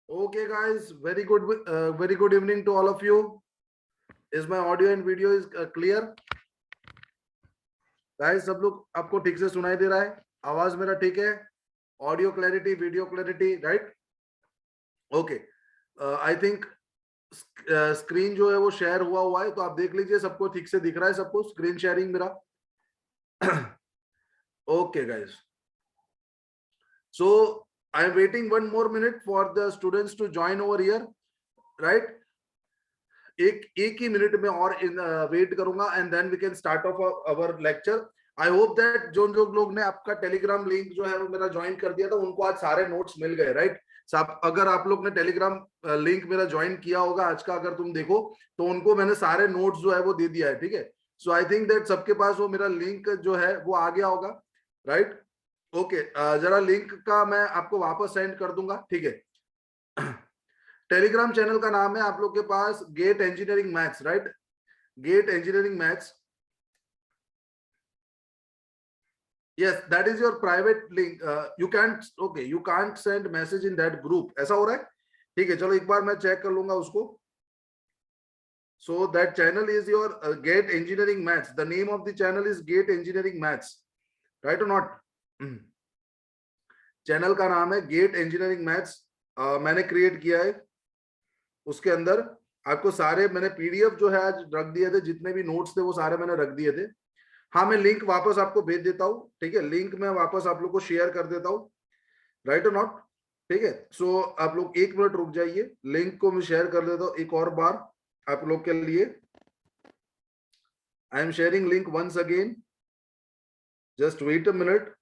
Okay, guys, very good evening to all of you. Is my audio and video is clear? Guys, सब लोग आपको ठीक से सुनाई दे रहा है? आवाज मेरा ठीक है? Audio clarity, video clarity, right? Okay. I think screen जो है वो शेयर हुआ है, तो आप देख लीजिए सबको ठीक से दिख रहा है, सबको स्क्रीन शेयरिंग मेरा. Okay, guys. So I am waiting 1 more minute for the students to join over here, right? एक ही मिनट में और वेट करूंगा and then we can start off our lecture. I hope that जो लोग ने आपका Telegram link जो है वो मेरा ज्वाइन कर दिया था उनको आज सारे नोट्स मिल गए, राइट? अगर आप लोग ने टेलीग्राम लिंक मेरा ज्वाइन किया होगा आज का, अगर तुम देखो तो उनको मैंने सारे नोट्स जो है वो दे दिया है, ठीक है? सो आई थिंक दैट सबके पास वो मेरा लिंक जो है वो आ गया होगा, राइट? ओके, जरा लिंक का मैं आपको वापस सेंड कर दूंगा, ठीक है? टेलीग्राम चैनल का नाम है आप लोग के पास GATE engineering maths, right? GATE engineering maths. Yes, that is your private link. You can't send message in that group. ऐसा हो रहा है? ठीक है, चलो एक बार मैं चेक कर लूंगा उसको. So that channel is your Gate Engineering Maths. The name of the channel is Gate Engineering Maths, right or not? Channel का नाम है गेट इंजीनियरिंग मैथ्स. मैंने क्रिएट किया है. उसके अंदर आपको सारे मैंने पीडीएफ जो है आज रख दिए थे, जितने भी नोट्स थे वो सारे मैंने रख दिए थे. हाँ, मैं लिंक वापस आपको भेज देता हूँ, ठीक है? लिंक मैं वापस आप लोग को शेयर कर देता हूँ, राइट और नॉट? ठीक है, सो आप लोग 1 मिनट रुक जाइए, लिंक को मैं शेयर कर देता हूँ एक और बार आप लोग के लिए. I am sharing link once again, just wait a minute.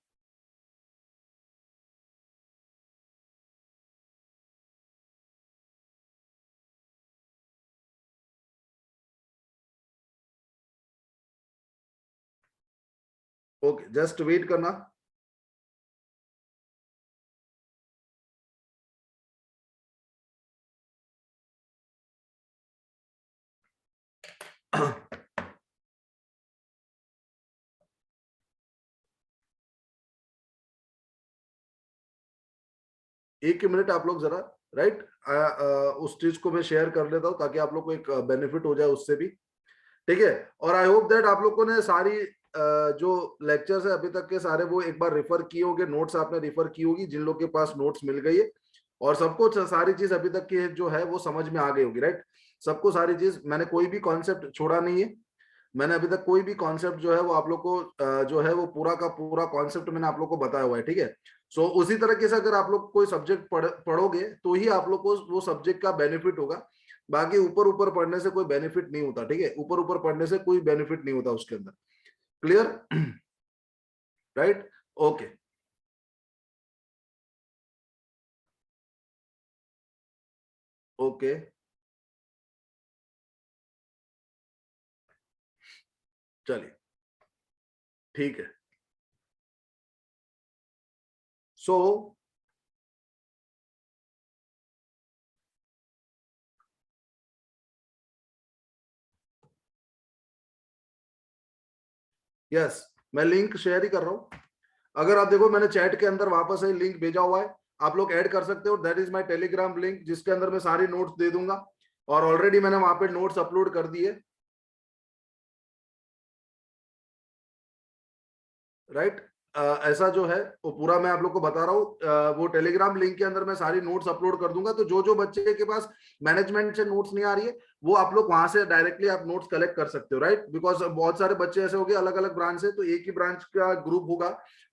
Okay, just wait करना. एक मिनट आप लोग जरा, राइट? उस चीज को मैं शेयर कर लेता हूँ ताकि आप लोग को एक बेनिफिट हो जाए उससे भी, ठीक है? और आई होप दैट आप लोगों ने सारी जो लेक्चर्स है अभी तक के सारे वो एक बार रेफर किए होंगे, नोट्स आपने रेफर की होगी जिन लोग के पास नोट्स मिल गई है, और सबको सारी चीज अभी तक की जो है वो समझ में आ गई होगी, राइट? सबको सारी चीज, मैंने कोई भी कॉन्सेप्ट छोड़ा नहीं है. मैंने अभी तक कोई भी कॉन्सेप्ट जो है वो आप लोग को जो है वो पूरा का पूरा कॉन्सेप्ट मैंने आप लोग को बताया हुआ है, ठीक है? सो उसी तरीके से अगर आप लोग कोई सब्जेक्ट पढ़ोगे तो ही आप लोग को वो सब्जेक्ट का बेनिफिट होगा. बाकी ऊपर ऊपर पढ़ने से कोई बेनिफिट नहीं होता, ठीक है? ऊपर ऊपर पढ़ने से कोई बेनिफिट नहीं होता उसके अंदर. क्लियर? राइट? ओके. ओके, चलिए, ठीक है. सो यस, मैं लिंक शेयर ही कर रहा हूं. अगर आप देखो मैंने चैट के अंदर वापस से लिंक भेजा हुआ है, आप लोग ऐड कर सकते हो. That is my Telegram link जिसके अंदर मैं सारी नोट्स दे दूंगा, और ऑलरेडी मैंने वहां पे नोट्स अपलोड कर दिए, राइट? ऐसा जो है वो पूरा मैं आप लोग को बता रहा हूँ. वो टेलीग्राम लिंक के अंदर मैं सारी नोट्स अपलोड कर दूंगा, तो जो बच्चे के पास मैनेजमेंट से नोट्स नहीं आ रही है वो आप लोग वहां से डायरेक्टली आप नोट्स कलेक्ट कर सकते हो, राइट? बिकॉज बहुत सारे बच्चे ऐसे हो गए अलग अलग ब्रांच से, तो एक ही ब्रांच का ग्रुप होगा,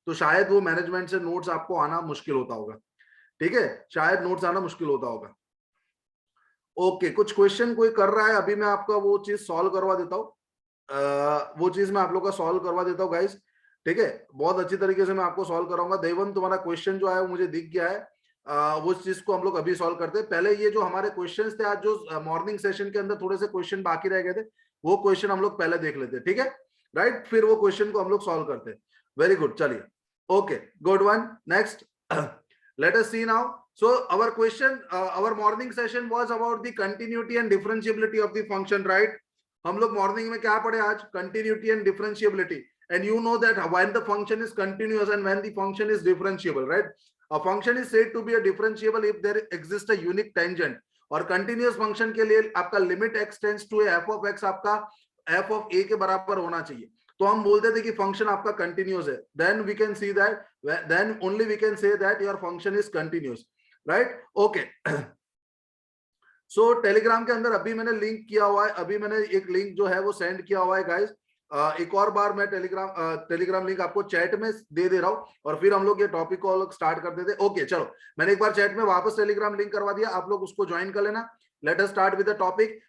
तो शायद वो मैनेजमेंट से नोट्स आपको आना मुश्किल होता होगा, ठीक है? शायद नोट्स आना मुश्किल होता होगा. ओके, कुछ क्वेश्चन कोई कर रहा है? अभी मैं आपका वो चीज सॉल्व करवा देता हूँ. वो चीज मैं आप लोग का सॉल्व करवा देता हूँ गाइस, ठीक है? बहुत अच्छी तरीके से मैं आपको सॉल्व कराऊंगा. देवन, तुम्हारा क्वेश्चन जो है वो मुझे दिख गया है. वो चीज को हम लोग अभी सॉल्व करते हैं. पहले ये जो हमारे क्वेश्चंस थे आज, जो मॉर्निंग सेशन के अंदर थोड़े से क्वेश्चन बाकी रह गए थे, वो क्वेश्चन हम लोग पहले देख लेते हैं, ठीक है? राइट, फिर वो क्वेश्चन को हम लोग सॉल्व करते हैं. वेरी गुड, चलिए. Okay, good one. Next, let us see now. So our question, our morning session was about the continuity and differentiability of the function, right? हम लोग मॉर्निंग में क्या पढ़े आज? Continuity and differentiability. And you know that when the function is continuous and when the function is differentiable, right? A function is said to be a differentiable if there exists a unique tangent. और continuous function के लिए आपका limit x tends to f of x आपका f of a के बराबर होना चाहिए. तो हम बोलते थे कि फंक्शन आपका कंटिन्यूअस है. Then we can see that, then only we can say that your function is continuous, right? Okay. So Telegram के अंदर अभी मैंने लिंक किया हुआ है, अभी मैंने एक लिंक जो है वो सेंड किया हुआ है गाइस. एक और बार मैं टेलीग्राम लिंक आपको चैट में दे दे रहा हूं और फिर हम लोग ये टॉपिक को स्टार्ट कर देते. ओके चलो, मैंने एक बार चैट में वापस टेलीग्राम लिंक करवा दिया, आप लोग उसको ज्वाइन कर लेना. Let us start with the topic.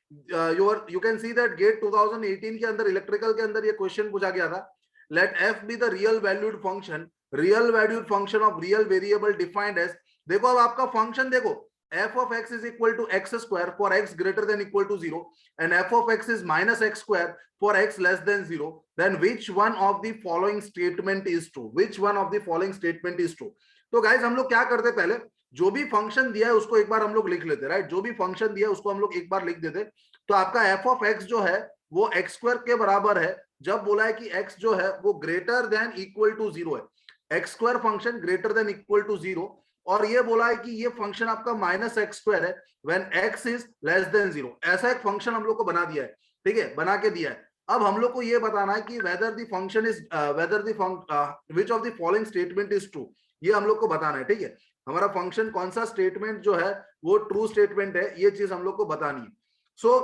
You can see that get 2018 के अंदर इलेक्ट्रिकल के अंदर ये क्वेश्चन पूछा गया था. Let f be the real valued function of real variable defined as. देखो अब आपका फंक्शन देखो, f of x is equal to x square for x greater than equal to 0 and f of x is minus x square for x less than 0, then which one of the following statement is true? Which one of the following statement is true? तो guys हम लोग क्या करते, पहले जो भी function दिया है उसको एक बार हम लोग लिख लेते, राइट? जो भी फंक्शन दिया है उसको हम लोग एक बार लिख देते. तो आपका f of x जो है वो x स्क्वायर के बराबर है जब बोला है कि x जो है वो ग्रेटर देन इक्वल टू 0 है. x square function greater than equal to 0, और ये बोला है कि ये फंक्शन आपका माइनस एक्स स्क्वायर है when x is less than 0. ऐसा एक फंक्शन हम लोग को बना दिया है, ठीक है, बना के दिया है. अब हम लोग को ये बताना है कि whether the function is which of the following statement is true. ये हम लोग को बताना है, ठीक है. हमारा फंक्शन कौन सा स्टेटमेंट जो है वो ट्रू स्टेटमेंट है, ये चीज हम लोग को बतानी है. सो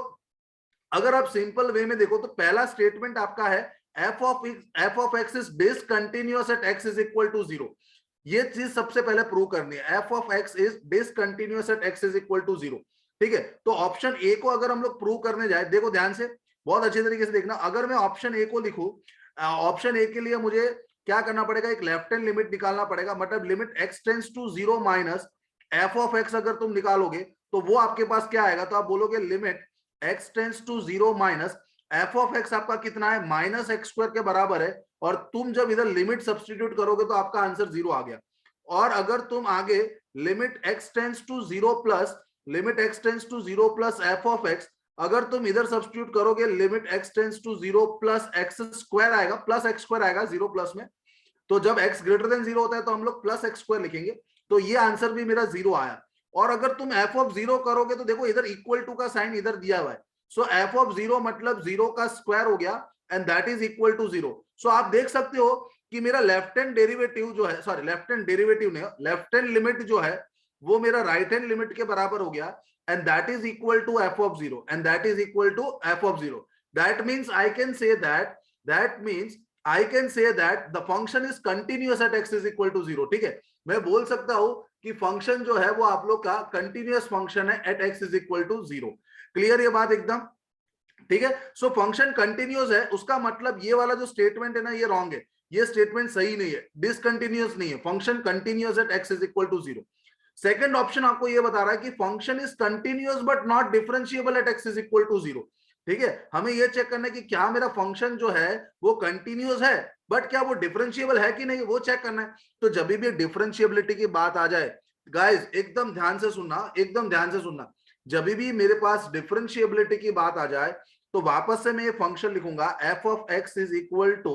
अगर आप सिंपल वे में देखो तो पहला स्टेटमेंट आपका है f of x is discontinuous at x is equal to 0. ये चीज सबसे पहले प्रूव करनी है. f of x is discontinuous at x is equal to 0, ठीक है. तो ऑप्शन ए को अगर हम लोग प्रूव करने जाए, देखो ध्यान से, बहुत अच्छे तरीके से देखना. अगर मैं ऑप्शन ए को लिखूं, ऑप्शन ए के लिए मुझे क्या करना पड़ेगा, एक लेफ्ट हैंड लिमिट निकालना पड़ेगा. मतलब limit x tends to 0 minus f of x अगर तुम निकालोगे तो वो आपके पास क्या आएगा, तो आप बोलोगे limit x tends to 0 minus f of x आपका कितना है, माइनस एक्स स्क्वायर के बराबर है. और तुम जब इधर लिमिट सब्स्टिट्यूट करोगे तो आपका आंसर 0 आ गया. और अगर तुम आगे limit x tends to 0 plus limit x tends to 0 plus f of x, अगर तुम इधर सब्स्टिट्यूट करोगे limit x tends to 0 plus x square आएगा, प्लस एक्स स्क्वायर आएगा 0 प्लस में. तो जब x ग्रेटर देन 0 होता है तो हम लोग प्लस एक्स स्क्वायर लिखेंगे. तो ये आंसर भी मेरा 0 आया. और अगर तुम f of 0 करोगे तो देखो इधर इक्वल टू का साइन इधर दिया हुआ है. सो f of 0 मतलब 0 का स्क्वायर हो गया and that is equal to 0. So आप देख सकते हो कि मेरा लेफ्ट हैंड डेरिवेटिव जो है, सॉरी लेफ्ट हैंड डेरिवेटिव नहीं, लेफ्ट हैंड लिमिट जो है वो मेरा राइट हैंड लिमिट के बराबर हो गया and that is equal to f of 0 and that is equal to f of 0. That means I can say that the function is continuous at x is equal to 0, ठीक है. मैं बोल सकता हूं कि फंक्शन जो है वो आप लोग का कंटिन्यूअस फंक्शन है at x is equal to 0. Clear ये बात एकदम, ठीक है. सो फंक्शन कंटिन्यूअस है, उसका मतलब ये वाला जो स्टेटमेंट है ना ये रॉन्ग है, ये स्टेटमेंट सही नहीं है, डिसकंटिन्यूअस नहीं है. Function continuous at x is equal to 0. Second option आपको ये बता रहा है कि function is continuous but not differentiable at x is equal to 0, ठीक है. हमें ये चेक करना है कि क्या मेरा फंक्शन जो है वो कंटिन्यूअस है बट क्या वो डिफरेंशिएबल है कि नहीं, वो चेक करना है. तो जब भी डिफरेंशिएबिलिटी की बात आ जाए गाइस, एकदम ध्यान से सुनना, एकदम ध्यान से सुनना. जब भी मेरे पास डिफरेंशिएबिलिटी की बात आ जाए तो वापस से मैं ये फंक्शन लिखूंगा f of x is equal to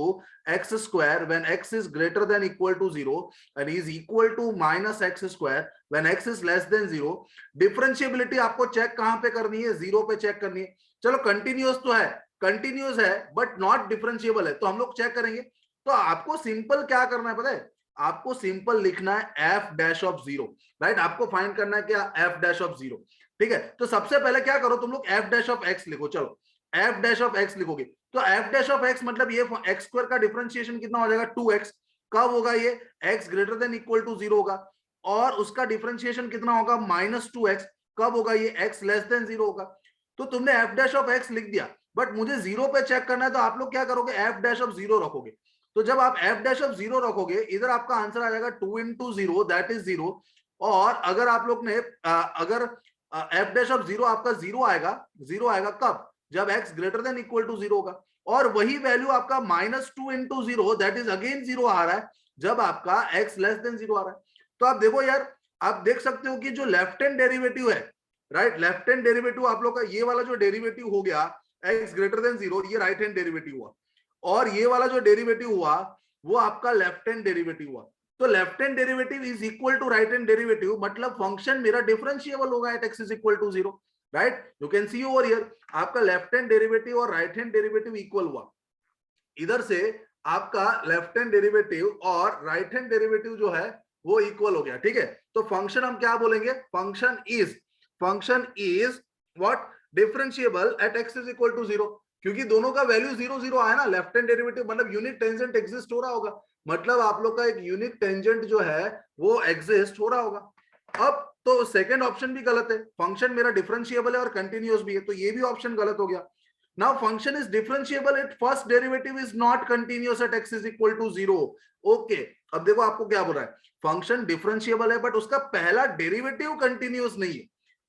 x square when x is greater than equal to 0 and is equal to minus x square when x is less than 0. Differentiability आपको चेक कहां पे करनी है, 0 पे चेक करनी है. चलो कंटिन्यूअस तो है, कंटिन्यूअस है बट नॉट डिफरेंशिएबल है, तो हम लोग चेक करेंगे. तो आपको सिंपल क्या करना है पता है, आपको सिंपल लिखना है f dash of 0, राइट. आपको फाइंड करना है क्या, f dash of 0, ठीक है. तो सबसे पहले क्या करो, तुम लोग f dash of x लिखो. चलो f dash of x लिखोगे तो f dash of x मतलब ये x स्क्वायर का डिफरेंशिएशन कितना हो जाएगा, 2x. कब होगा ये, x greater than equal to 0 होगा. और उसका डिफरेंशिएशन कितना होगा, माइनस 2x. कब होगा ये, x लेस देन 0 होगा. तो तुमने f dash of x लिख दिया बट मुझे 0 पे चेक करना है, तो आप लोग क्या करोगे, f dash of 0 रखोगे. तो जब आप f dash of 0 रखोगे इधर आपका आंसर आ जाएगा 2 into 0 दैट इज 0. और अगर आप लोग ने अगर f dash of 0 आपका 0 आएगा कब, जब x greater than equal to 0 होगा. और वही वैल्यू आपका minus 2 into 0 that is again 0 आ रहा है जब आपका x लेस देन 0 आ रहा है. तो आप देखो यार, आप देख सकते हो कि जो लेफ्ट हैंड डेरिवेटिव है, राइट, लेफ्ट हैंड डेरिवेटिव आप लोग का ये वाला जो डेरिवेटिव हो गया x ग्रेटर देन 0, ये राइट हैंड डेरिवेटिव हुआ. और ये वाला जो डेरिवेटिव हुआ वो आपका लेफ्ट हैंड डेरिवेटिव हुआ. तो left hand derivative is equal to right hand derivative, मतलब फंक्शन मेरा डिफरेंशिएबल होगा at x is equal to 0, right? You can see over here आपका लेफ्ट हैंड डेरिवेटिव और राइट हैंड डेरिवेटिव इक्वल हुआ। इधर से आपका लेफ्ट हैंड डेरिवेटिव और राइट हैंड डेरिवेटिव जो है वो इक्वल हो गया, ठीक है? तो फंक्शन हम क्या बोलेंगे? Function is what? Differentiable at x is equal to 0, क्योंकि दोनों का वैल्यू 0 0 आया ना। लेफ्ट हैंड डेरिवेटिव मतलब यूनिट टेंजेंट एग्जिस्ट हो रहा होगा, मतलब आप लोग का एक यूनिट टेंजेंट जो है वो एग्जिस्ट हो रहा होगा। अब तो सेकंड ऑप्शन भी गलत है, फंक्शन मेरा डिफरेंशिएबल है और कंटिन्यूअस भी है, तो ये भी ऑप्शन गलत हो गया। Now function is differentiable at first derivative is not continuous at x is equal to 0. Okay, अब देखो आपको क्या बोल रहा है, फंक्शन डिफरेंशिएबल है बट उसका पहला डेरिवेटिव कंटिन्यूअस नहीं है।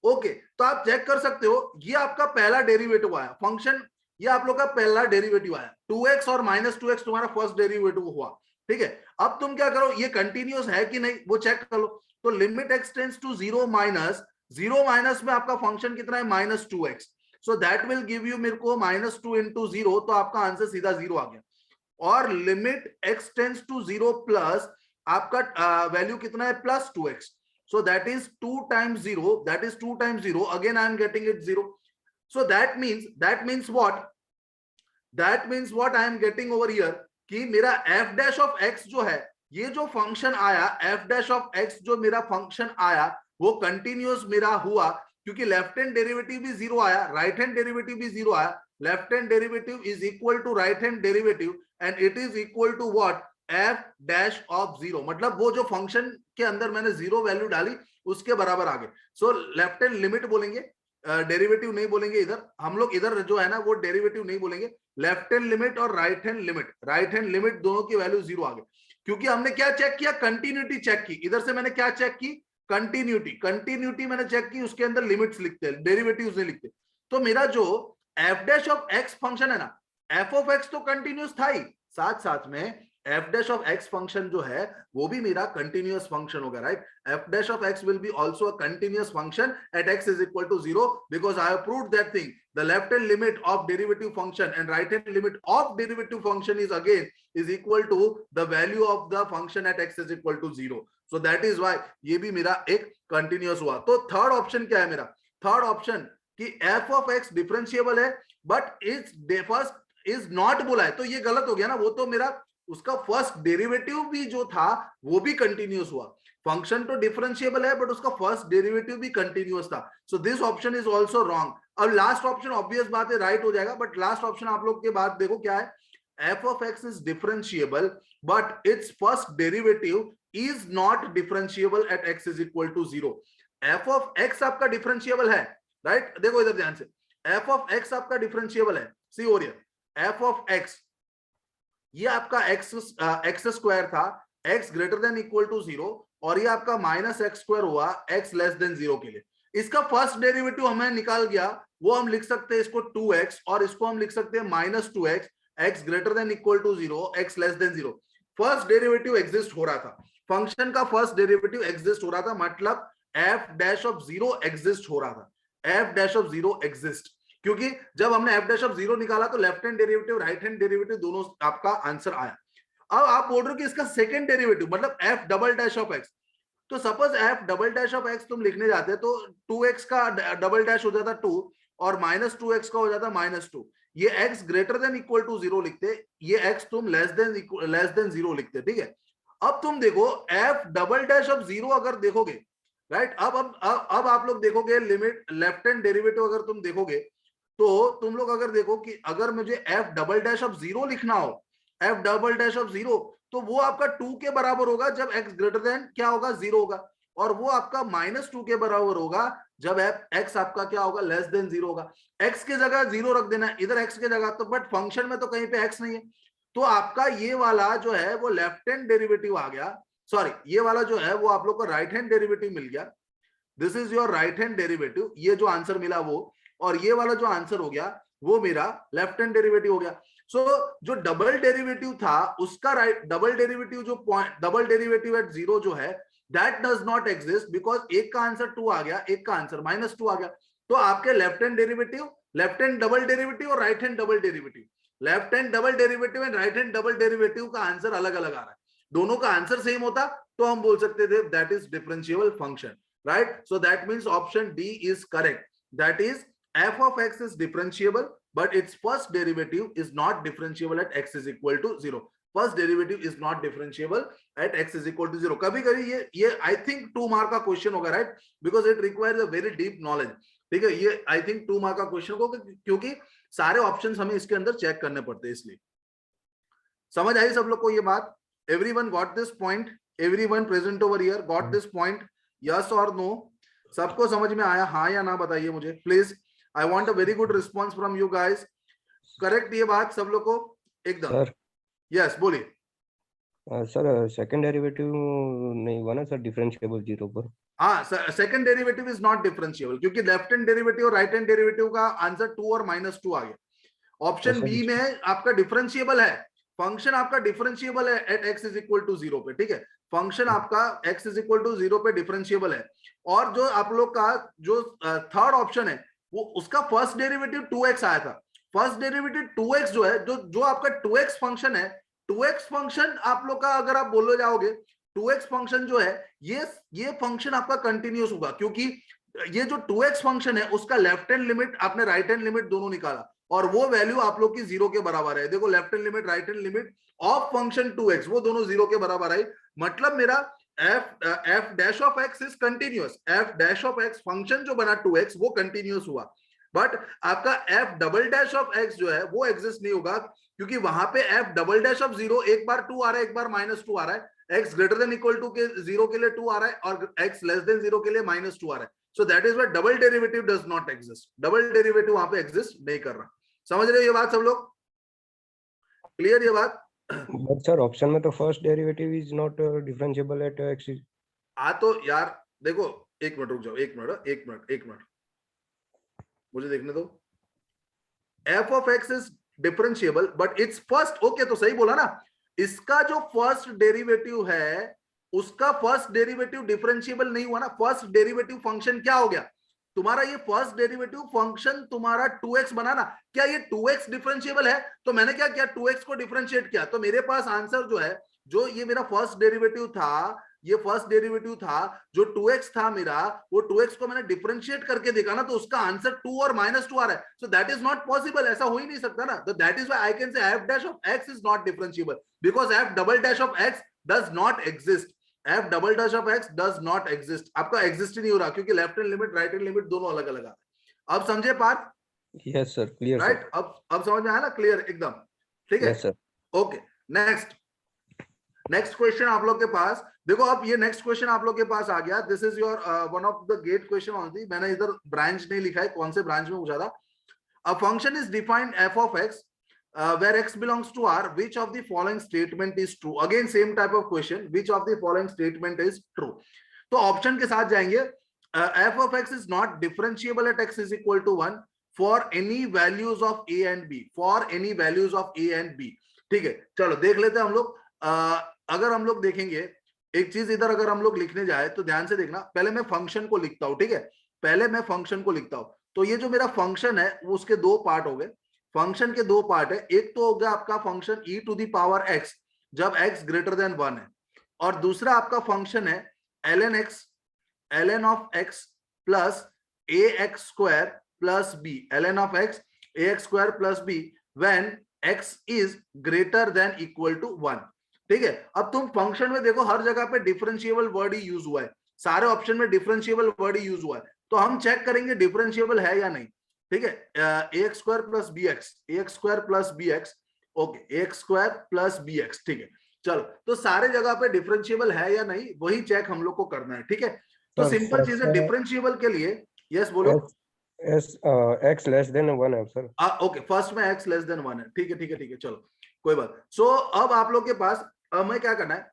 ओके, तो आप चेक कर सकते हो, ये आपका पहला डेरिवेटिव आया फंक्शन, ये आप लोग का पहला डेरिवेटिव आया 2x और -2x तुम्हारा फर्स्ट डेरिवेटिव हुआ, ठीक है? अब तुम क्या करो, ये कंटिन्यूअस है कि नहीं वो चेक कर लो। तो limit x tends to 0 minus में आपका फंक्शन कितना है? -2x, so that will give you मेरे को -2 into 0, तो आपका आंसर सीधा 0 आ गया। और limit x tends to 0 plus आपका वैल्यू कितना है? +2x, so that is 2 times 0, that is 2 times 0, again I am getting it 0. So that means what I am getting over here कि मेरा f dash of x जो है, ये जो function आया f dash of x जो मेरा function आया वो कंटिन्यूअस मेरा हुआ, क्योंकि लेफ्ट हैंड डेरिवेटिव भी 0 आया, राइट हैंड डेरिवेटिव भी 0 आया। Left hand derivative is equal to right hand derivative and it is equal to what? f dash of 0, मतलब वो जो फंक्शन के अंदर मैंने 0 वैल्यू डाली उसके बराबर आ गए। सो लेफ्ट हैंड लिमिट बोलेंगे, डेरिवेटिव नहीं बोलेंगे इधर हम लोग, इधर जो है ना वो डेरिवेटिव नहीं बोलेंगे, लेफ्ट हैंड लिमिट और राइट हैंड लिमिट दोनों की वैल्यू 0 आ गए, क्योंकि हमने क्या चेक किया? कंटिन्यूटी चेक की। इधर से मैंने क्या चेक की? कंटिन्यूटी मैंने चेक की, उसके अंदर लिमिट्स लिखते हैं, डेरिवेटिव्स नहीं लिखते। तो मेरा जो f dash of x function है ना, f ऑफ x तो कंटिन्यूअस था ही, साथ साथ में f dash of x function जो है वो भी मेरा कंटिन्यूअस फंक्शन होगा, right? f dash of x will be also a continuous function at x is equal to 0 because I have proved that thing. The left hand limit of derivative function and right hand limit of derivative function is equal to the value of the function at x is equal to 0. So that is why ये भी मेरा एक continuous हुआ। तो third option क्या है मेरा? Third option कि f ऑफ x डिफरेंशिएबल है बट इज नॉट बोला है, तो ये गलत हो गया ना, वो तो मेरा उसका फर्स्ट डेरिवेटिव भी जो था वो भी कंटिन्यूअस हुआ। फंक्शन तो डिफरेंशिएबल है बट उसका फर्स्ट डेरिवेटिव भी कंटिन्यूअस था, so this option is also wrong. अब लास्ट ऑप्शन ऑब्वियस बात है राइट हो जाएगा, बट लास्ट ऑप्शन आप लोग के बाद देखो क्या है, f of x is differentiable but its first derivative is not differentiable at x is equal to 0. f of x आपका डिफरेंशिएबल है, राइट? देखो इधर ध्यान से, f of x आपका डिफरेंशिएबल है, सी हो रही है f of x, ये आपका x स्क्वायर था, x greater than equal to 0, और ये आपका -x स्क्वायर हुआ x लेस देन 0 के लिए। इसका फर्स्ट डेरिवेटिव हमें निकाल गया, वो हम लिख सकते हैं इसको 2x, और इसको हम लिख सकते हैं -2x, x greater than equal to 0, x less than 0। First derivative exist हो रहा था, फंक्शन का फर्स्ट डेरिवेटिव एग्जिस्ट हो रहा था, मतलब f डैश ऑफ 0 एग्जिस्ट हो रहा था, f डैश ऑफ 0 एग्जिस्ट, क्योंकि जब हमने f डैश ऑफ 0 निकाला तो left hand derivative right hand derivative दोनों आपका आंसर आया। अब आप बोल रहे हो कि इसका सेकंड डेरिवेटिव मतलब f double dash of x, तो suppose f double dash of x तुम लिखने जाते तो 2x का डबल डैश हो जाता 2 और -2x का हो जाता -2, ये x greater than equal to 0 लिखते, ये x तुम लेस देन 0 लिखते, ठीक है? अब तुम देखो f डबल डैश ऑफ 0 अगर देखोगे, राइट? अब आप लोग देखोगे लिमिट लेफ्ट हैंड डेरिवेटिव अगर तुम देखोगे तो तुम लोग अगर देखो कि अगर मुझे f डबल डैश ऑफ 0 लिखना हो, f डबल डैश ऑफ 0, तो वो आपका 2 के बराबर होगा जब x ग्रेटर देन क्या होगा 0 होगा, और वो आपका -2 के बराबर होगा जब x आपका क्या होगा लेस देन 0 होगा। x की जगह 0 रख देना इधर x की जगह, तो बट फंक्शन में तो कहीं पे x नहीं है, तो आपका ये वाला जो है वो लेफ्ट हैंड डेरिवेटिव आ गया, सॉरी ये वाला जो है वो आप लोग को राइट हैंड डेरिवेटिव मिल गया, this is your right hand derivative, ये जो आंसर मिला वो, और ये वाला जो आंसर हो गया वो मेरा लेफ्ट हैंड डेरिवेटिव हो गया। सो जो डबल डेरिवेटिव था उसका राइट डबल डेरिवेटिव जो पॉइंट डबल डेरिवेटिव एट 0 जो है that does not exist, because एक का आंसर 2 आ गया, एक का आंसर -2 आ गया, तो आपके left hand derivative, left hand double derivative और right hand double derivative, left hand double derivative and right hand double derivative का आंसर अलग अलग आ रहा है। दोनों का आंसर सेम होता तो हम बोल सकते थे that is differentiable function, right? So that means option D is correct, that is f of x is differentiable but its first derivative is not differentiable at x is equal to 0. First derivative is not differentiable at x is equal to 0. कभी कभी ये I think 2 mark का question होगा, right? Because it requires a very deep knowledge. ठीक है, ये I think 2 mark का question होगा क्योंकि सारे ऑप्शंस हमें इसके अंदर चेक करने पड़ते हैं. इसलिए समझ आई सब लोग को ये बात? Everyone got this point? Everyone present over here got this point? Yes और नो? सबको समझ में आया, हाँ या ना बताइए मुझे please. I want a very good response from you guys. Correct ये बात सब लोग को एकदम? सर यस बोलिए. सर सेकंड डेरिवेटिव नहीं हुआ ना सर डिफरेंशिएबल 0 पर? हाँ, second derivative is not differentiable क्योंकि लेफ्ट हैंड डेरिवेटिव और राइट हैंड डेरिवेटिव का आंसर 2 और -2 आ गया. ऑप्शन बी में आपका डिफरेंशिएबल है, फंक्शन आपका डिफरेंशिएबल है at x is equal to 0 पे. ठीक है, फंक्शन आपका x इज इक्वल टू 0 पे डिफरेंशिएबल है. और जो आप लोग का जो थर्ड ऑप्शन है वो उसका फर्स्ट डेरिवेटिव 2x आया था. फर्स्ट डेरिवेटिव 2x जो है, जो आपका 2x फंक्शन है, 2x फंक्शन आप लोग का अगर आप बोलो जाओगे 2x फंक्शन जो है ये फंक्शन आपका कंटिन्यूस होगा क्योंकि ये जो 2x फंक्शन है उसका लेफ्ट हैंड लिमिट आपने राइट हैंड लिमिट दोनों निकाला और वो वैल्यू आप लोग की 0 के बराबर है. देखो left hand limit right hand limit of function 2x वो दोनों 0 के बराबर आई. मतलब मेरा f dash of x is continuous. f dash of x function जो बना 2x वो कंटिन्यूअस हुआ. बट आपका f double dash of x जो है वो एग्जिस्ट नहीं होगा क्योंकि वहां पे f डबल डैश ऑफ 0 एक बार 2 आ रहा है, एक बार -2 आ रहा है. x greater than equal to के 0 के लिए 2 आ रहा है और x लेस देन 0 के लिए -2 आ रहा है. So that is why double derivative does not exist. Double derivative वहां पे एग्जिस्ट नहीं कर रहा. समझ रहे हो ये बात सब लोग? क्लियर ये बात? बट सर ऑप्शन में तो first derivative is not differentiable at x. तो यार देखो, एक मिनट रुक जाओ, एक मिनट मुझे देखने दो. f of x is differentiable but it's first. Okay, तो सही बोला ना. इसका जो फर्स्ट डेरिवेटिव है उसका फर्स्ट डेरिवेटिव डिफरेंशिएबल नहीं हुआ ना. फर्स्ट डेरिवेटिव फंक्शन क्या हो गया तुम्हारा? ये फर्स्ट डेरिवेटिव फंक्शन तुम्हारा 2x बना ना. क्या ये 2x डिफरेंशिएबल है? तो मैंने क्या किया, 2x को डिफरेंशिएट किया तो मेरे पास आंसर जो है, जो ये मेरा फर्स्ट डेरिवेटिव था, ये फर्स्ट डेरिवेटिव था जो 2x था मेरा, वो 2x को मैंने डिफरेंशिएट करके देखा ना तो उसका आंसर 2 और -2 आ रहा है. So that is not possible. ऐसा हो ही नहीं सकता ना. तो that is why I can say f dash of x is not differentiable because f double dash of x does not exist. f double dash of x does not exist. आपका exist ही नहीं हो रहा क्योंकि left hand limit right hand limit दोनों अलग अलग आ रहे हैं. अब समझे Parth? Yes sir, clear sir. Right, अब समझ में आया ना? क्लियर एकदम? ठीक है, yes sir. Okay. Next question आप लोग के पास देखो. अब ये नेक्स्ट क्वेश्चन आप लोग के पास आ गया. This is your one of the GATE question only. मैंने इधर ब्रांच नहीं लिखा है, कौन से ब्रांच में पूछा था. अ function is defined f of x where x belongs to r. Which of the following statement is true? Again same type of question. Which of the following statement is true? तो option के साथ जाएंगे. f of x is not differentiable at x is equal to 1 for any values of a and b. For any values of a and b. ठीक है, चलो देख लेते हैं हम लोग. अगर हम लोग देखेंगे एक चीज इधर, अगर हम लोग लिखने जाए तो ध्यान से देखना. पहले मैं फंक्शन को लिखता हूं. ठीक है, पहले मैं फंक्शन को लिखता हूं. तो ये जो मेरा फंक्शन है वो उसके दो पार्ट हो गए. फंक्शन के दो पार्ट है. एक तो हो गया आपका function e to the power x जब x ग्रेटर देन 1 है, और दूसरा आपका फंक्शन है ln of x plus ax square plus b. ln of x ax square plus b when x is greater than equal to 1. ठीक है, अब तुम फंक्शन में देखो हर जगह पे डिफरेंशिएबल वर्ड ही यूज हुआ है. सारे ऑप्शन में डिफरेंशिएबल वर्ड ही यूज हुआ है. तो हम चेक करेंगे डिफरेंशिएबल है या नहीं. ठीक है, ax square plus bx. Okay, ax square plus bx. ठीक है, चलो तो सारे जगह पे डिफरेंशिएबल है या नहीं वही चेक हम लोग को करना है. ठीक है, तो सिंपल चीज है डिफरेंशिएबल के लिए. यस बोलो. x लेस देन 1 है सर. ओके, फर्स्ट में x लेस देन 1 है. ठीक है, चलो कोई बात. सो अब आप लोग के पास हमें क्या करना है,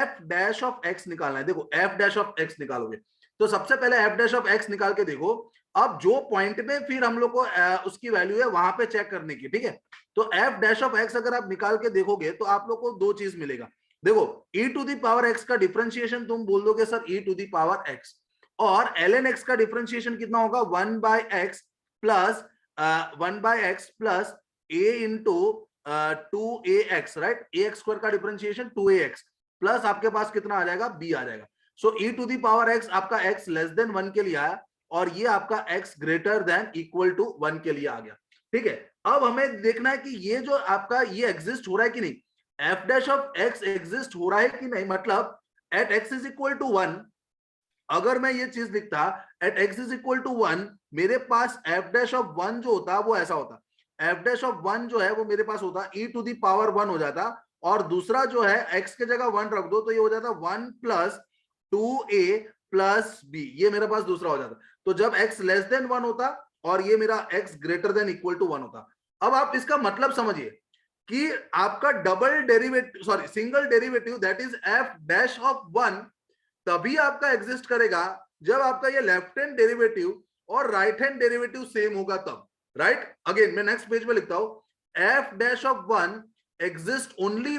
f डैश ऑफ x निकालना है. देखो f डैश ऑफ x निकालोगे तो सबसे पहले f डैश ऑफ x निकाल के देखो. अब जो पॉइंट में फिर हम लोग को उसकी वैल्यू है वहां पे चेक करने की. ठीक है, तो f डैश ऑफ x अगर आप निकाल के देखोगे तो आप लोग को दो चीज मिलेगा. देखो e to the power x का डिफरेंशिएशन तुम बोल दोगे sir e to the power x, और ln x का डिफरेंशिएशन कितना होगा 1 by x plus 1 by x plus a into 2ax. Right, ax square का डिफरेंशिएशन 2ax. प्लस आपके पास कितना आ जाएगा, b आ जाएगा। So e to the power x आपका x लेस देन 1 के लिए आया और ये आपका x greater than equal to 1 के लिए आ गया। ठीक है, अब हमें देखना है कि ये जो आपका ये एग्जिस्ट हो रहा है कि नहीं, f dash of x exist हो रहा है कि नहीं, मतलब at x is equal to 1 अगर मैं ये चीज लिखता at x is equal to 1, मेरे पास f डैश ऑफ 1 जो होता वो ऐसा होता, f डैश ऑफ 1 जो है वो मेरे पास होता e टू द पावर 1 हो जाता, और दूसरा जो है x के जगह 1 रख दो तो ये हो जाता 1 प्लस 2a प्लस b, ये मेरे पास दूसरा हो जाता। तो जब x लेस देन 1 होता और ये मेरा x greater than equal to 1 होता। अब आप इसका मतलब समझिए कि आपका double derivative sorry single derivative that is f dash of 1 तभी आपका एग्जिस्ट करेगा जब आपका ये लेफ्ट हैंड डेरिवेटिव और राइट हैंड डेरिवेटिव सेम होगा तब, राइट। अगेन मैं नेक्स्ट पेज में लिखता हूं f dash of 1 exist only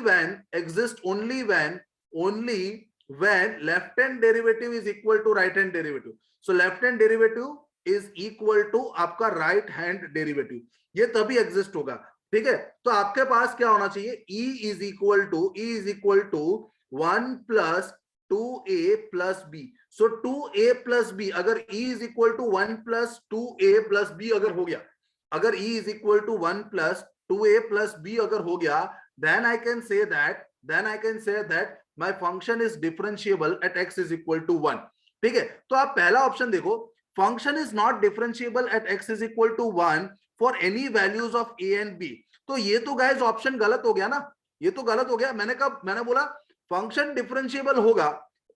when left hand derivative is equal to right hand derivative. So left hand derivative is equal to आपका right hand derivative, ये तभी exist होगा। ठीक है, तो आपके पास क्या होना चाहिए, e is equal to 1 plus 2a plus b. So 2a plus b, अगर e is equal to 1 plus 2a plus b अगर हो गया, अगर e is equal to 1 plus 2a plus b अगर हो गया, then I can say that my function is differentiable at x is equal to 1. ठीक है, तो आप पहला ऑप्शन देखो, function is not differentiable at x is equal to 1 for any values of a and b. तो ये तो guys option गलत हो गया ना, ये तो गलत हो गया। मैंने बोला फंक्शन डिफरेंशिएबल होगा,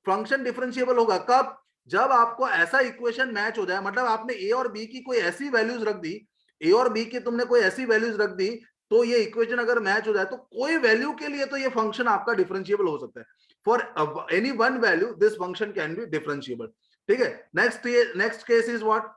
फंक्शन डिफरेंशिएबल होगा कब, जब आपको ऐसा इक्वेशन मैच हो जाए, मतलब आपने a और b की कोई ऐसी वैल्यूज रख दी, a और b की तुमने कोई ऐसी वैल्यूज रख दी, तो ये इक्वेशन अगर मैच हो जाए तो कोई वैल्यू के लिए तो ये फंक्शन आपका डिफरेंशिएबल हो सकता है। For any one value this function can B differentiable. ठीक है, नेक्स्ट केस इज व्हाट,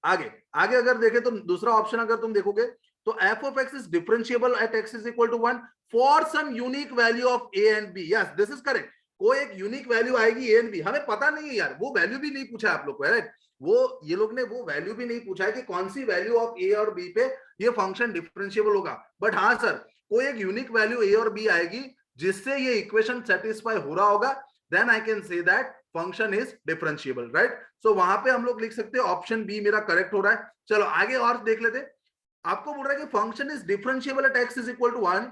आगे अगर देखें तो दूसरा ऑप्शन अगर तुम देखोगे तो f of x is differentiable at x is equal to 1 for some unique value of a and b. yes this is correct, कोई एक यूनिक वैल्यू आएगी a and b, हमें पता नहीं है यार, वो वैल्यू भी नहीं पूछा आप लोग को, राइट, वो ये लोग ने वो वैल्यू भी नहीं पूछा है कि कौन सी वैल्यू ऑफ a और b पे ये फंक्शन डिफरेंशिएबल होगा, बट हाँ सर कोई एक यूनिक वैल्यू a और b आएगी जिससे ये इक्वेशन सेटिस्फाई हो रहा होगा, then I can say that function is differentiable, right. So वहां पे हम लोग लिख सकते हैं ऑप्शन बी मेरा करेक्ट हो रहा है। चलो आगे और देख लेते, आपको बोल रहा है कि function is differentiable at x is equal to 1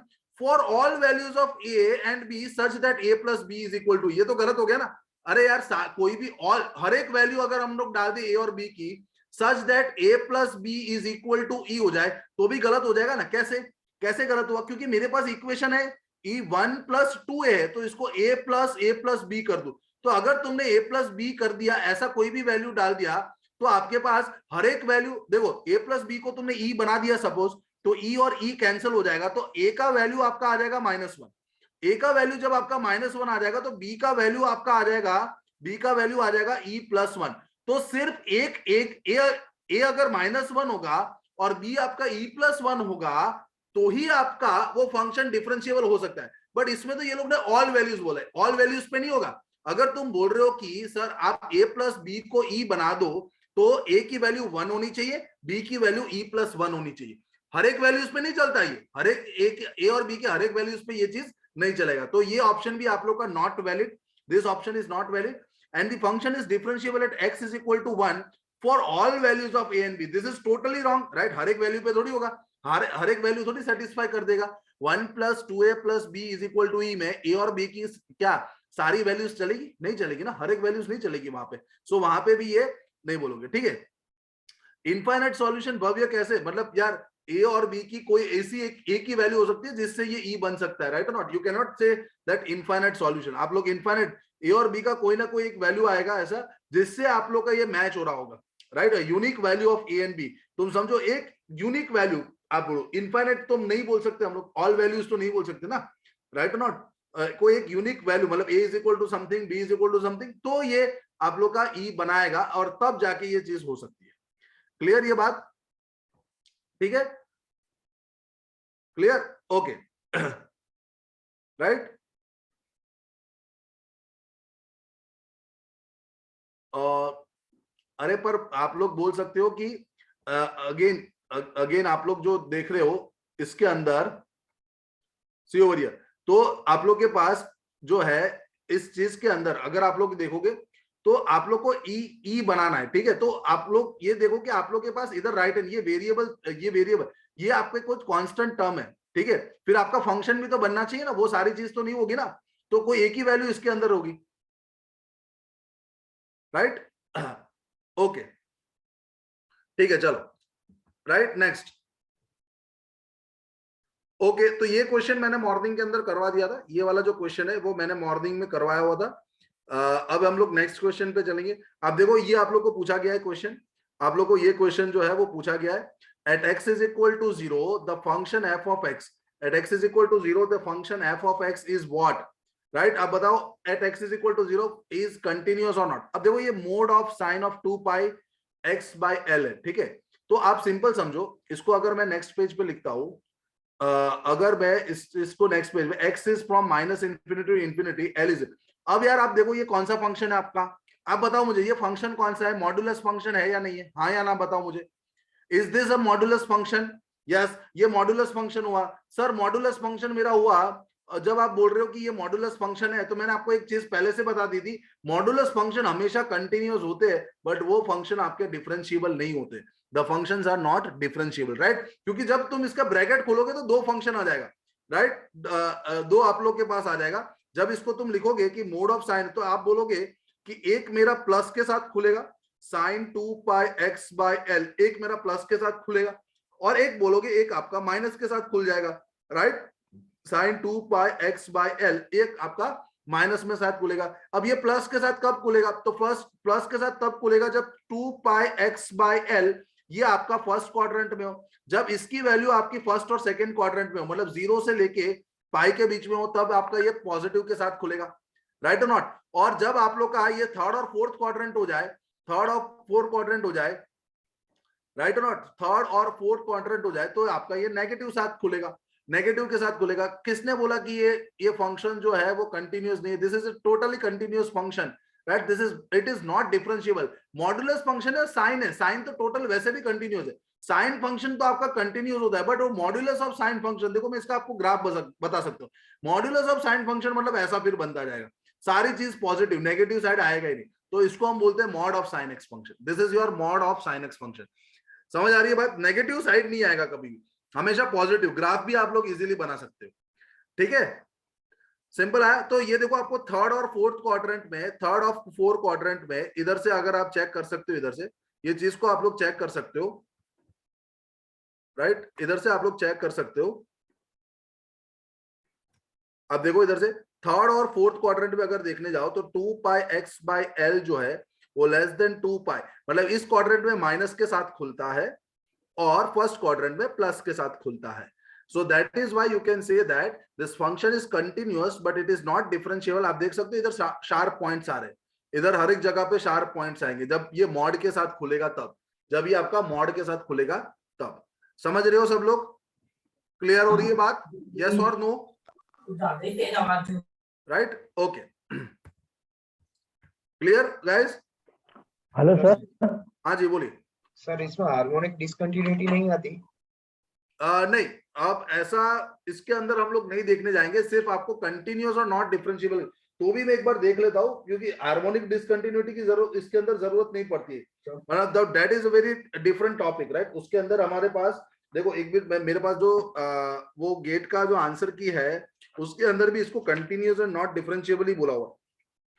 for all values of a and b such that a plus b is equal to, ये तो गलत हो गया ना। अरे यार कोई भी हर एक वैल्यू अगर हम लोग डाल दे a और b की such that a plus b is equal to e हो जाए तो भी गलत हो जाएगा ना। कैसे गलत हुआ, क्योंकि मेरे पास इक्वेशन है e 1 प्लस 2a है, तो इसको a प्लस b कर दो। तो अगर तुमने a प्लस b कर दिया, ऐसा कोई भी वैल्यू डाल दिया, तो आपके पास हर एक वैल्यू देखो a प्लस b को तुमने e बना दिया सपोज, तो e और e कैंसिल हो जाएगा, तो a का वैल्यू आपका आ जाएगा -1, a का वैल्यू जब आपका -1 आ जाएगा तो b का वैल्यू आपका आ जाएगा e प्लस 1। तो सिर्फ एक a अगर -1 होगा और b आपका e प्लस 1 होगा तो ही आपका वो फंक्शन डिफरेंशिएबल हो सकता है। बट इसमें तो ये लोग ने ऑल वैल्यूज बोला है, ऑल वैल्यूज पे नहीं होगा। अगर तुम बोल रहे हो कि सर आप a प्लस b को e बना दो तो a की वैल्यू 1 होनी चाहिए, b की वैल्यू e प्लस 1 होनी चाहिए, हर एक वैल्यूज पे नहीं चलता ये, हर एक a और b के हर एक वैल्यूज पे ये चीज नहीं चलेगा। तो ये ऑप्शन भी आप लोग का not valid, this option is not valid and the function is differentiable at x is equal to 1 for all values of a and b, this is totally wrong, right. हर एक वैल्यू पे थोड़ी होगा, हर एक वैल्यू थोड़ी satisfy कर देगा। 1 plus 2a plus b is equal to e में a और b की क्या सारी वैल्यूज चलेगी, नहीं चलेगी ना, हर एक वैल्यूज नहीं चलेगी वहां पे। सो वहां पे भी ये नहीं बोलोगे, ठीक है। इनफाइनाइट सॉल्यूशन भव्य कैसे, मतलब यार a और b की कोई ऐसी एक ही वैल्यू हो सकती है जिससे ये e बन सकता है, राइट और not, you can not say that infinite solution. आप लोग इनफाइनाइट a और b का कोई ना कोई एक वैल्यू आएगा ऐसा जिससे आप लोग का ये मैच हो रहा होगा, right. Unique value of a and b, तुम समझो एक यूनिक वैल्यू, आप बोलो इनफाइनाइट तुम नहीं बोल सकते, हम लोग ऑल वैल्यूज तो नहीं बोल सकते ना, राइट नॉट। कोई एक यूनिक वैल्यू मतलब a is equal to something, b is equal to something, तो ये आप लोग का e बनाएगा और तब जाके ये चीज हो सकती है। क्लियर ये बात, ठीक है, क्लियर, ओके, राइट। अरे पर आप लोग बोल सकते हो कि अगेन आप लोग जो देख रहे हो इसके अंदर सी ओवर हियर, तो आप लोग के पास जो है इस चीज के अंदर अगर आप लोग देखोगे तो आप लोग को ई बनाना है, ठीक है। तो आप लोग ये देखो कि आप लोग के पास इधर राइट हैंड ये वेरिएबल ये आपके कुछ कांस्टेंट टर्म है, ठीक है। फिर आपका फंक्शन भी तो बनना चाहिए ना, वो सारी चीज तो नहीं होगी ना, तो कोई एक ही वैल्यू इसके अंदर होगी, राइट। ओके ठीक है, चलो राइट नेक्स्ट। ओके तो ये क्वेश्चन मैंने मॉर्निंग के अंदर करवा दिया था, ये वाला जो क्वेश्चन है वो मैंने मॉर्निंग में करवाया हुआ था। अब हम लोग नेक्स्ट क्वेश्चन पे चलेंगे। आप देखो ये आप लोग को पूछा गया है क्वेश्चन, आप लोग को ये क्वेश्चन जो है वो पूछा गया है at x is equal to 0 the function f of x, at x is equal to 0 the function f of x is what, right. अब बताओ at x is equal to 0 is continuous और not. अब देखो ये mod of sine of 2 pi x by l है, ठीक है। तो आप सिंपल समझो इसको, अगर मैं नेक्स्ट पेज पे लिखता हूं, अगर मैं इसको नेक्स्ट पेज में x is from minus infinity to infinity l is, अब यार आप देखो ये कौन सा फंक्शन है आपका, आप बताओ मुझे ये फंक्शन कौन सा है, मॉडुलस फंक्शन है या नहीं है, हाँ या ना बताओ मुझे। Is this a modulus function? Yes ये मॉडुलस फंक्शन हुआ। सर मॉडुलस फंक्शन मेरा हुआ, जब आप बोल रहे हो कि ये मॉडुलस फंक्शन है तो मैंने आपको एक चीज पहले से बता दी थी, मॉडुलस फंक्शन हमेशा कंटिन्यूअस होते हैं बट वो फंक्शन आपके डिफरेंशिएबल नहीं होते, the functions are not differentiable, right. क्योंकि जब तुम इसका ब्रैकेट खोलोगे तो दो फंक्शन आ जाएगा, राइट, दो आप लोग के पास आ जाएगा। जब इसको तुम लिखोगे कि मोड ऑफ साइन, तो आप बोलोगे कि एक मेरा प्लस के साथ खुलेगा sign 2 pi x by l, एक मेरा प्लस के साथ खुलेगा, और एक बोलोगे एक आपका माइनस के साथ खुल जाएगा, right, sign 2 pi x by l, एक आपका माइनस में साथ खुलेगा। अब ये प्लस के साथ कब खुलेगा, तो फर्स्ट प्लस के साथ तब खुलेगा जब 2 पाई x बाय l ये आपका फर्स्ट क्वाड्रेंट में हो, जब इसकी वैल्यू आपकी फर्स्ट और सेकंड क्वाड्रेंट में हो, मतलब 0 से लेके पाई के बीच में हो, तब आपका ये पॉजिटिव के साथ खुलेगा, राइट और नॉट। और जब आप लोग का ये थर्ड और फोर्थ क्वाड्रेंट हो जाए, थर्ड और फोर्थ क्वाड्रेंट हो जाए, राइट और नॉट, थर्ड और फोर्थ क्वाड्रेंट हो जाए, तो आपका ये नेगेटिव साथ खुलेगा, नेगेटिव के साथ खुलेगा। किसने बोला कि ये फंक्शन जो है वो कंटिन्यूअस नहीं है, this is a totally continuous function, right, this is it is not differentiable. Modulus function है, साइन तो टोटल वैसे भी कंटिन्यूअस है, साइन फंक्शन तो आपका कंटिन्यूअस होता है, बट वो मॉडुलस ऑफ साइन फंक्शन, देखो मैं इसका आपको ग्राफ बता सकता हूँ, मॉडुलस ऑफ साइन फंक्शन मतलब ऐसा फिर बनता जाएगा, सारी चीज पॉजिटिव, नेगेटिव साइड आएगा ही नहीं, तो इसको हम बोलते हैं mod of sine x function, this is your mod of sine x function. समझ आ रही है बात, नेगेटिव साइड नहीं आएगा कभी भी, हमेशा पॉजिटिव, ग्राफ भी आप लोग इजीली बना सकते हो, ठीक है, सिंपल है। तो ये देखो आपको थर्ड और फोर्थ क्वाड्रेंट में, थर्ड और फोर्थ क्वाड्रेंट में इधर से अगर आप चेक कर सकते हो, इधर से ये चीज को आप लोग चेक कर सकते हो, राइट, इधर से आप लोग चेक कर सकते हो। अब देखो इधर से थर्ड और फोर्थ क्वाड्रेंट में अगर देखने जाओ तो 2 पाई x बाय l जो है वो लेस देन 2 पाई, मतलब इस क्वाड्रेंट में माइनस के साथ खुलता है और फर्स्ट क्वाड्रेंट में प्लस के साथ खुलता है। So that is why you can say that this function is continuous but it is not differentiable. आप देख सकते हो इधर शार्प पॉइंट्स आ रहे हैं, इधर हर एक जगह पे शार्प पॉइंट्स आएंगे जब ये मॉड के साथ खुलेगा तब, जब ये आपका मॉड के साथ खुलेगा तब। समझ रहे हो सब लोग, क्लियर हो रही है बात, यस और no, right, okay, clear guys. Hello sir. हाँ जी बोलिए। सर इसमें हार्मोनिक डिसकंटिन्यूटी नहीं आती? नहीं, आप ऐसा इसके अंदर हम लोग नहीं देखने जाएंगे, सिर्फ आपको कंटिन्यूअस और नॉट डिफरेंशिएबल तो भी मैं एक बार देख लेता हूँ, क्योंकि हार्मोनिक डिसकंटिन्यूटी की जरूरत इसके अंदर जरूरत नहीं पड़ती है, मतलब that is a very different topic, right. उसके अंदर हमारे पास देखो एक भी मेरे पास जो वो गेट का जो आंसर की है उसके अंदर भी इसको कंटिन्यूअस और नॉट डिफरेंशिएबल ही बोला हुआ।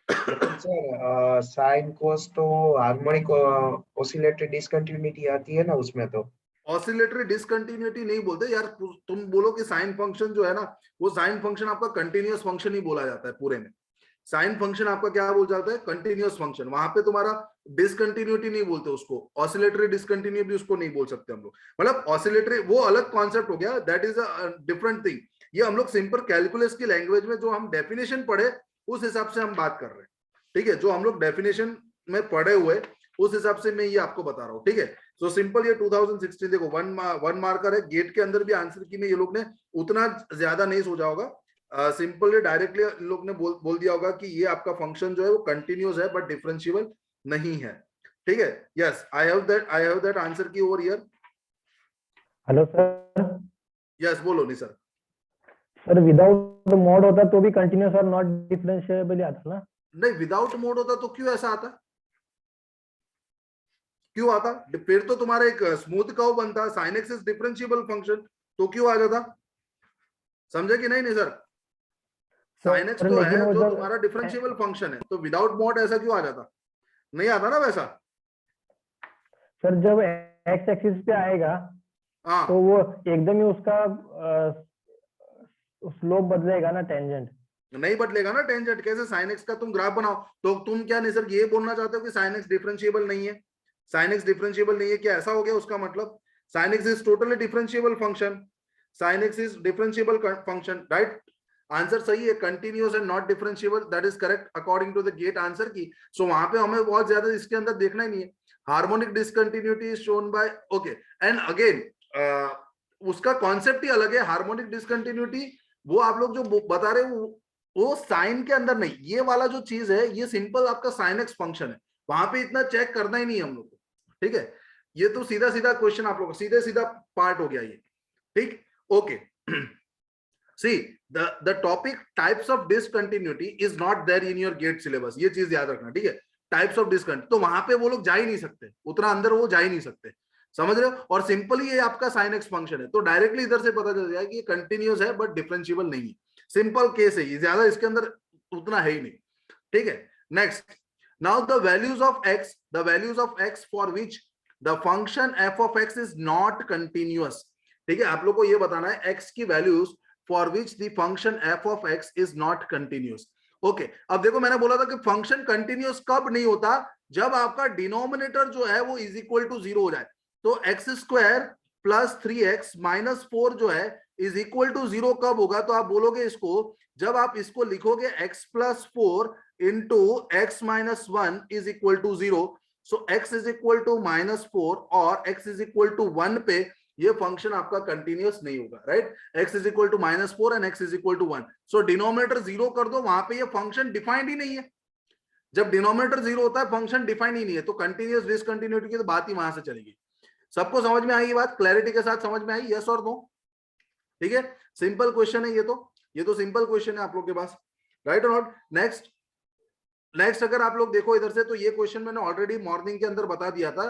सर साइन कोस तो हार्मोनिक ऑसिलेटरी डिसकंटिन्यूटी आती है ना उसमें, तो ऑसिलेटरी डिसकंटिन्यूटी नहीं बोलते यार, तुम बोलो कि साइन फंक्शन जो है ना वो साइन फंक्शन आपका कंटिन्यूअस फंक्शन ही बोला जाता है पूरे में, साइन फंक्शन आपका क्या बोल जाता है, कंटिन्यूअस फंक्शन, वहां पे तुम्हारा डिसकंटिन्यूटी नहीं बोलते उसको, ऑसिलेटरी डिसकंटिन्यूटी उसको नहीं बोल सकते हम लोग, मतलब ऑसिलेटरी वो अलग कॉन्सेप्ट हो गया, that is a different thing. ये हम लोग सिंपल कैलकुलस की लैंग्वेज में जो हम डेफिनेशन पढ़े उस हिसाब से हम बात कर रहे हैं, ठीक है, जो हम लोग डेफिनेशन में पढ़े हुए उस हिसाब से मैं ये आपको बता रहा हूँ, ठीक है। सो सिंपल ये 2016 देखो वन मार्कर है, गेट के अंदर भी आंसर की में ये लोग ने उतना ज्यादा नहीं सोचा होगा, सिंपली डायरेक्टली लोग ने बोल दिया होगा कि ये आपका फंक्शन जो है वो कंटिन्यूअस है बट डिफरेंशिएबल नहीं है, ठीक है। Yes I have that answer की over here. Hello sir. Yes बोलो नहीं सर। सर विदाउट मॉड होता तो भी कंटिन्यूस और नॉट डिफरेंशिएबल आता ना? नहीं, विदाउट मोड होता तो क्यों ऐसा आता? क्यों आता? फिर तो तुम्हारा एक स्मूथ कर्व बनता, sin x is differentiable function, तो क्यों आ जाता? समझे कि नहीं? नहीं सर, sin x तो है जो तुम्हारा डिफरेंशिएबल फंक्शन है, तो विदाउट मॉड ऐसा क्यों आ जाता? नहीं आता ना वैसा। सर जब एक्स एक्सिस पे आएगा हाँ, तो वो एकदम ही उसका स्लोप बदलेगा ना, टेंजेंट। नहीं बदलेगा ना टेंजेंट। कैसे? sin x का तुम ग्राफ बनाओ तो तुम क्या नहीं सर ये बोलना चाहते हो कि sin x डिफरेंशिएबल नहीं है? sin x डिफरेंशिएबल नहीं है, क्या ऐसा हो गया उसका मतलब? sin x is totally differentiable function, sin x is differentiable function, right? Answer सही है, continuous and not differentiable, that is correct according to the GATE answer key. So वहां पे हमें बहुत ज्यादा इसके अंदर देखना ही नहीं है। Harmonic discontinuity is shown by, okay, and again उसका कॉन्सेप्ट ही अलग है। हार्मोनिक डिसकंटिन्यूटी वो आप लोग जो बता रहे हो वो साइन के अंदर नहीं, ये वाला जो चीज है ये सिंपल आपका sin x फंक्शन है, वहां पे इतना चेक करना ही नहीं है हम लोग को, ठीक है? ये तो सीधा सीधा क्वेश्चन आप लोग का सीधे सीधा पार्ट हो गया ये, ठीक? Okay, see the topic types of discontinuity is not there in your GATE syllabus, ये चीज याद रखना, ठीक है? टाइप्स ऑफ डिसकंटिन्यूटी, तो वहां पे वो लोग जा ही नहीं सकते, उतना अंदर वो जा ही नहीं सकते, समझ रहे हो? और सिंपली ये आपका sin x फंक्शन है, तो डायरेक्टली इधर से पता चल जाएगा कि ये कंटिन्यूअस है बट डिफरेंशिएबल नहीं है। सिंपल केस है ये, ज्यादा इसके अंदर उतना है ही नहीं, ठीक है? Next, now the values of x for which the function f of x is not continuous, ठीक है? आप लोग को ये बताना है x की values for which the function f of x is not continuous. Okay, अब देखो मैंने बोला था कि फंक्शन कंटिन्यूअस कब नहीं होता? जब आपका डिनोमिनेटर जो है वो इज इक्वल टू 0 हो जाए। तो x square plus 3x minus 4 जो है इज इक्वल टू 0 कब होगा? तो आप बोलोगे इसको, जब आप इसको लिखोगे x plus 4 into x minus 1 is equal to 0। So x is equal to minus 4 और x इज इक्वल टू 1 पे ये फंक्शन आपका कंटिन्यूअस नहीं होगा, right? x is equal to minus 4 and x is equal to 1। So denominator 0 कर दो, वहां पे ये फंक्शन डिफाइंड ही नहीं है। जब डिनोमिनेटर 0 होता है फंक्शन डिफाइंड ही नहीं है, तो कंटिन्यूअस डिसकंटिन्यूटी की तो बात ही वहां से चलेगी। सबको समझ में आई ये बात? क्लैरिटी के साथ समझ में आई? यस और नो? ठीक है, सिंपल क्वेश्चन है ये तो सिंपल क्वेश्चन है आप लोग के पास, राइट और नॉट? नेक्स्ट अगर आप लोग देखो इधर से, तो ये क्वेश्चन मैंने ऑलरेडी मॉर्निंग के अंदर बता दिया था।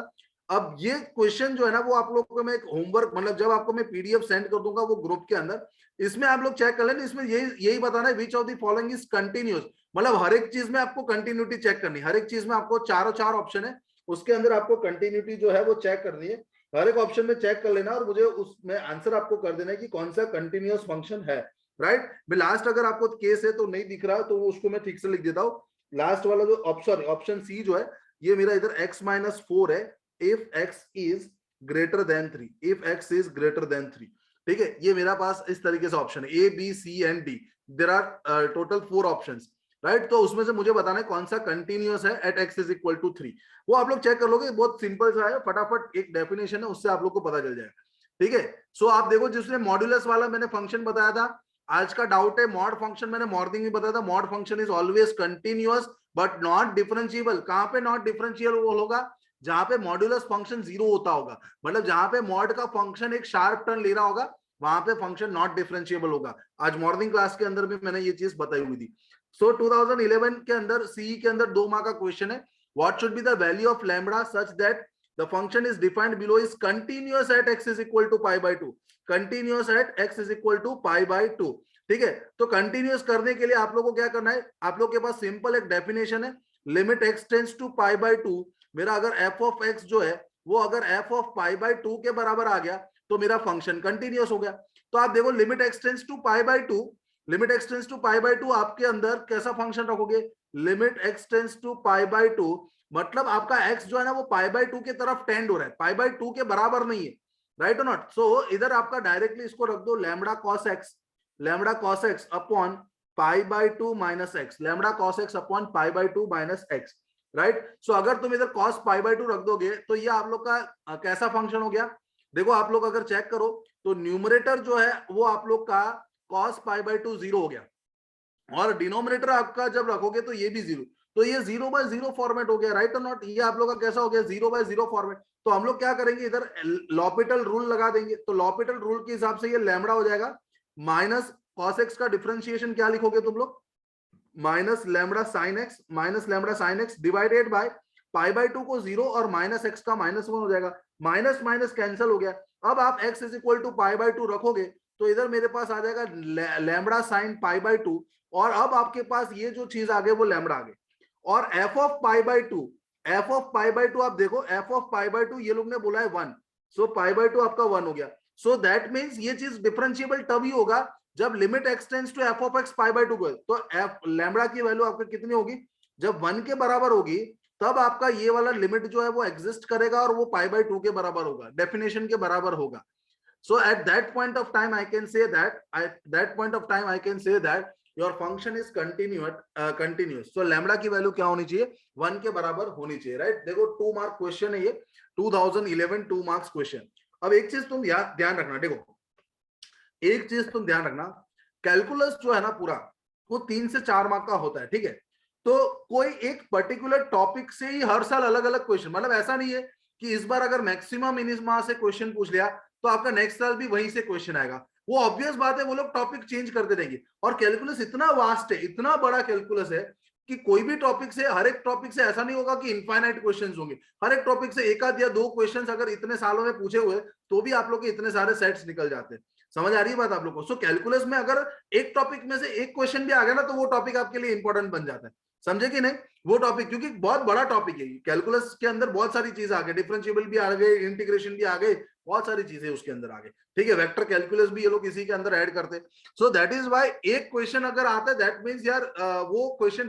अब ये क्वेश्चन जो है ना वो आप लोग को मैं एक होमवर्क, मतलब जब आपको मैं पीडीएफ सेंड कर दूंगा वो ग्रुप के अंदर, इसमें आप लोग चेक कर लेना, इसमें यही बताना है which of the following is continuous. मतलब हर एक चीज में आपको कंटिन्यूटी चेक करनी, हर एक चीज में आपको चार ऑप्शन है, उसके अंदर आपको कंटिन्यूटी जो है वो चेक करनी है। हर एक ऑप्शन में चेक कर लेना और मुझे उसमें आंसर आपको कर देना है कि कौन सा कंटिन्यूअस फंक्शन है, राइट? लास्ट अगर आपको केस है तो नहीं दिख रहा तो उसको मैं ठीक से लिख देता हूँ। लास्ट वाला जो ऑप्शन सी जो है ये मेरा इधर x माइनस 4 है, if x is greater then 3, if x is greater then 3, ठीक है? ये मेरा पास इस तरीके से ऑप्शन है A B C and D, there are total 4 options, right? तो उसमें से मुझे बताना है कौन सा कंटिन्यूअस है at x is equal to 3। वो आप लोग चेक कर लोगे, बहुत सिंपल सा है, फटाफट एक डेफिनेशन है उससे आप लोग को पता चल जाएगा, ठीक है? सो आप देखो, जिसने मॉड्यूलस वाला मैंने फंक्शन बताया था, आज का डाउट है मॉड फंक्शन, मैंने मॉर्निंग में बताया था mod function is always continuous but not differentiable. कहां पे नॉट डिफरेंशिएबल होगा? जहां पे मॉड्यूलस फंक्शन 0 होता होगा, मतलब जहां पे मॉड का फंक्शन एक शार्प टर्न ले रहा होगा, वहां पे फंक्शन नॉट डिफरेंशिएबल होगा। आज मॉर्निंग क्लास के अंदर भी मैंने ये चीज बताई हुई थी। सो 2011 के अंदर सीई के अंदर 2 मार्क का क्वेश्चन है, what should be the value of lambda such that the function is defined below is continuous at x is equal to pi by 2, continuous at x is equal to pi by 2, ठीक है? तो continuous करने के लिए आप लोगों को क्या करना है? आप लोग के पास सिंपल एक डेफिनेशन है, limit x tends to pi by 2। मेरा अगर f ऑफ x जो है वो अगर f ऑफ पाई बाय 2 के बराबर आ गया तो मेरा फंक्शन कंटिन्यूअस हो गया। तो आप देखो limit x tends to pi by 2, limit x tends to pi by 2 आपके अंदर कैसा फंक्शन रखोगे? Limit x tends to pi by 2, मतलब आपका x जो है ना वो पाई बाय 2 के तरफ टेंड हो रहा है, पाई बाय 2 के बराबर नहीं है, राइट और नॉट? सो इधर आपका डायरेक्टली इसको रख दो lambda cos x upon pi by 2 minus x, lambda cos x upon pi by 2 minus x, right? So अगर तुम इधर cos पाई बाय 2 रख दोगे तो ये आप लोग का कैसा फंक्शन हो गया? देखो आप लोग अगर चेक करो तो न्यूमरेटर जो है वो आप लोग का cos पाई बाय 2 0 हो गया, और डिनोमिनेटर आपका जब रखोगे तो ये भी 0, तो ये 0 बाय 0 फॉर्मेट हो गया, राइट और नॉट? ये आप लोग का कैसा हो गया? 0 बाय 0 फॉर्मेट। तो हम लोग क्या करेंगे, इधर लॉपिटल रूल लगा देंगे, तो लॉपिटल रूल के हिसाब से ये लैम्बडा हो जाएगा माइनस cos x का डिफरेंशिएशन क्या लिखोगे तुम लोग, minus lambda sine x divided by pi by 2 को 0 और माइनस एक्स का -1 हो जाएगा, माइनस माइनस कैंसिल हो गया। अब आप x is equal to pi by 2 रखोगे तो इधर मेरे पास आ जाएगा लैम्बडा साइन पाई बाय 2, और अब आपके पास ये जो चीज आ गई वो लैम्बडा आ गई, और f ऑफ पाई बाय 2 आप देखो, f ऑफ पाई बाय 2 ये लोग ने बोला है 1, सो पाई बाय 2 आपका 1 हो गया। सो दैट मींस ये चीज डिफरेंशिएबल तभी होगा जब limit x tends to f of x pi by 2 को, तो f लैम्बडा की वैल्यू आपकी कितनी होगी, जब 1 के बराबर होगी तब आपका ये वाला लिमिट जो है वो एग्जिस्ट करेगा और वो पाई बाय 2 के बराबर होगा, डेफिनेशन के बराबर होगा। So at that point of time I can say that your function is continuous. So lambda की वैल्यू क्या होनी चाहिए, 1 के बराबर होनी चाहिए, राइट। देखो 2 मार्क क्वेश्चन है ये, 2011 2 मार्क्स क्वेश्चन। अब एक चीज तुम ध्यान रखना, देखो एक चीज तुम ध्यान रखना, कैलकुलस जो है ना पूरा वो 3 से 4 मार्क का होता है, ठीक है। तो कोई एक पर्टिकुलर टॉपिक से ही हर साल अलग अलग क्वेश्चन, मतलब ऐसा नहीं है कि इस बार अगर मैक्सिमम मिनिमम से क्वेश्चन पूछ लिया तो आपका नेक्स्ट साल भी वहीं से क्वेश्चन आएगा, वो ऑब्वियस बात है, वो लोग टॉपिक चेंज करते रहेंगे। और कैलकुलस इतना वास्ट है, इतना बड़ा कैलकुलस है कि कोई भी टॉपिक से, हर एक टॉपिक से ऐसा नहीं होगा कि इनफाइनाइट क्वेश्चंस होंगे, हर एक टॉपिक से एक आध या 2 क्वेश्चंस अगर इतने सालों में पूछे हुए तो भी आप लोग के इतने सारे सेट्स निकल जाते हैं। समझ आ रही है बात आप लोग को। सो कैलकुलस में अगर एक टॉपिक में से एक क्वेश्चन भी आ गया ना तो वो टॉपिक आपके लिए इंपॉर्टेंट बन जाता है, समझे कि नहीं, वो टॉपिक, क्योंकि बहुत बड़ा टॉपिक है कैलकुलस के अंदर, बहुत सारी चीजें आ गई, डिफरेंशिएबल भी आ गए, इंटीग्रेशन भी आ गए, बहुत सारी चीजें उसके अंदर आ गई, ठीक है। वेक्टर कैलकुलस भी ये लोग इसी के अंदर ऐड करते हैं। सो दैट इज व्हाई एक क्वेश्चन अगर आता है दैट मींस यार वो क्वेश्चन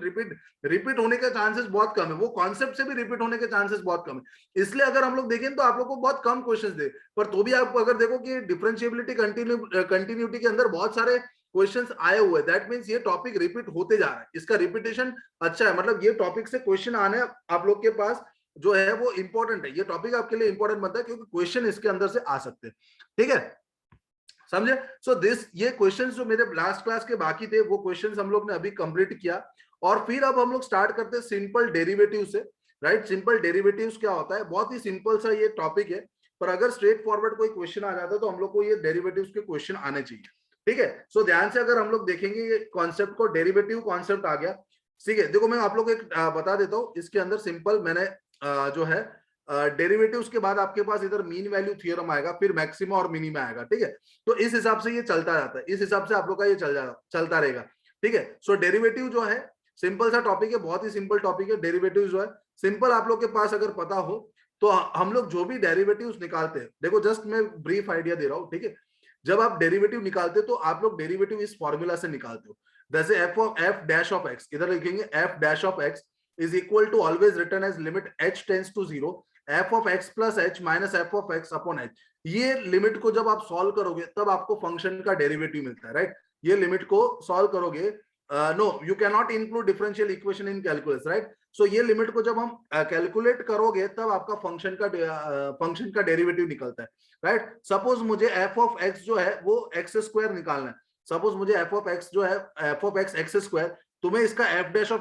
रिपीट होने के चांसेस बहुत कम है, वो कॉन्सेप्ट से भी रिपीट होने के चांसेस बहुत कम है। इसलिए अगर हम लोग देखें तो आप लोग को बहुत कम क्वेश्चंस दे, पर तो भी आप अगर देखो कि डिफरेंशिएबिलिटी कंटिन्यूटी के अंदर बहुत सारे क्वेश्चंस आए हुए, दैट मींस ये टॉपिक रिपीट होते जा रहा है, इसका रिपीटेशन अच्छा है, मतलब ये टॉपिक से क्वेश्चन आने आप लोग के पास जो है वो इंपॉर्टेंट है, ये टॉपिक आपके लिए इंपॉर्टेंट बनता है क्योंकि क्वेश्चन इसके अंदर से आ सकते हैं, ठीक है, समझे। सो दिस ये क्वेश्चंस जो मेरे लास्ट क्लास के बाकी थे वो क्वेश्चंस हम लोग ने अभी कंप्लीट किया, और फिर अब हम लोग स्टार्ट करते हैं सिंपल डेरिवेटिव से, राइट। सिंपल डेरिवेटिव्स क्या होता है, बहुत ही सिंपल सा ये टॉपिक है, पर अगर स्ट्रेट फॉरवर्ड कोई क्वेश्चन आ जाता है तो हम लोग को ये डेरिवेटिव्स के क्वेश्चन आने चाहिए, ठीक है। सो ध्यान से अगर हम लोग देखेंगे ये कॉन्सेप्ट को, डेरिवेटिव कॉन्सेप्ट आ गया, ठीक है। देखो मैं आप लोग को एक बता देता हूँ, इसके अंदर सिंपल मैंने जो है डेरिवेटिव्स के बाद आपके पास इधर मीन वैल्यू थ्योरम आएगा, फिर मैक्सिमा और मिनिमा आएगा, ठीक है। तो इस हिसाब से ये चलता जाता है, इस हिसाब से आप लोग का ये चलता रहेगा, ठीक है। सो डेरिवेटिव जो है सिंपल सा टॉपिक है, बहुत ही सिंपल टॉपिक है। डेरिवेटिव जो है सिंपल, आप लोग के पास अगर पता हो तो हम लोग जो भी डेरिवेटिव्स निकालते हैं, देखो जस्ट मैं ब्रीफ आइडिया दे रहा हूँ, ठीक है। जब आप डेरिवेटिव निकालते हो तो आप लोग डेरिवेटिव इस फॉर्मूला से निकालते हो, जैसे f डैश ऑफ x, इधर लिखेंगे f dash of x is equal to always written as limit h tends to 0 f of x plus h minus f of x upon h। ये limit को जब आप सॉल्व करोगे तब आपको function का डेरिवेटिव मिलता है, राइट। ये लिमिट को सॉल्व करोगे, no you can not include differential equation in calculus, right. So ये लिमिट को जब हम कैलकुलेट करोगे तब आपका फंक्शन का डेरिवेटिव निकलता है, राइट। सपोज मुझे f ऑफ x जो है वो x स्क्वायर निकालना है, सपोज मुझे f ऑफ x जो है f of x x square, तुम्हें इसका f डैश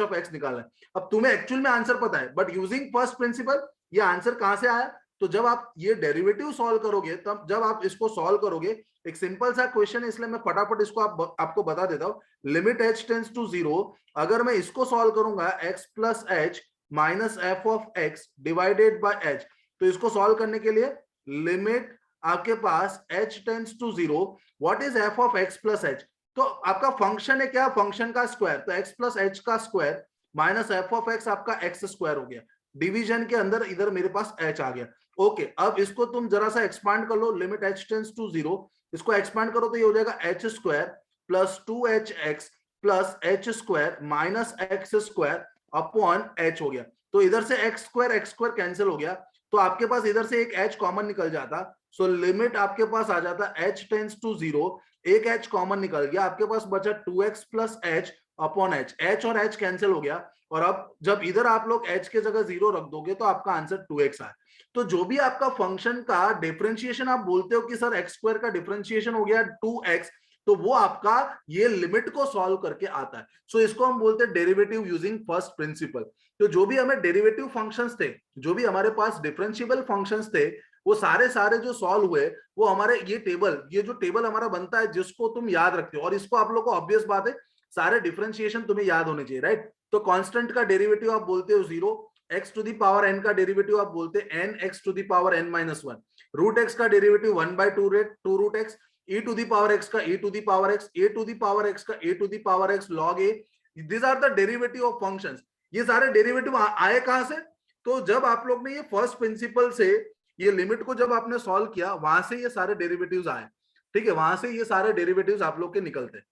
ऑफ x निकालना है। अब तुम्हें एक्चुअल में आंसर पता है, बट यूजिंग फर्स्ट प्रिंसिपल ये आंसर कहां से आया, तो जब आप ये डेरिवेटिव सॉल्व करोगे, तब जब आप इसको सॉल्व करोगे, एक सिंपल सा क्वेश्चन है इसलिए मैं फटाफट इसको आपको बता देता हूं। लिमिट h टेंड्स टू 0, अगर मैं इसको सॉल्व करूंगा x plus h minus f of x divided by h, तो इसको सॉल्व करने के लिए लिमिट आपके पास h tends to 0, what is f of x plus h, तो आपका फंक्शन है क्या, फंक्शन का स्क्वायर, तो x प्लस h का square minus f of x आपका x स्क्वायर हो गया, डिवीजन के अंदर इधर मेरे पास h आ गया, ओके। अब इसको तुम जरा सा एक्सपांड कर लो, लिमिट h टेंड्स टू 0, इसको एक्सपांड करो तो ये हो जाएगा h square plus 2hx plus h square minus x square upon h हो गया। तो इधर से x स्क्वायर कैंसिल हो गया, तो आपके पास इधर से एक h कॉमन निकल जाता, सो लिमिट आपके पास आ जाता h टेंड्स टू 0, एक h कॉमन निकल गया, आपके पास बचा 2x plus h upon h और h कैंसिल हो गया, और अब जब इधर आप लोग h के जगह 0 रख दोगे तो आपका आंसर 2x आए। तो जो भी आपका फंक्शन का डिफरेंशिएशन आप बोलते हो कि सर x स्क्वायर का डिफरेंशिएशन हो गया 2x, तो वो आपका ये लिमिट को सॉल्व करके आता है। सो इसको हम बोलते हैं डेरिवेटिव यूजिंग फर्स्ट प्रिंसिपल। तो जो भी हमें डेरिवेटिव फंक्शंस थे, जो भी हमारे पास डिफरेंशिएबल फंक्शंस थे, वो सारे सारे जो सॉल्व हुए वो हमारे ये जो टेबल हमारा बनता है जिसको तुम याद रखते हो, और इसको आप लोग को ऑब्वियस बात है सारे डिफरेंशिएशन तुम्हें याद होने चाहिए, राइट। तो कांस्टेंट का डेरिवेटिव आप बोलते हो 0, x to the power n का डेरिवेटिव आप बोलते हैं n x to the power n minus 1, root x का derivative 1/2 root x, e to the power x का e to the power x, a to the power x का a to the power x log a, these are the derivative of functions। ये सारे derivative आए कहां से? तो जब आप लोग ने ये फर्स्ट प्रिंसिपल से ये लिमिट को जब आपने सॉल्व किया, वहां से ये सारे डेरिवेटिव्स आए, ठीक है, वहां से ये सारे डेरिवेटिव्स आप लोग के निकलते हैं,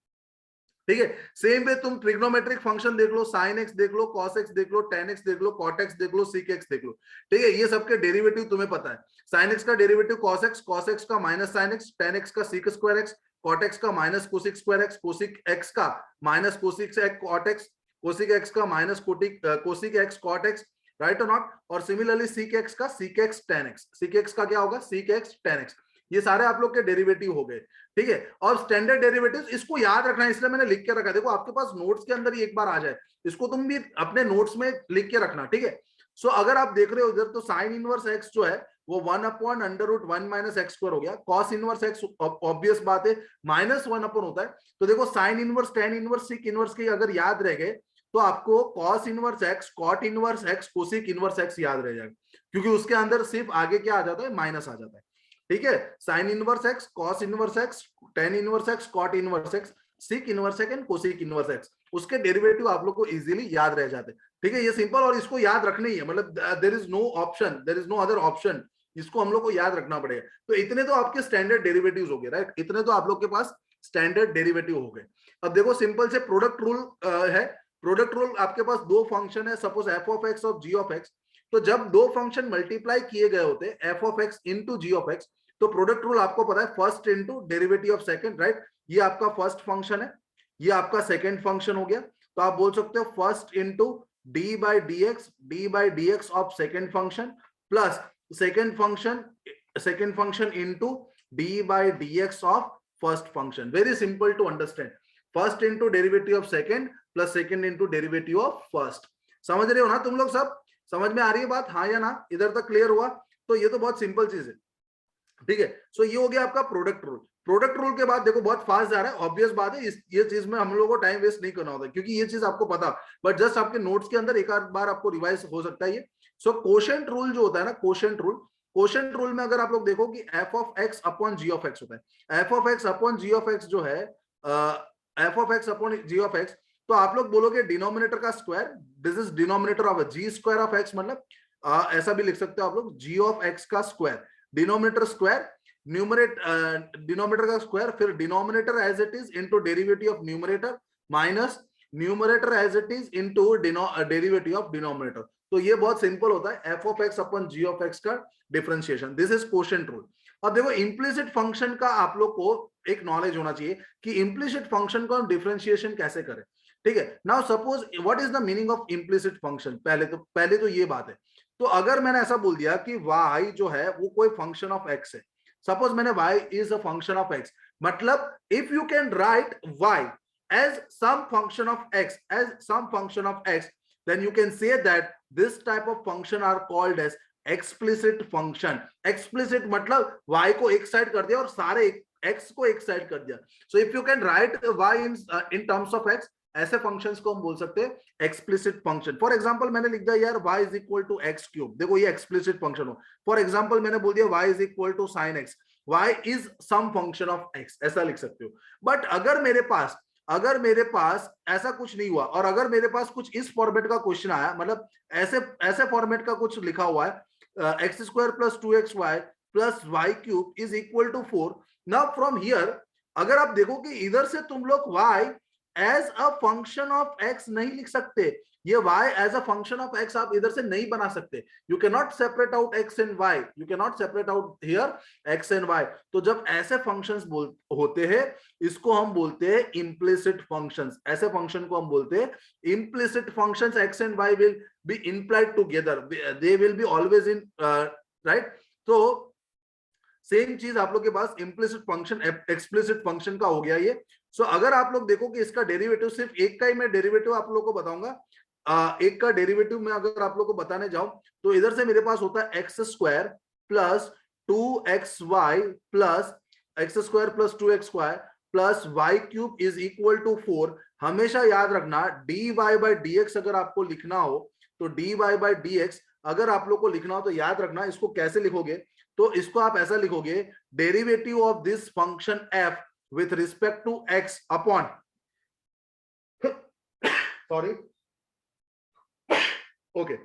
ठीक है। सेम वे तुम ट्रिग्नोमेट्रिक फंक्शन देख लो, साइन एक्स देख लो, कॉस एक्स देख लो, टेन एक्स देख लो, कॉट एक्स देख लो, सीक एक्स देख लो, ठीक है, ये सबके डेरिवेटिव तुम्हें पता है। साइन एक्स का डेरिवेटिव कॉस एक्स का minus sine x, tan x का sec square x, cot x का minus cosec square x, cosec x का minus cosec cot x, cosec x का minus cosec x cot x, right और not. और similarly sec x का sec x tan x, sec x का क्या होगा? Sec x tan x. ये सारे आप लोग के डेरिवेटिव हो गए, ठीक है। और स्टैंडर्ड डेरिवेटिव्स इसको याद रखना है, इसलिए मैंने लिख के रखा। देखो आपके पास नोट्स के अंदर ही एक बार आ जाए, इसको तुम भी अपने नोट्स में लिख के रखना, ठीक है। सो अगर आप देख रहे हो इधर, तो साइन इनवर्स एक्स जो है वो 1/√1 माइनस एक्स स्क्वायर हो गया। कॉस इनवर्स एक्स ऑब्वियस बात है -1 होता है। तो देखो sine inverse, tan inverse, sec inverse के अगर याद रह गए तो आपको cos inverse x, cot inverse x, cosec inverse x याद रह जाएगा, क्योंकि उसके अंदर सिर्फ आगे क्या आ जाता है? माइनस आ जाता है, ठीक है। Sine inverse x, cos inverse x, tan inverse x, cot inverse x, sec inverse x and cosec inverse x, उसके डेरिवेटिव आप लोग को इजीली याद रह जाते हैं, ठीक है। ये सिंपल, और इसको याद रखना ही है, मतलब there is no option, there is no other option, इसको हम लोग को याद रखना पड़ेगा। तो इतने तो आपके स्टैंडर्ड डेरिवेटिव्स हो गए, राइट, इतने तो आप लोग के पास स्टैंडर्ड डेरिवेटिव हो गए। अब देखो सिंपल से प्रोडक्ट रूल है। प्रोडक्ट रूल आपके पास दो फंक्शन है, सपोज एफ ऑफ एक्स और जी ऑफ एक्स। तो जब दो फंक्शन मल्टीप्लाई किए गए होते हैं, f of x into g of x, तो प्रोडक्ट रूल आपको पता है first into derivative of second, right. ये आपका फर्स्ट फंक्शन है, ये आपका सेकंड फंक्शन हो गया। तो आप बोल सकते हो first into d by d x of second function plus second function into d by d x of first function. Very simple to understand. First into derivative of second plus second into derivative of first. समझ रहे हो ना तुम लोग? सब समझ में आ रही है बात? हाँ या ना? इधर तक क्लियर हुआ? तो ये तो बहुत सिंपल चीज है, ठीक है। सो ये हो गया आपका प्रोडक्ट रूल। प्रोडक्ट रूल के बाद देखो बहुत फास्ट जा रहा है, ऑब्वियस बात है, ये चीज में हम लोगों को टाइम वेस्ट नहीं करना होता, क्योंकि ये चीज आपको पता, बट जस्ट आपके नोट्स के अंदर एक आध बार आपको रिवाइज हो सकता है ये। सो कोशेंट रूल जो होता है ना, कोशेंट रूल में अगर आप लोग देखो कि f of x upon g of x होता है। F of x upon g of x जो है, f of x upon g of x, तो आप लोग बोलोगे डिनोमिनेटर का square, this is denominator of g square of x, मतलब ऐसा भी लिख सकते हो आप लोग, जी ऑफ एक्स का स्क्वायर, डिनोमिनेटर स्क्वायर, डिनोमिनेटर का स्क्वायर, फिर denominator as it is into derivative of numerator minus numerator as it is into derivative of denominator. तो ये बहुत सिंपल होता है f of x upon g of x का differentiation. This is quotient rule. अब देखो implicit function का आप लोग को एक नॉलेज होना चाहिए कि इम्प्लिसिट फंक्शन को हम डिफरेंशिएशन कैसे करें, ठीक है। Now suppose what is the meaning of implicit function? पहले तो ये बात है। तो अगर मैंने ऐसा बोल दिया कि y जो है वो कोई फंक्शन ऑफ x है, सपोज मैंने y is a function of x, मतलब if you can right y as some function of x, then you can say that this type of function are called as explicit function। explicit मतलब y को एक side कर दिया और सारे x को एक साइड कर दिया। so if you can write y in terms of x, ऐसे फंक्शंस को हम बोल सकते हैं एक्सप्लिसिट फंक्शन। फॉर एग्जांपल मैंने लिख दिया यार y is equal to x cube, देखो ये एक्सप्लिसिट फंक्शन हो। फॉर एग्जांपल मैंने बोल दिया y is equal to sine x, y is some function of x, ऐसा लिख सकते हो। बट अगर मेरे पास ऐसा कुछ नहीं हुआ, और अगर मेरे पास कुछ इस फॉर्मेट का क्वेश्चन आया, मतलब ऐसे फॉर्मेट का कुछ लिखा हुआ है, x square plus 2xy plus y cube is equal to 4। Now from here अगर आप देखो कि इधर से तुम लोग y as a function of x नहीं लिख सकते, ये y as a function of x आप इधर से नहीं बना सकते। You can not separate out x and y, you can not separate out here x and y। तो जब ऐसे फंक्शंस होते हैं, इसको हम बोलते हैं इम्प्लिसिट फंक्शंस। ऐसे फंक्शन को हम बोलते हैं implicit functions. x and y will be implied together, they will be always in right। तो सेम चीज आप लोग के पास इम्प्लिसिट फंक्शन एक्सप्लिसिट फंक्शन का हो गया ये। सो अगर आप लोग देखो कि इसका डेरिवेटिव सिर्फ एक का ही मैं डेरिवेटिव आप लोग को बताऊंगा, एक का डेरिवेटिव मैं अगर आप लोग को बताने जाऊं तो इधर से मेरे पास होता है x square plus 2xy plus x square plus 2x² plus y cube is equal to 4। हमेशा याद रखना dy बाय dx अगर आपको लिखना हो तो dy बाय dx अगर आप लोग को लिखना हो तो याद रखना इसको कैसे लिखोगे, तो इसको आप ऐसा लिखोगे derivative of this function f with respect to x upon sorry okay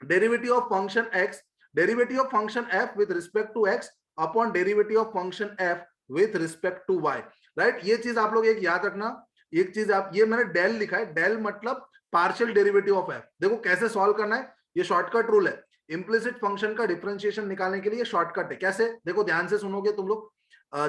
derivative of function x, derivative of function f with respect to x upon derivative of function f with respect to y। Right, ये चीज आप लोग एक याद रखना। एक चीज आप, ये मैंने डेल लिखा है, डेल मतलब पार्शियल डेरिवेटिव ऑफ f। देखो कैसे सॉल्व करना है, ये शॉर्टकट रूल है। इम्प्लिसिट फंक्शन का डिफरेंशिएशन निकालने के लिए शॉर्टकट है। कैसे, देखो ध्यान से सुनोगे तुम लोग,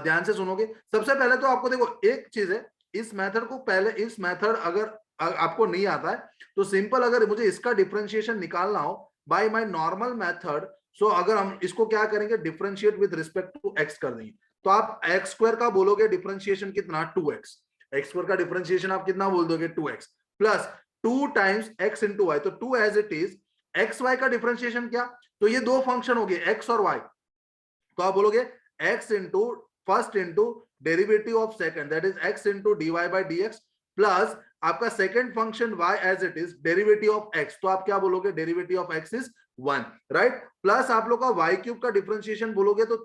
ध्यान से सुनोगे। सबसे पहले तो आपको देखो एक चीज है, इस मेथड को पहले, इस मेथड अगर आपको नहीं आता है तो सिंपल, अगर मुझे इसका डिफरेंशिएशन निकालना हो by my normal method, so अगर हम इसको क्या करेंगे, differentiate with respect to x कर देंगे। तो आप x स्क्वायर का बोलोगे डिफरेंशिएशन कितना, 2x। x स्क्वायर का डिफरेंशिएशन आप कितना बोल दोगे, 2x plus 2 times x into y, तो 2 as it is. X y का डिफरेंशिएशन क्या, तो ये दो फंक्शन हो गए x और y, तो आप बोलोगे x into first into derivative of second, that is x into dy by dx plus आपका second function y as it is derivative of x, तो आप क्या बोलोगे, derivative of x is 1, right. Plus आप लोग का y क्यूब का differentiation बोलोगे तो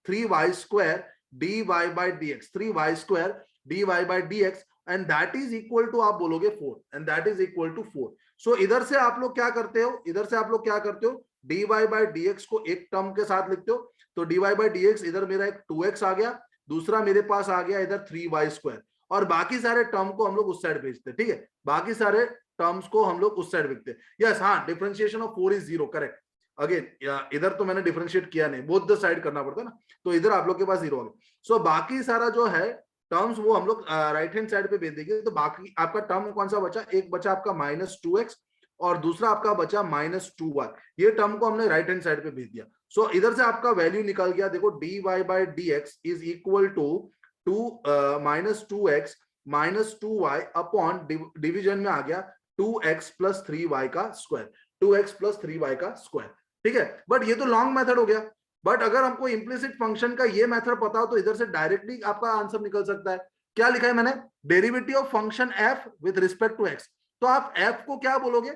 3y square dy by dx, 3y square dy by dx and that is equal to आप बोलोगे 4, and that is equal to 4। So इधर से आप लोग क्या करते हो, इधर से आप लोग क्या करते हो, dy बाई dx को एक टर्म के साथ लिखते हो, तो dy बाई dx इधर मेरा एक 2x आ गया, दूसरा मेरे पास आ गया इधर 3y स्क्वायर, और बाकी सारे टर्म को हम लोग उस साइड भेजते हैं, ठीक है, बाकी सारे टर्म्स को हम लोग उस साइड भेजते हैं। यस, हाँ, differentiation of 4 is 0, correct. Again इधर तो मैंने डिफरेंशिएट किया नहीं, बोथ द साइड करना पड़ता है ना, तो इधर आप लोग के पास 0 आ गया। सो बाकी सारा जो है टर्म्स वो हम लोग राइट हैंड साइड पे भेज देंगे। तो बाकी आपका टर्म कौन सा बचा, एक बचा आपका -2x और दूसरा आपका बचा -2y, ये टर्म को हमने राइट हैंड साइड पे भेज दिया। सो इधर से आपका वैल्यू निकल गया, देखो dy by dx is equal to -2x -2y upon division में आ गया 2x प्लस 3y का स्क्वायर, 2x प्लस 3y का स्क्वायर, ठीक है। बट ये तो लॉन्ग मेथड हो गया, बट अगर हमको इम्प्लिसिट फंक्शन का ये मेथड पता हो तो इधर से डायरेक्टली आपका आंसर निकल सकता है। क्या लिखा है मैंने, derivative of function f with respect to x, तो आप f को क्या बोलोगे,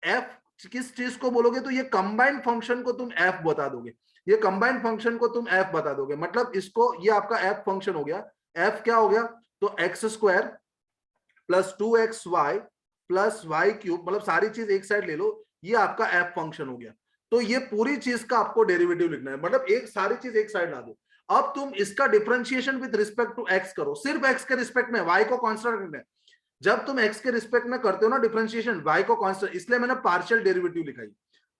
f किस चीज को बोलोगे, तो ये कंबाइंड फंक्शन को तुम f बता दोगे, ये कंबाइंड फंक्शन को तुम f बता दोगे, मतलब इसको, ये आपका f फंक्शन हो गया। f क्या हो गया, तो x square plus 2xy plus y cube, मतलब सारी चीज एक साइड ले लो, ये आपका f फंक्शन हो गया। तो ये पूरी चीज का आपको डेरिवेटिव लिखना है, मतलब एक सारी चीज एक साइड ला दो। अब तुम इसका differentiation with respect to x करो, सिर्फ x के रिस्पेक्ट में, y को कांस्टेंट रखना है। जब तुम x के रिस्पेक्ट में करते हो ना डिफरेंशिएशन, y को कांस्टेंट, इसलिए मैंने पार्शियल डेरिवेटिव लिखा है,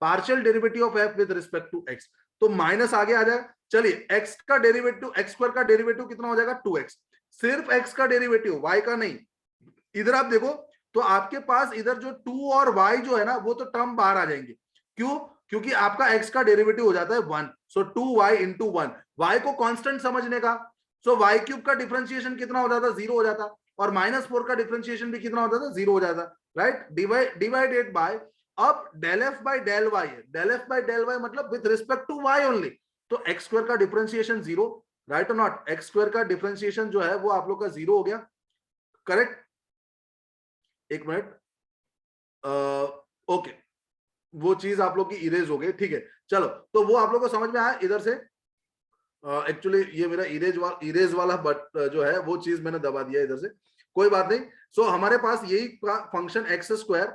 partial derivative of f with respect to x, तो माइनस आगे आ जाएगा। चलिए x का डेरिवेटिव, x स्क्वायर का डेरिवेटिव कितना हो जाएगा, 2x, सिर्फ x का डेरिवेटिव, y का नहीं। इधर आप देखो तो आपके पास इधर जो 2 और y जो है ना, वो तो टर्म बाहर आ जाएंगे, क्यों, क्योंकि आपका x का डेरिवेटिव हो जाता है 1, सो 2y इंटू 1, y को कांस्टेंट समझने का, सो y क्यूब का डिफरेंशिएशन कितना हो जाता, 0 हो जाता, और -4 का डिफरेंशिएशन भी कितना होता था, 0 हो जाता, राइट, डिवाइडेड बाय, अब del f by del y है, del f by del y मतलब with respect to y only, तो x स्क्वायर का डिफरेंशिएशन 0, राइट और नॉट, x स्क्वायर का डिफरेंशिएशन जो है वो आप लोग का 0 हो गया, करेक्ट। एक मिनट, ओके, वो चीज आप लोग की इरेज हो गई, ठीक है। चलो, तो वो आप लोग को समझ में आया। इधर से एक्चुअली ये मेरा इरेज वाला बट जो है वो चीज मैंने दबा दिया इधर से, कोई बात नहीं। सो हमारे पास यही function x square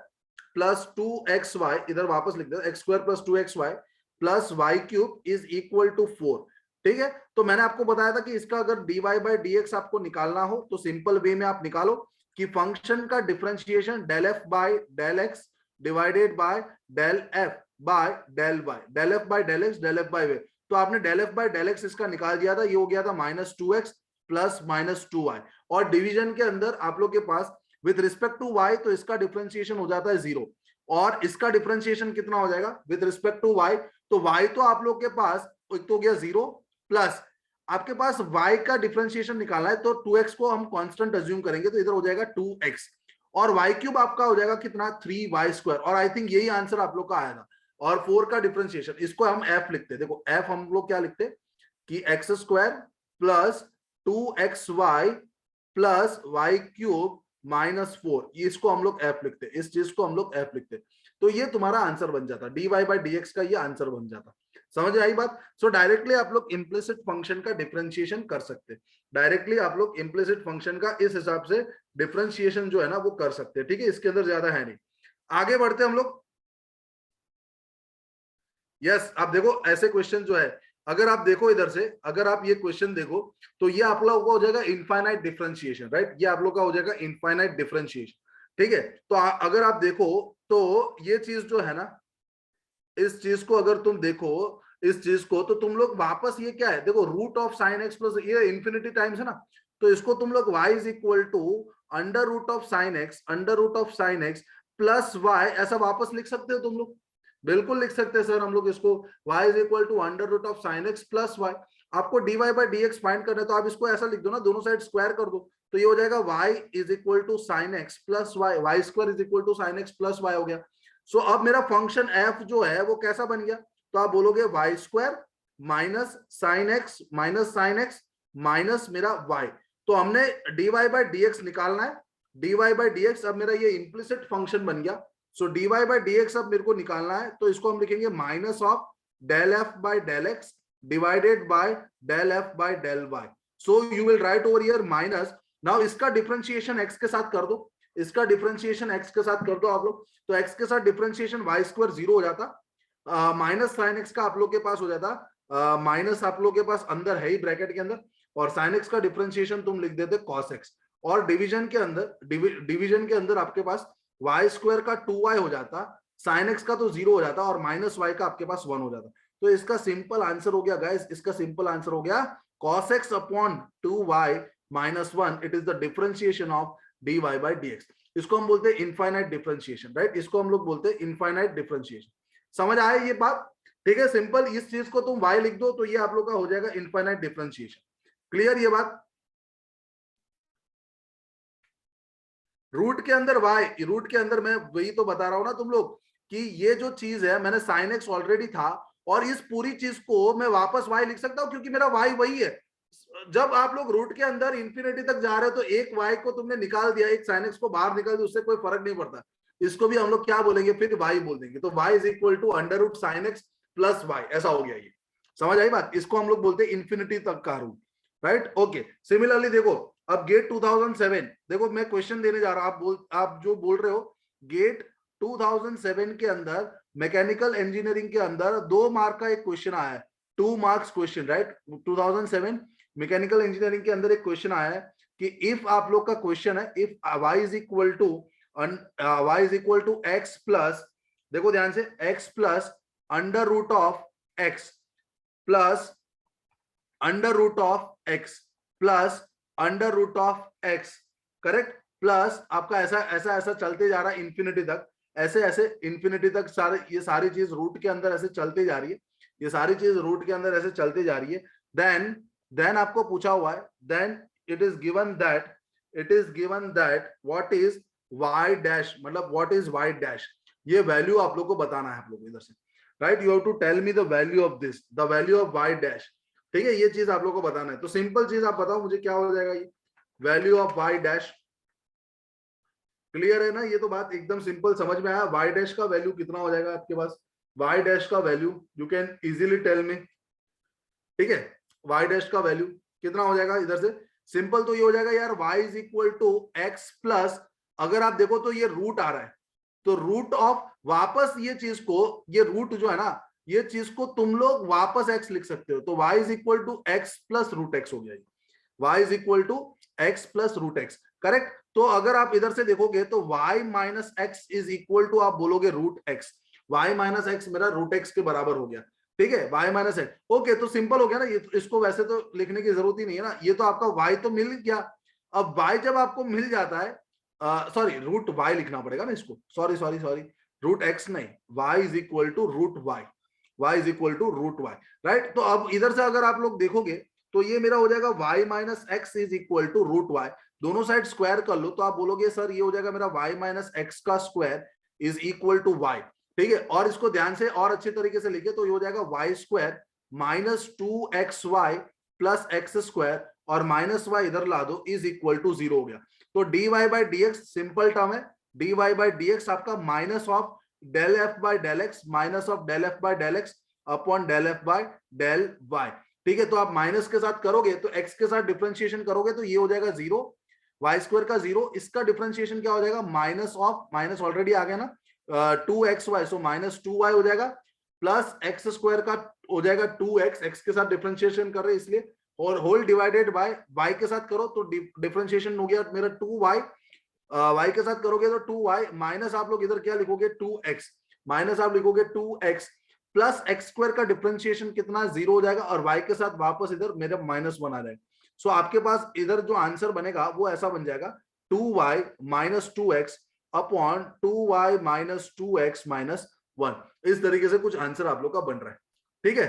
plus 2xy, इधर वापस लिख दो, x square plus 2xy plus y cube is equal to 4, ठीक है। तो मैंने आपको बताया था कि इसका अगर dy बाई dx आपको निकालना हो तो सिंपल वे में आप निकालो कि फंक्शन का differentiation del f by del x divided by del f by del y, del f by del x, del f by y, तो आपने del f by del x इसका निकाल दिया था, ये हो गया था -2x प्लस -2y, और डिवीजन के अंदर आप लोग के पास विद रिस्पेक्ट टू y, तो इसका डिफरेंशिएशन हो जाता है 0, और इसका डिफरेंशिएशन कितना हो जाएगा विद रिस्पेक्ट टू y, तो y तो आप लोग के पास एक तो हो गया 0, प्लस आपके पास y का डिफरेंशिएशन निकालना है, तो 2x को हम कांस्टेंट अज्यूम करेंगे, तो इधर हो जाएगा 2x, और y क्यूब आपका हो जाएगा कितना, 3y स्क्वायर, और आई थिंक यही आंसर आप लोग का आया था। और 4 का डिफरेंशिएशन, इसको हम f लिखते हैं। देखो f हम लोग क्या लिखते हैं कि x square plus 2xy plus y cube minus 4, इसको हम लोग f लिखते हैं, इस चीज को हम लोग f लिखते हैं। तो ये तुम्हारा आंसर बन जाता, dy बाई dx का ये आंसर बन जाता। समझ आई बात? सो डायरेक्टली आप लोग इम्प्लिसिट फंक्शन का डिफरेंशिएशन कर सकते हैं, डायरेक्टली आप लोग इम्प्लिसिट फंक्शन का इस हिसाब से डिफरेंशिएशन जो है ना वो कर सकते हैं। ठीक है, इसके अंदर ज्यादा है नहीं। आगे बढ़ते हम लोग। यस, आप देखो ऐसे क्वेश्चन जो है, अगर आप देखो इधर से, अगर आप ये क्वेश्चन देखो तो ये आप लोग का हो जाएगा इनफाइनाइट डिफरेंशिएशन, राइट? ये आप लोग का हो जाएगा इनफाइनाइट डिफरेंशिएशन। ठीक है, तो अगर आप देखो तो ये चीज जो है ना, इस चीज को अगर तुम देखो, इस चीज को, तो तुम लोग वापस ये क्या है, देखो root of sine x plus, ये इंफिनिटी टाइम्स है ना, तो इसको तुम लोग y is equal to under root of sine x plus y ऐसा वापस लिख सकते हो तुम लोग। बिल्कुल लिख सकते हैं सर हम लोग इसको, y is equal to under root of sine x plus y. आपको dy बाई dx फाइंड करना है तो आप इसको ऐसा लिख दो ना, दोनों साइड स्क्वायर कर दो, तो ये हो जाएगा y is equal to sine x plus y, y square is equal to sine x plus y हो गया। सो अब मेरा फंक्शन f जो है वो कैसा बन गया, तो आप बोलोगे y square minus sine x minus मेरा y। तो हमने dy बाई dx निकालना है, dy बाई dx अब मेरा ये इम्प्लिसिट फंक्शन बन गया। सो dy बाई dx अब मेरे को निकालना है, तो इसको हम लिखेंगे minus of del f by del x divided by del f by del y। So you will write over here minus, now इसका डिफरेंशिएशन x के साथ कर दो, इसका डिफरेंशिएशन x के साथ कर दो आप लोग, तो x के साथ डिफरेंशिएशन वाई स्क्वायर 0 हो जाता, माइनस साइन एक्स का आप लोग के पास हो जाता, माइनस आप लोग के पास अंदर है ही ब्रैकेट के अंदर, और साइन एक्स का डिफरेंशिएशन तुम लिख देते कॉस एक्स, और डिवीजन के अंदर आपके पास वाई स्क्वायर का 2y हो जाता, साइन एक्स का तो 0 हो जाता, और माइनस वाई का आपके पास 1 हो जाता। तो इसका सिंपल आंसर हो गया गाइस, इसका सिंपल आंसर हो गया cos x upon 2y minus 1, it is the differentiation of dy by dx। इसको हम बोलते हैं इनफाइनाइट डिफरेंशिएशन, राइट? इसको हम लोग बोलते हैं इनफाइनाइट डिफरेंशिएशन। समझ आया ये बात? ठीक है, सिंपल, इस चीज को तुम y लिख दो तो ये आप लोग का हो जाएगा इनफाइनाइट डिफरेंशिएशन। क्लियर ये बात? रूट के अंदर y, रूट के अंदर मैं वही तो बता रहा हूं ना तुम लोग कि ये जो चीज है, मैंने साइन एक्स ऑलरेडी था, और इस पूरी चीज को मैं वापस y लिख सकता हूं क्योंकि मेरा y वही है। जब आप लोग रूट के अंदर इंफिनिटी तक जा रहे हो तो एक y को तुमने निकाल दिया, एक साइन एक्स को बाहर निकाल दिया, उससे कोई फर्क नहीं पड़ता। इसको भी हम लोग क्या बोलेंगे, फिर y बोल देंगे, तो y is equal to under root sine x plus y, ऐसा हो गया ये। समझ आई बात? इसको हम लोग बोलते हैं इंफिनिटी तक का रूट, राइट? ओके, सिमिलरली देखो अब गेट 2007, देखो मैं क्वेश्चन देने जा रहा हूं, आप जो बोल रहे हो गेट 2007 के अंदर मैकेनिकल इंजीनियरिंग के अंदर 2 मार्क का एक क्वेश्चन आया है, 2 marks question, right? 2007 mechanical engineering के अंदर एक क्वेश्चन आया है कि इफ आप लोग का क्वेश्चन है, if y is equal to x plus, देखो ध्यान से, x plus under root of x plus under root of x plus under root of x, correct? Plus आपका ऐसा ऐसा ऐसा चलते जा रहा है इंफिनिटी तक, ऐसे ऐसे इंफिनिटी तक सारे, ये सारी चीज रूट के अंदर ऐसे चलते जा रही है, ये सारी चीज रूट के अंदर ऐसे चलते जा रही है। देन आपको पूछा हुआ है, then it is given that what is y dash, मतलब व्हाट इज y डैश, ये वैल्यू आप लोग को बताना है, आप लोग इधर से, right? You have to tell me the value of this, the value of y dash. ठीक है, ये चीज आप लोग को बताना है। तो सिंपल चीज आप बताओ मुझे क्या हो जाएगा, ये value of y dash. Clear है ना? ये तो बात एकदम सिंपल समझ में आया। y डैश का वैल्यू कितना हो जाएगा आपके पास, y डैश का value you can easily tell me. ठीक है, y डैश का वैल्यू कितना हो जाएगा इधर से? सिंपल तो ये हो जाएगा यार, y is equal to x plus, अगर आप देखो तो ये रूट आ रहा है, तो रूट ऑफ, वापस ये चीज को, ये रूट जो है ना, ये चीज को तुम लोग वापस x लिख सकते हो, तो y is equal to x plus root x हो गया, y is equal to x plus root x, correct? तो अगर आप इधर से देखोगे तो y minus x is equal to, आप बोलोगे root x, y minus x मेरा रूट एक्स के बराबर हो गया। ठीक है, y माइनस एक्स, ओके, तो सिंपल हो गया ना ये, इसको वैसे तो लिखने की जरूरत ही नहीं है ना, ये तो आपका y तो मिल गया। अब y जब आपको मिल जाता है, सॉरी रूट y लिखना पड़ेगा ना इसको, सॉरी रूट x नहीं, y is equal to root y, y is equal to root y, right? तो अब इधर से अगर आप लोग देखोगे तो ये मेरा हो जाएगा y minus x is equal to root y, दोनों साइड स्क्वायर कर लो तो आप बोलोगे सर ये हो जाएगा मेरा y माइनस एक्स का square is equal to y। ठीक है, और इसको ध्यान से और अच्छे तरीके से लिखे तो ये हो जाएगा y square minus 2xy plus x square और माइनस वाई इधर ला दो इज इक्वल टू 0 हो गया। तो dy by dx simple term है, dy बाई dx आपका minus of del f by del x minus of del f by del x upon del f by del y. ठीक है, तो आप minus के साथ करोगे तो x के साथ डिफरेंशिएशन करोगे तो ये हो जाएगा 0, वाई स्क्वायर का 0, इसका डिफरेंशिएशन क्या हो जाएगा माइनस ऑफ, माइनस ऑलरेडी आ गया ना 2xy, सो माइनस 2y हो जाएगा, प्लस एक्स स्क्वायर का हो जाएगा 2x, x के साथ डिफरेंशिएशन कर रहे हैं इसलिए, और होल डिवाइडेड बाय y के साथ करो तो डिफरेंशिएशन हो गया मेरा 2y, y के साथ करोगे तो 2y माइनस आप लोग इधर क्या लिखोगे 2x, माइनस आप लिखोगे 2x प्लस एक्स स्क्वायर का डिफरेंशिएशन कितना 0 हो जाएगा और y के साथ वापस इधर मेरा -1 आ जाएगा। सो आपके पास इधर जो आंसर बनेगा वो ऐसा बन जाएगा 2y minus 2x upon 2y minus 2x minus 1। इस तरीके से कुछ आंसर आप लोग का बन रहा है। ठीक है,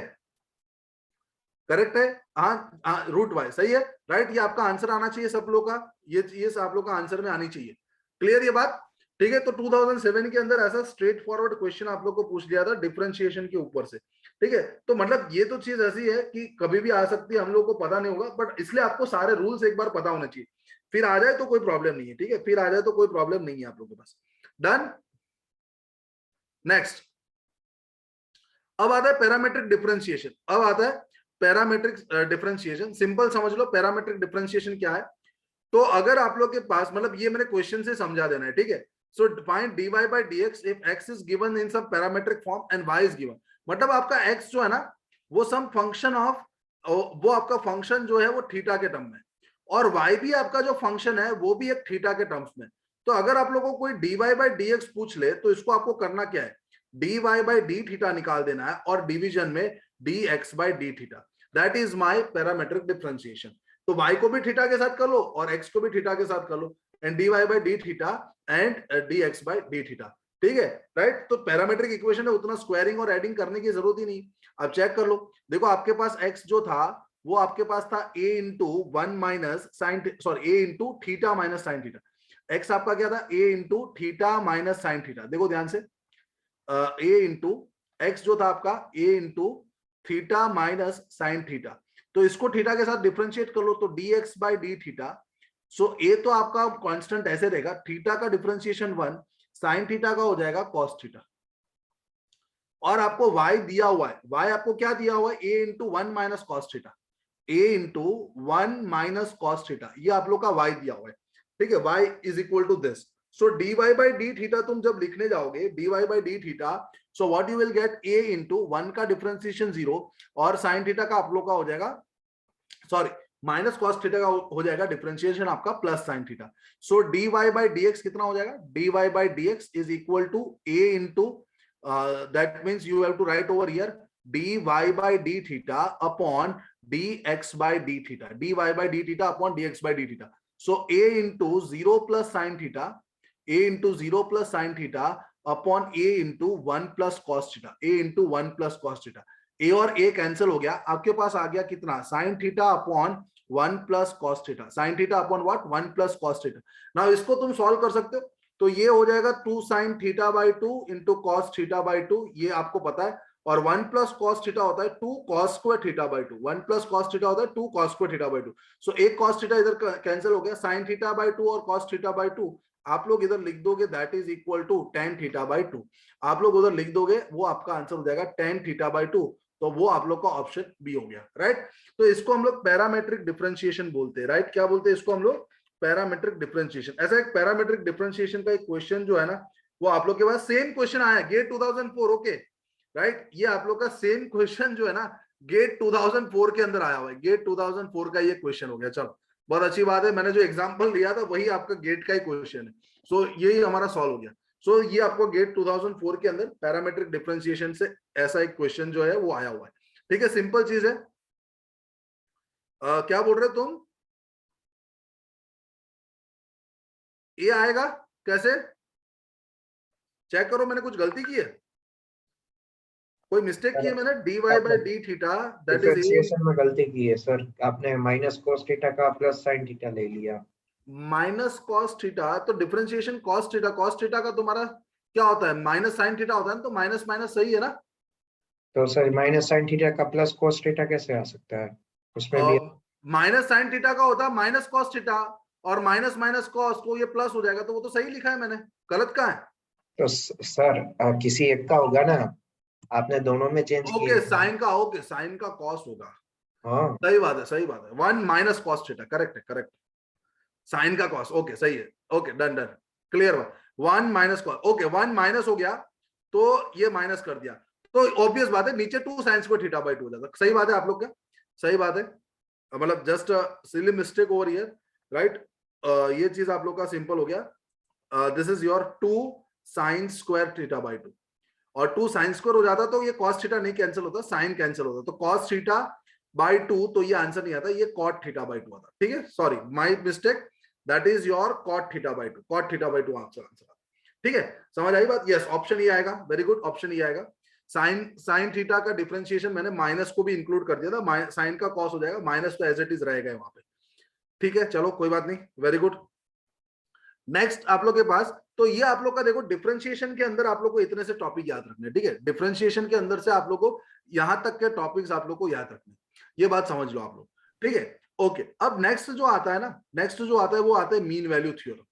करेक्ट है, हाँ रूट वाई सही है, राइट, ये आपका आंसर आना चाहिए सब लोग का, ये आप लोग का आंसर में आनी चाहिए। क्लियर ये बात? ठीक है, तो 2007 के अंदर ऐसा स्ट्रेट फॉरवर्ड क्वेश्चन आप लोग को पूछ लिया था डिफरेंशिएशन के ऊपर से। ठीक है, तो मतलब ये तो चीज ऐसी है कि कभी भी आ सकती है, हम लोग को पता नहीं होगा, बट इसलिए आपको सारे रूल्स एक बार पता होना चाहिए, फिर आ जाए तो कोई प्रॉब्लम नहीं है। ठीक है, फिर आ जाए तो कोई प्रॉब्लम नहीं है आप लोगों के पास। डन, नेक्स्ट अब आता है पैरामेट्रिक डिफरेंशिएशन। अब आता है पैरामेट्रिक डिफरेंशिएशन, सिंपल समझ लो पैरामेट्रिक डिफरेंशिएशन क्या है। तो अगर आप लोग के पास, मतलब ये मैंने क्वेश्चन से समझा देना है, ठीक है, so find dy by dx if x is given in some parametric form and y is given, मतलब आपका x जो है ना वो सम फंक्शन ऑफ, वो आपका फंक्शन जो है वो थीटा के टर्म में, और y भी आपका जो फंक्शन है वो भी एक थीटा के टर्म्स में। तो अगर आप लोगों को कोई dy by dx पूछ ले तो इसको आपको करना क्या है, dy by d थीटा निकाल देना है और डिवीजन में dx by d theta, that is my parametric differentiation. तो y को भी थीटा के साथ कर लो और x को भी थीटा के साथ कर लो, and dy by d theta and dx by d theta. ठीक है, राइट, तो पैरामेट्रिक इक्वेशन है, उतना स्क्वायरिंग और एडिंग करने की जरूरत ही नहीं। अब चेक कर लो, देखो आपके पास x जो था वो आपके पास था a into 1 minus sine, sorry a into theta minus sine theta, x आपका क्या था a into theta minus sine theta. देखो ध्यान से, a इंटू x जो था आपका a into theta minus sine theta, तो इसको थीटा के साथ डिफरेंशिएट कर लो तो dx by d theta. So a तो आपका कांस्टेंट ऐसे रहेगा, थीटा का डिफरेंशिएशन 1, साइन थीटा का हो जाएगा कॉस थीटा, और आपको y दिया हुआ है, y आपको क्या दिया हुआ है a into 1 minus cos theta, a into 1 minus cos theta, ये आप लोग का y दिया हुआ है। ठीक है, y is equal to this, so dy by d theta तुम जब लिखने जाओगे dy by d theta, so what you will get a into 1 का डिफरेंशिएशन 0 और साइन थीटा का आप लोग का हो जाएगा, सॉरी माइनस कॉस थीटा का हो जाएगा डिफरेंशिएशन आपका plus sine theta. So dy by dx कितना हो जाएगा, dy by dx is equal to a into, that means you have to write over here dy by d theta upon dx by d theta, dy by d theta upon dx by d theta. So a into 0 plus sine theta, a into 0 plus sine theta upon a into 1 plus cos theta, a into 1 plus cos theta. a और a cancel हो गया, आपके पास आ गया कितना, sign theta upon 1 plus cos theta, sign theta upon what 1 plus cos theta. Now इसको तुम solve कर सकते हो, तो ये हो जाएगा 2 sine theta by 2 into cos theta by 2, ये आपको पता है, और 1 प्लस कॉस थीटा होता है 2 cos square theta by 2, 1 plus cos theta होता है 2 कॉस स्क्वायर थीटा बाई 2। सो एक कॉस थीटा इधर कैंसिल हो गया, साइन थीटा बाई 2 और कॉस थीटा बाई 2 आप लोग इधर लिख दोगे, that is equal to tan theta by 2, आप लोग उधर लिख दोगे, वो आपका आंसर हो जाएगा tan थीटा बाई 2, तो वो आप लोग का ऑप्शन बी हो गया, राइट। तो इसको हम लोग पैरामेट्रिक डिफरेंशिएशन बोलते हैं, राइट, क्या बोलते हैं इसको हम लोग, पैरामेट्रिक डिफरेंशिएशन। ऐसा एक पैरामेट्रिक डिफरेंशिएशन का एक क्वेश्चन जो है ना वो आप लोग के पास सेम क्वेश्चन आया गेट 2004, ओके राइट, ये आप लोग का सेम क्वेश्चन जो है ना गेट 2004 के अंदर आया हुआ है, गेट 2004 का ये क्वेश्चन हो गया। चलो बहुत अच्छी बात है, मैंने जो एग्जांपल लिया था वही आपका गेट का ही क्वेश्चन है, सो यही हमारा सॉल्व हो गया। सो ये आपको गेट 2004 के अंदर पैरामेट्रिक डिफरेंशिएशन से ऐसा एक क्वेश्चन जो है वो आया हुआ है। ठीक है, सिंपल चीज है। क्या बोल रहे तुम, ये आएगा कैसे, चेक करो, मैंने कुछ गलती की है, कोई मिस्टेक की है मैंने, dy by d theta that is differentiation में गलती की है सर, आपने माइनस cos थीटा का प्लस sin थीटा ले लिया। माइनस कॉस थीटा, तो डिफरेंशिएशन कॉस थीटा का तुम्हारा क्या होता है, माइनस साइन थीटा होता है ना, तो माइनस माइनस सही है ना। तो सर माइनस साइन थीटा का प्लस कोस थीटा कैसे आ सकता है, उसमें भी? माइनस साइन थीटा का होता है माइनस कॉस थीटा, और माइनस माइनस कॉस, तो ये प्लस हो जाएगा, तो वो तो सही लिखा है मैंने, गलत कहाँ है? तो सर किसी एक का होगा ना, आपने दोनों में चेंज किए। ओके साइन का, ओके साइन का कॉस होगा, हाँ सही बात है, सही बात है, 1 माइनस कॉस थीटा, करेक्ट है, करेक्ट, साइन का कॉस, ओके सही है, ओके डन डन, क्लियर बात, 1 माइनस कॉस, ओके 1 माइनस हो गया, तो ये माइनस कर दिया, तो ऑब्वियस बात है नीचे 2 साइन स्क्वायर थीटा बाई 2 हो जाता, सही बात है आप लोग क्या, सही बात है, मतलब just silly mistake over here, right, ये चीज आप लोग का सिंपल हो गया, this is your 2 sine square theta by 2, और 2 साइन स्क्वायर हो जाता तो ये कॉस थीटा नहीं कैंसिल होता, साइन कैंसिल होता, तो कॉस थीटा बाई 2, तो ये आंसर नहीं आता, ये कॉट थीटा बाई 2 आता, ठीक है, sorry my mistake, that is your cot theta by 2, cot theta by 2 answer, ठीक है, समझ आई बात, यस ऑप्शन ये आएगा, वेरी गुड, ऑप्शन ये आएगा, साइन थीटा का डिफरेंशिएशन मैंने माइनस को भी इंक्लूड कर दिया था, साइन का कॉस हो जाएगा, माइनस तो एज इट इज रहेगा वहां पे, ठीक है, चलो कोई बात नहीं, वेरी गुड, नेक्स्ट आप लोग के पास, तो ये आप लोग का देखो डिफरेंशिएशन के अंदर आप लोग को इतने से टॉपिक याद रखने, ठीक है, डिफरेंशिएशन के अंदर से आप लोग को यहां तक के टॉपिक्स आप लोग को याद रखने, ये बात समझ लो आप लोग, ठीक है, ओके, अब नेक्स्ट जो आता है ना, नेक्स्ट जो आता है वो आता है mean value theorem,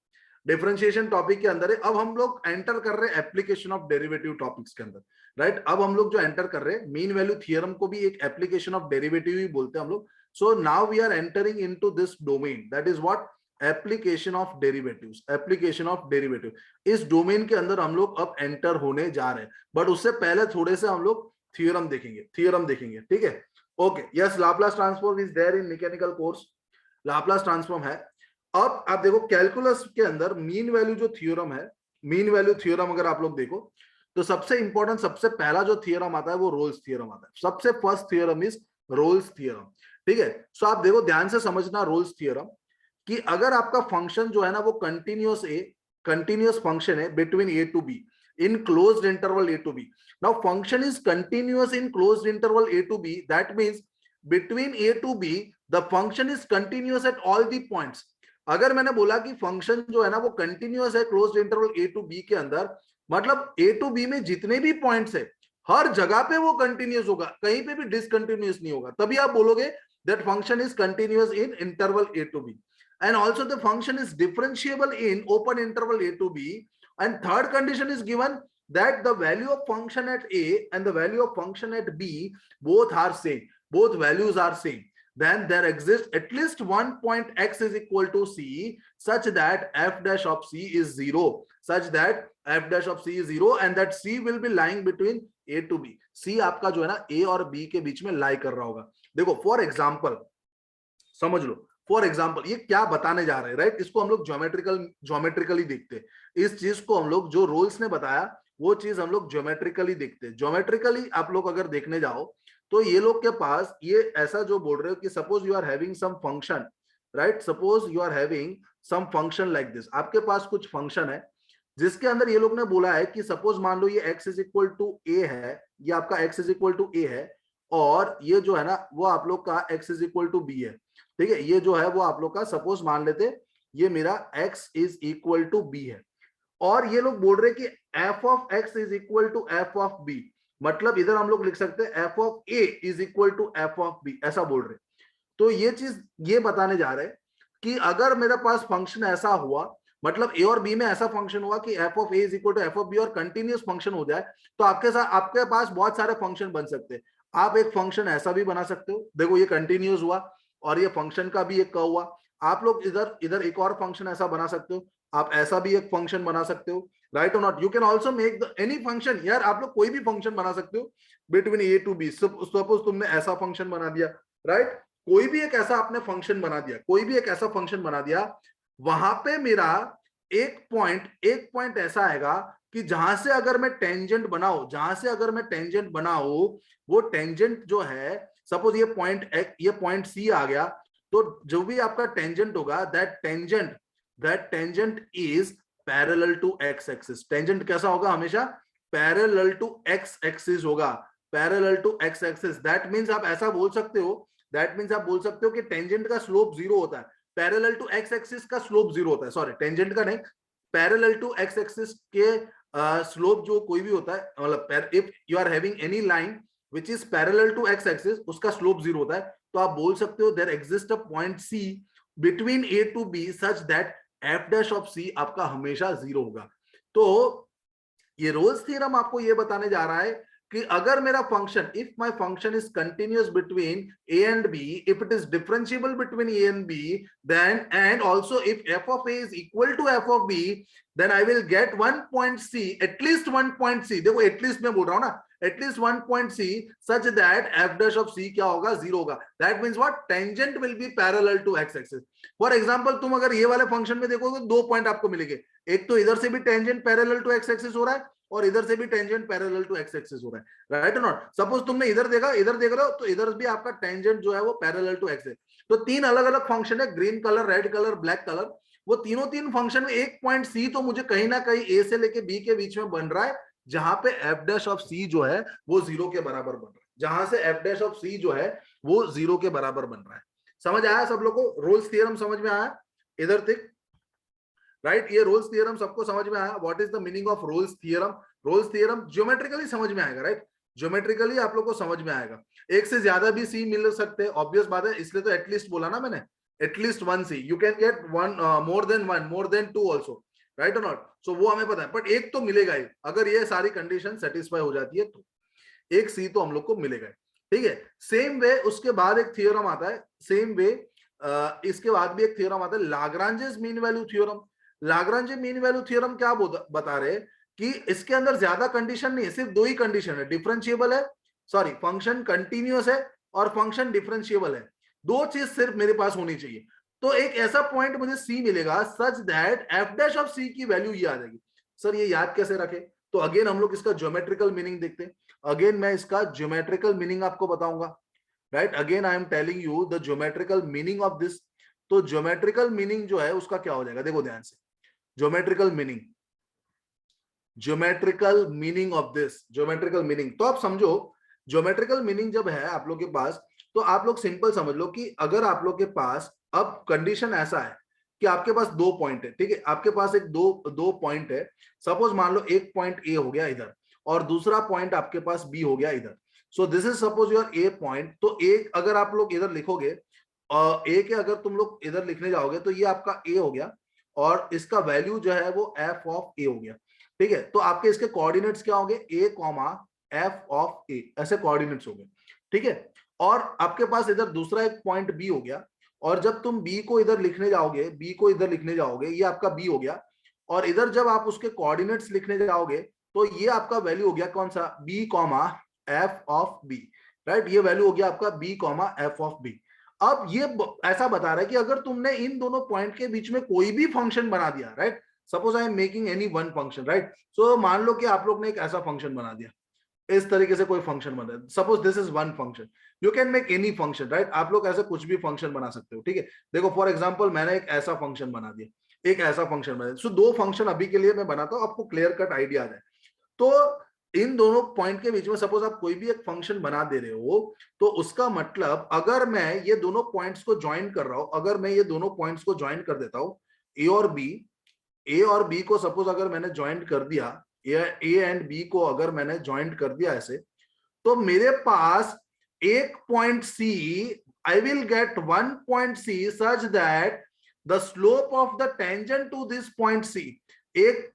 differentiation topic के अंदर है, अब हम लोग एंटर कर रहे हैं एप्लीकेशन ऑफ डेरिवेटिव टॉपिक्स के अंदर, राइट, अब हम लोग जो एंटर कर रहे हैं मीन वैल्यू थ्योरम को भी एक एप्लीकेशन ऑफ डेरिवेटिव ही बोलते हैं हम लोग, so now we are entering into this domain, that is what, application of derivatives, application of derivative, इस डोमेन के अंदर हम लोग अब एंटर होने जा रहे हैं, बट उससे पहले थोड़े से हम लोग थ्योरम देखेंगे, ठीक है, okay, yes Laplace transform is there in mechanical course, Laplace transform है, अब आप देखो कैलकुलस के अंदर मीन वैल्यू जो थ्योरम है, मीन वैल्यू थ्योरम अगर आप लोग देखो तो सबसे इंपॉर्टेंट, सबसे पहला जो थ्योरम आता है वो रोल्स थ्योरम आता है, सबसे first theorem is Rolle's theorem, ठीक है, सो आप देखो ध्यान से समझना रोल्स थ्योरम, कि अगर आपका फंक्शन जो है ना वो कंटिन्यूअस फंक्शन है between A to b in closed interval a to b, now function is continuous in closed interval a to b, that means between A to b the function is continuous at all the points, अगर मैंने बोला कि function जो है ना वो continuous है closed interval a to b के अंदर, मतलब ए टू बी में जितने भी पॉइंट्स है हर जगह पे वो कंटिन्यूअस होगा, कहीं पे भी डिसकंटिन्यूअस नहीं होगा, तभी आप बोलोगे that function is continuous in interval a to b, and also the function is differentiable in open interval a to b, and third condition is given that the value of function at a and the value of function at b both are same, both values are same, then there exists at least one point x is equal to c such that f dash of c is 0, such that f dash of c is 0 and that c will be lying between a to b, c आपका जो है ना a और b के बीच में लाई कर रहा होगा, देखो फॉर एग्जांपल समझ लो, फॉर एग्जाम्पल ये क्या बताने जा रहे हैं, राइट, इसको हम लोग ज्योमेट्रिकली देखते हैं, इस चीज को हम लोग जो रोल्स ने बताया वो चीज हम लोग ज्योमेट्रिकली देखते हैं, ज्योमेट्रिकली आप लोग अगर देखने जाओ तो ये लोग के पास ये ऐसा जो बोल रहे हो कि suppose you are having some function, right, suppose you are having some function like this, आपके पास कुछ फंक्शन है जिसके अंदर ये लोग ने बोला है कि सपोज मान लो ये x इज इक्वल टू ए है, ये आपका x इज इक्वल टू ए है, और ये जो है ना वो आप लोग का x is equal to B है, ठीक है, ये जो है वो आप लोग का सपोज मान लेते ये मेरा x is equal to B है, और ये लोग बोल रहे कि f of x is equal to f of b, मतलब इधर हम लोग लिख सकते हैं f of a is equal to f of b, ऐसा बोल रहे, तो ये चीज ये बताने जा रहे हैं कि अगर मेरे पास फंक्शन ऐसा हुआ, मतलब a और b में ऐसा फंक्शन हुआ कि f of a is equal to f of b और कंटिन्यूअस फंक्शन हो जाए, तो आपके पास बहुत सारे फंक्शन बन सकते हैं, आप एक फंक्शन ऐसा भी बना सकते हो, देखो ये कंटिन्यूअस हुआ और ये फंक्शन का भी एक कर्व हुआ, आप लोग इधर एक और फंक्शन ऐसा बना सकते हो, आप ऐसा भी एक फंक्शन बना सकते हो, राइट और not, you can also make any function, यार आप लोग कोई भी फंक्शन बना सकते हो between A to B, suppose तुमने ऐसा फंक्शन बना दिया, राइट, कोई भी एक ऐसा आपने फंक्शन बना दिया, कोई भी एक ऐसा फंक्शन बना दिया, वहां पे मेरा एक पॉइंट ऐसा आएगा कि जहां से अगर मैं टेंजेंट बनाऊं, वो टेंजेंट जो है सपोज ये पॉइंट सी आ गया, तो जो भी आपका टेंजेंट होगा that tangent is parallel to x axis, tangent कैसा होगा हमेशा पैरेलल टू एक्स एक्सिस होगा, parallel to x axis, that means आप ऐसा बोल सकते हो, कि टेंजेंट का स्लोप 0 होता है, पैरेलल टू एक्स एक्सिस का स्लोप 0 होता है, सॉरी टेंजेंट का नहीं, पैरेलल टू एक्स एक्सिस के स्लोप जो कोई भी होता है, मतलब if you are having any line which is parallel to x axis, उसका स्लोप 0 होता है। तो आप बोल सकते हो there exist a point c between A to b such that f dash of c आपका हमेशा 0 होगा। तो ये रोल्स थ्योरम आपको ये बताने जा रहा है कि अगर मेरा function, if my function is continuous between a and b, if it is differentiable between a and b, then and also if f of a is equal to f of b, then I will get one point c, at least one point c, देखो at least मैं बोल रहा हूं ना, at least one point C such that f dash of c क्या होगा, 0 होगा। That means what, tangent will be parallel to x axis. For example तुम अगर ये वाले फंक्शन में देखोगे तो 2 पॉइंट आपको मिलेंगे, एक तो इधर से भी tangent parallel to x axis हो रहा है और इधर से भी tangent parallel to x axis हो रहा है, राइट और नॉट। सपोज तुमने इधर देखा, इधर देख रहे हो, तो इधर भी आपका टेंजेंट जो है वो पैरेलल टू एक्स है। तो 3 अलग अलग फंक्शन है, green colour, red colour, black colour, वो तीनों 3 फंक्शन में एक पॉइंट सी तो मुझे कहीं ना कहीं ए से लेके बी के बीच में बन रहा है, जहां पे एफ डैश ऑफ सी जो है वो 0 के बराबर बन रहा है, जहां से एफ डैश ऑफ सी जो है वो 0 के बराबर बन रहा है। समझ आया सब लोगों को? रोल्स थ्योरम समझ में आया इधर तक, राइट? ये रोल्स थ्योरम सबको समझ में आया। What is the meaning of roles theorem? Rolle's theorem geometrically समझ में आएगा, राइट? ज्योमेट्रिकली आप लोग को समझ में आएगा। एक से ज्यादा भी सी मिल सकते हैं, ऑब्वियस बात है, इसलिए तो एटलीस्ट बोला ना मैंने, at least one C, you can get one, more than two also, right और नॉट? सो वो हमें पता है, बट एक तो मिलेगा ही, अगर ये सारी कंडीशन सेटिस्फाई हो जाती है तो एक सी तो हम लोग को मिलेगा, ठीक है। सेम वे उसके बाद एक थ्योरम आता है, सेम वे इसके बाद भी एक थ्योरम आता है, Lagrange's mean value theorem. Lagrange mean value theorem क्या बता रहे कि इसके अंदर ज्यादा कंडीशन नहीं है, सिर्फ 2 ही कंडीशन है, डिफरेंशिएबल है, सॉरी फंक्शन कंटिन्यूअस है और फंक्शन डिफरेंशिएबल है, 2 चीज सिर्फ मेरे पास होनी चाहिए। तो एक ऐसा पॉइंट मुझे सी मिलेगा such that f dash of c की वैल्यू ये आ जाएगी। सर ये याद कैसे रखे? तो अगेन हम लोग इसका ज्योमेट्रिकल मीनिंग देखते हैं। अगेन मैं इसका ज्योमेट्रिकल मीनिंग आपको बताऊंगा, right? Again I am telling you the geometrical meaning of this. तो ज्योमेट्रिकल मीनिंग जो है उसका क्या हो जाएगा, देखो ध्यान से, geometrical meaning, geometrical meaning of this, geometrical meaning. तो आप समझो ज्योमेट्रिकल मीनिंग जब है आप लोग के पास, तो आप लोग सिंपल समझ लो कि अगर आप लोग के पास अब कंडीशन ऐसा है कि आपके पास 2 पॉइंट है, ठीक है, आपके पास एक दो पॉइंट है, सपोज मान लो एक पॉइंट ए हो गया इधर और दूसरा पॉइंट आपके पास बी हो गया इधर। सो this is suppose your A point. तो एक अगर आप लोग इधर लिखोगे, ए के अगर तुम लोग इधर लिखने जाओगे तो ये आपका ए हो गया और इसका वैल्यू जो है वो एफ ऑफ ए हो गया, ठीक है। तो आपके इसके कोऑर्डिनेट्स क्या होंगे, ए कॉमा एफ ऑफ ए, ऐसे कोऑर्डिनेट्स हो गए, ठीक है। और आपके पास इधर दूसरा एक पॉइंट बी हो गया और जब तुम बी को इधर लिखने जाओगे, बी को इधर लिखने जाओगे, ये आपका बी हो गया और इधर जब आप उसके कोऑर्डिनेट्स लिखने जाओगे तो ये आपका वैल्यू हो गया कौन सा, B comma F of B, right? ये वैल्यू हो गया आपका B comma F of B. अब ये ऐसा बता रहा है कि अगर तुमने इन दोनों पॉइंट के बीच में कोई भी फंक्शन बना दिया, right, suppose I am making any one function, right, so मान लो कि आप लोग ने एक ऐसा फंक्शन बना दिया, इस तरीके से कोई फंक्शन बना, suppose this is one function, you can make any function, right? आप लोग ऐसा कुछ भी फंक्शन बना सकते हो, ठीक है। देखो फॉर एग्जांपल मैंने एक ऐसा फंक्शन बना दिया, एक ऐसा फंक्शन बना दिया। सो 2 फंक्शन अभी के लिए मैं बनाता हूं, आपको क्लियर कट आइडिया आ जाए। तो इन दोनों पॉइंट के बीच में सपोज आप कोई भी एक फंक्शन बना दे रहे हो, तो उसका मतलब अगर मैं ये दोनों पॉइंट्स को ज्वाइन कर रहा हूं, अगर मैं ये दोनों पॉइंट्स को ज्वाइन कर देता हूं, ए और बी को सपोज अगर मैंने ज्वाइन कर दिया, ए एंड बी को अगर मैंने ज्वाइन कर दिया ऐसे, तो मेरे पास एक point C, I will get one point C such that the slope of the tangent to this point C, एक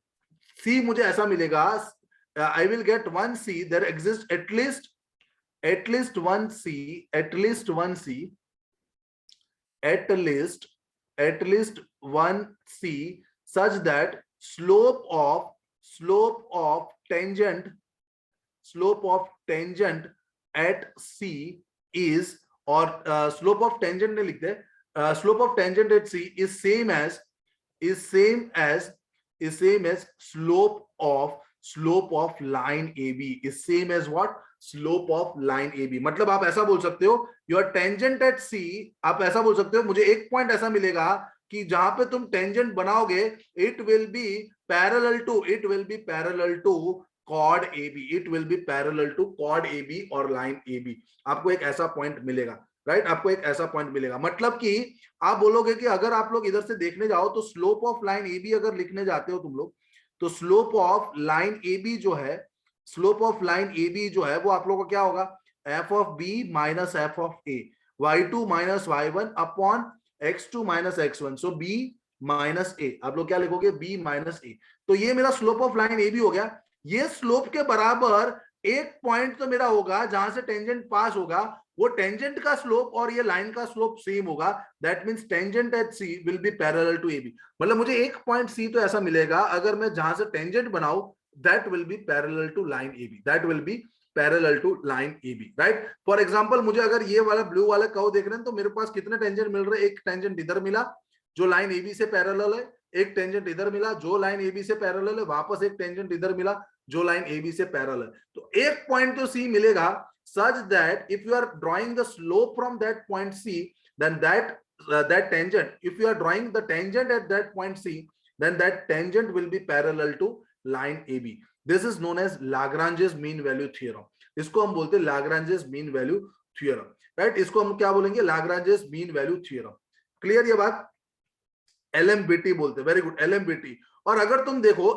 सी मुझे ऐसा मिलेगा, I will get one C, there exists at least one C, at least one C such that slope of tangent at C is, or slope of tangent नहीं लिखते, slope of tangent at C is same as slope of line AB is same as what, slope of line AB। मतलब आप ऐसा बोल सकते हो your tangent at C, आप ऐसा बोल सकते हो मुझे एक पॉइंट ऐसा मिलेगा कि जहां पे तुम टेंजेंट बनाओगे it will be parallel to chord AB, it will be parallel to chord AB और line AB। आपको एक ऐसा पॉइंट मिलेगा, राइट? आपको एक ऐसा पॉइंट मिलेगा, मतलब कि आप बोलोगे कि अगर आप लोग इधर से देखने जाओ तो स्लोप ऑफ लाइन AB अगर लिखने जाते हो तुम लोग, तो slope of line A b जो है, slope of line A b जो है वो आप लोगों को क्या होगा, f of b minus f of a, y2 minus y1 upon x2 minus x1, so b minus a, आप लोग क्या लिखोगे, b माइनस ए। तो ये मेरा slope of line A B हो गया। ये स्लोप के बराबर एक पॉइंट तो मेरा होगा जहां से टेंजेंट पास होगा, वो टेंजेंट का स्लोप और ये लाइन का स्लोप सेम होगा, that means tangent at C will be parallel to A B. मतलब मुझे एक पॉइंट सी तो ऐसा मिलेगा अगर मैं जहां से टेंजेंट बनाऊं, that will be parallel to line A B, that will be parallel to line A B, right. For example मुझे अगर ये वाला ब्लू वाला कर्व देख रहे हैं तो मेरे पास कितने टेंजेंट मिल रहे हैं, एक टेंजेंट इधर मिला जो लाइन ए बी से पैरेलल है, एक टेंजेंट इधर मिला जो लाइन ए बी से पैरेलल है, वापस एक टेंजेंट इधर मिला जो लाइन ए बी से पैरेलल है। तो एक पॉइंट तो सी मिलेगा such that if you are drawing the slope from that point C, then that tangent, if you are drawing the tangent at that point C, then that tangent will be parallel to line AB. This is known as Lagrange's mean value theorem. इसको हम बोलते हैं Lagrange's mean value theorem, right? इसको हम क्या बोलेंगे, Lagrange's mean value theorem. Clear ये बात? LMBT बोलते हैं, वेरी गुड, LMBT। और अगर तुम देखो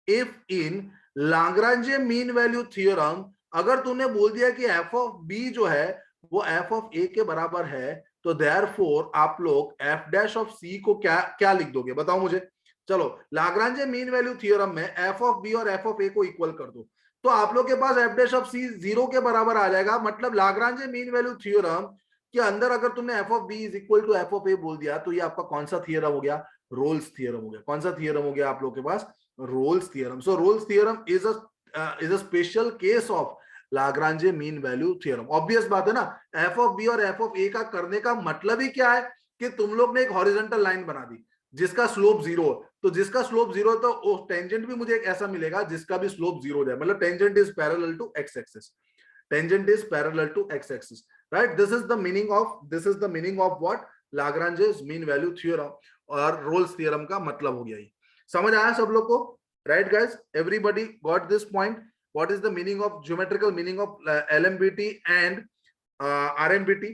if in Lagrange mean value theorem अगर तूने बोल दिया कि एफ ऑफ बी जो है वो एफ ऑफ ए के बराबर है, तो देयरफॉर आप लोग एफ डैश ऑफ सी को क्या लिख दोगे, बताओ मुझे। चलो लाग्रांजे मीन वैल्यू थ्योरम में एफ ऑफ बी और एफ ऑफ ए को इक्वल कर दो, तो आप लोग के पास एफ डैश ऑफ सी 0 के बराबर आ जाएगा। मतलब लाग्रांजे मीन वैल्यू थ्योरम के अंदर अगर तुमने f of b is equal to f of a बोल दिया, तो ये आपका कौन सा थियरम हो गया, रोल्स थियरम हो गया। कौन सा थियरम हो गया आप लोग के पास, Rolle's theorem. So Rolle's theorem is a special case of Lagrange mean value theorem. Obvious बात है ना, एफ ऑफ बी और एफ ऑफ ए का करने का मतलब ही क्या है कि तुम लोग ने एक हॉरिजॉन्टल लाइन बना दी जिसका स्लोप 0 है, तो जिसका स्लोप 0 है तो टेंजेंट भी मुझे एक ऐसा मिलेगा जिसका भी स्लोप 0 हो जाए। मतलब tangent is parallel to x axis, tangent is parallel to x axis, right. This is the meaning of what Lagrange's mean value theorem और रोल्स थ्योरम का मतलब हो गया। ये समझ आया सब लोग को, right guys? Everybody got this point? What is the meaning of geometrical meaning of LMBT and RMBT?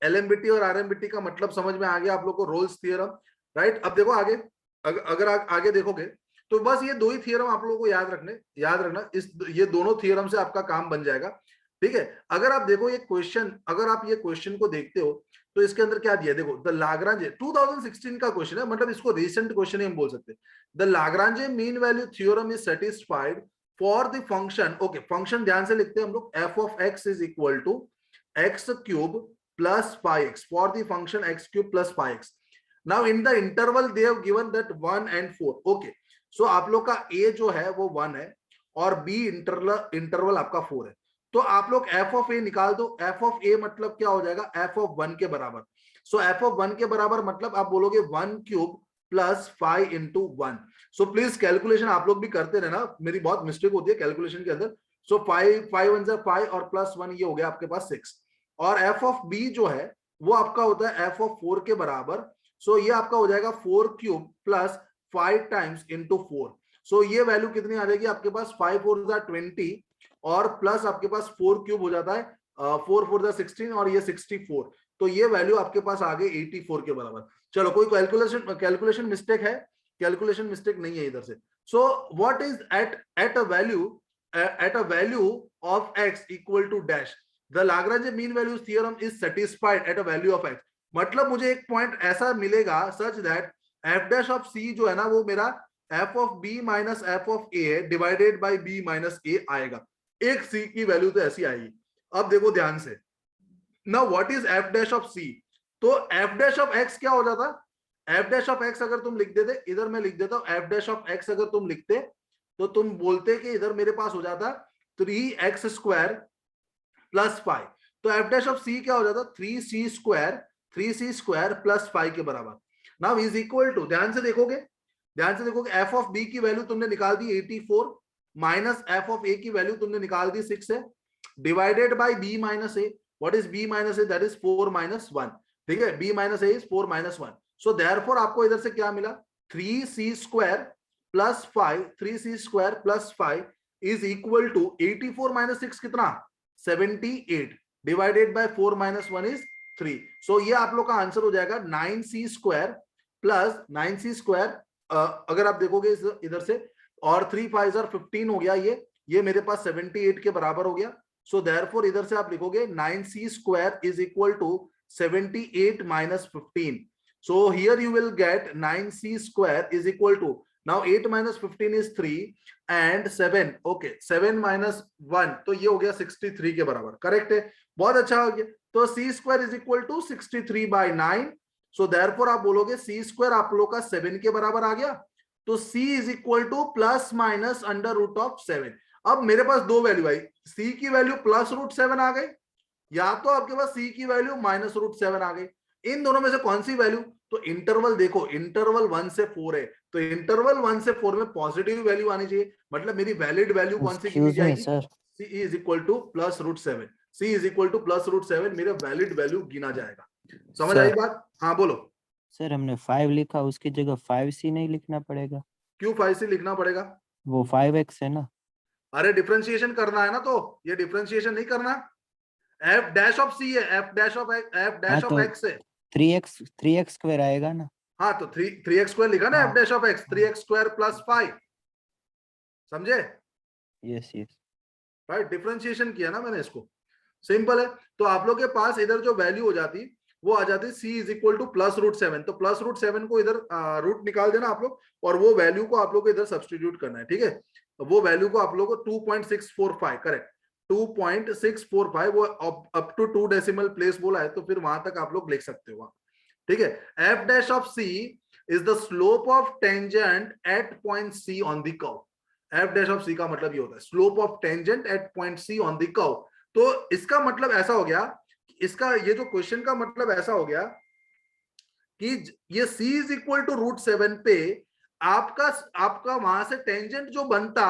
LMBT और RMBT का मतलब समझ में आ गया आप लोग को, रोल्स थियरम, राइट। अब देखो आगे, अगर आगे देखोगे तो बस ये दो ही थियरम आप लोगों को याद रखना, ये दोनों थियरम से आपका काम बन जाएगा, ठीक है। अगर आप देखो ये क्वेश्चन, अगर आप ये क्वेश्चन को देखते हो तो इसके अंदर क्या दिया, देखो द लाग्रांजे 2016 का क्वेश्चन है, मतलब इसको रिसेंट क्वेश्चन ही हम बोल सकते हैं। The Lagrange mean value theorem is satisfied for the function, okay function ध्यान से लिखते हैं हम लोग, f of x is equal to x cube plus five x, for the function x cube plus five x. Now in the interval they have given that 1 and 4, okay. So आप लोग का ए जो है वो 1 है और बी इंटरवल आपका 4 है, तो आप लोग एफ ऑफ ए निकाल दो। एफ ऑफ ए मतलब क्या हो जाएगा, एफ ऑफ 1 के बराबर। सो एफ ऑफ 1 के बराबर मतलब आप बोलोगे 1 cube plus 5 into 1। So please calculation आप लोग भी करते रहना, मेरी बहुत मिस्टेक होती है कैलकुलेशन के अंदर। सो 5 1 जा 5 और प्लस 1 ये हो गया आपके पास 6। और एफ ऑफ बी जो है वो आपका होता है एफ ऑफ 4 के बराबर। सो ये आपका हो जाएगा 4 क्यूब प्लस 5 टाइम्स इंटू 4। सो ये वैल्यू कितनी आ जाएगी आपके पास, 5 4 जा 20 और प्लस आपके पास 4 क्यूब हो जाता है 4 4 जा 16 और ये 64। तो ये वैल्यू आपके पास आ गई 84 के बराबर। चलो कोई कैलकुलेशन मिस्टेक है, कैलकुलेशन मिस्टेक नहीं है इधर से। So what is at a value of x equal to dash, the Lagrange mean value theorem is satisfied at a value of x। मतलब मुझे एक पॉइंट ऐसा मिलेगा such that f dash of c जो है ना वो मेरा f of b minus f of a divided by b minus a आएगा। एक c की वैल्यू तो ऐसी आएगी। अब देखो ध्यान से, now what is f dash of c, तो f डैश ऑफ x क्या हो जाता, f डैश ऑफ x अगर तुम लिख देते, इधर मैं लिख देता हूं f डैश ऑफ x अगर तुम लिखते तो तुम बोलते कि इधर मेरे पास हो जाता 3x स्क्वायर प्लस 5। तो f डैश ऑफ c क्या हो जाता 3c स्क्वायर प्लस 5 के बराबर। नाउ इज इक्वल टू, ध्यान से देखोगे f ऑफ b की वैल्यू तुमने निकाल दी 84 माइनस f ऑफ a की वैल्यू तुमने निकाल दी 6 है, divided by b minus a। What is b minus a, that is 4 minus 1, ठीक है। b minus a is 4 minus 1। So therefore आपको इधर से क्या मिला, 3c square plus 5, 3c square plus 5 is equal to 84 minus 6 कितना, 78 डिवाइडेड बाय 4 माइनस 1 इज 3। सो ये आप लोग का आंसर हो जाएगा 9c square plus 9c square अगर आप देखोगे इधर से, और 3 5 15 हो गया, ये मेरे पास 78 के बराबर हो गया। सो देयरफॉर इधर से आप लिखोगे 9c square is equal to 78 minus 15. So here you will get 9c square is equal to, now 8 minus 15 is 3 and 7, okay 7 minus 1, तो ये हो गया 63 के बराबर, करेक्ट है, बहुत अच्छा हो गया। तो c square is equal to 63 by 9, so therefore आप बोलोगे c square आप लोग का 7 के बराबर आ गया, तो c is equal to plus minus under root of 7। अब मेरे पास दो वैल्यू आई, c की वैल्यू प्लस रूट 7 आ गई, या तो आपके पास c की वैल्यू माइनस रूट 7 आ गई। इन दोनों में से कौन सी वैल्यू, तो इंटरवल देखो, इंटरवल 1 से 4 है, तो इंटरवल 1 से 4 में पॉजिटिव वैल्यू आनी चाहिए, मतलब मेरी वैलिड वैल्यू कौन सी गिनी जाएगी, c is equal to plus root 7, c is equal to plus root 7 मेरा वैलिड वैल्यू गिना जाएगा। समझ आई बात? हाँ बोलो सर। हमने 5 लिखा, उसकी जगह 5c नहीं लिखना पड़ेगा? क्यों 5c लिखना पड़ेगा? वो 5x है ना। अरे डिफरेंशिएशन करना है ना, तो ये डिफरेंशिएशन नहीं करना, f डैश ऑफ c है, f डैश ऑफ x है, 3x स्क्वायर आएगा ना। हाँ तो 3x स्क्वायर लिखा ना, f dash of x 3x square plus 5, समझे? यस यस राइट, डिफरेंशिएशन किया ना मैंने इसको, सिंपल है। तो आप लोग के पास इधर जो वैल्यू हो जाती वो आ जाती c is equal to plus root 7, तो प्लस रूट 7 को इधर रूट निकाल देना आप लोग, और वो वैल्यू को आप लोग को इधर सब्स्टिट्यूट करना है, ठीक है? तो वो वैल्यू को आप लोग को 2.645, करेक्ट 2.645, वो अप टू 2 डेसिमल प्लेस बोला है, तो फिर वहां तक आप लोग लिख सकते हो, ठीक है? f dash of c is the slope of tangent at point c on the curve. f dash of c का मतलब ये होता है slope of tangent at point c on the curve. तो इसका मतलब ऐसा हो गया, इसका ये जो क्वेश्चन का मतलब ऐसा हो गया कि ये c is equal to root 7 पे आपका वहां से टेंजेंट जो बनता,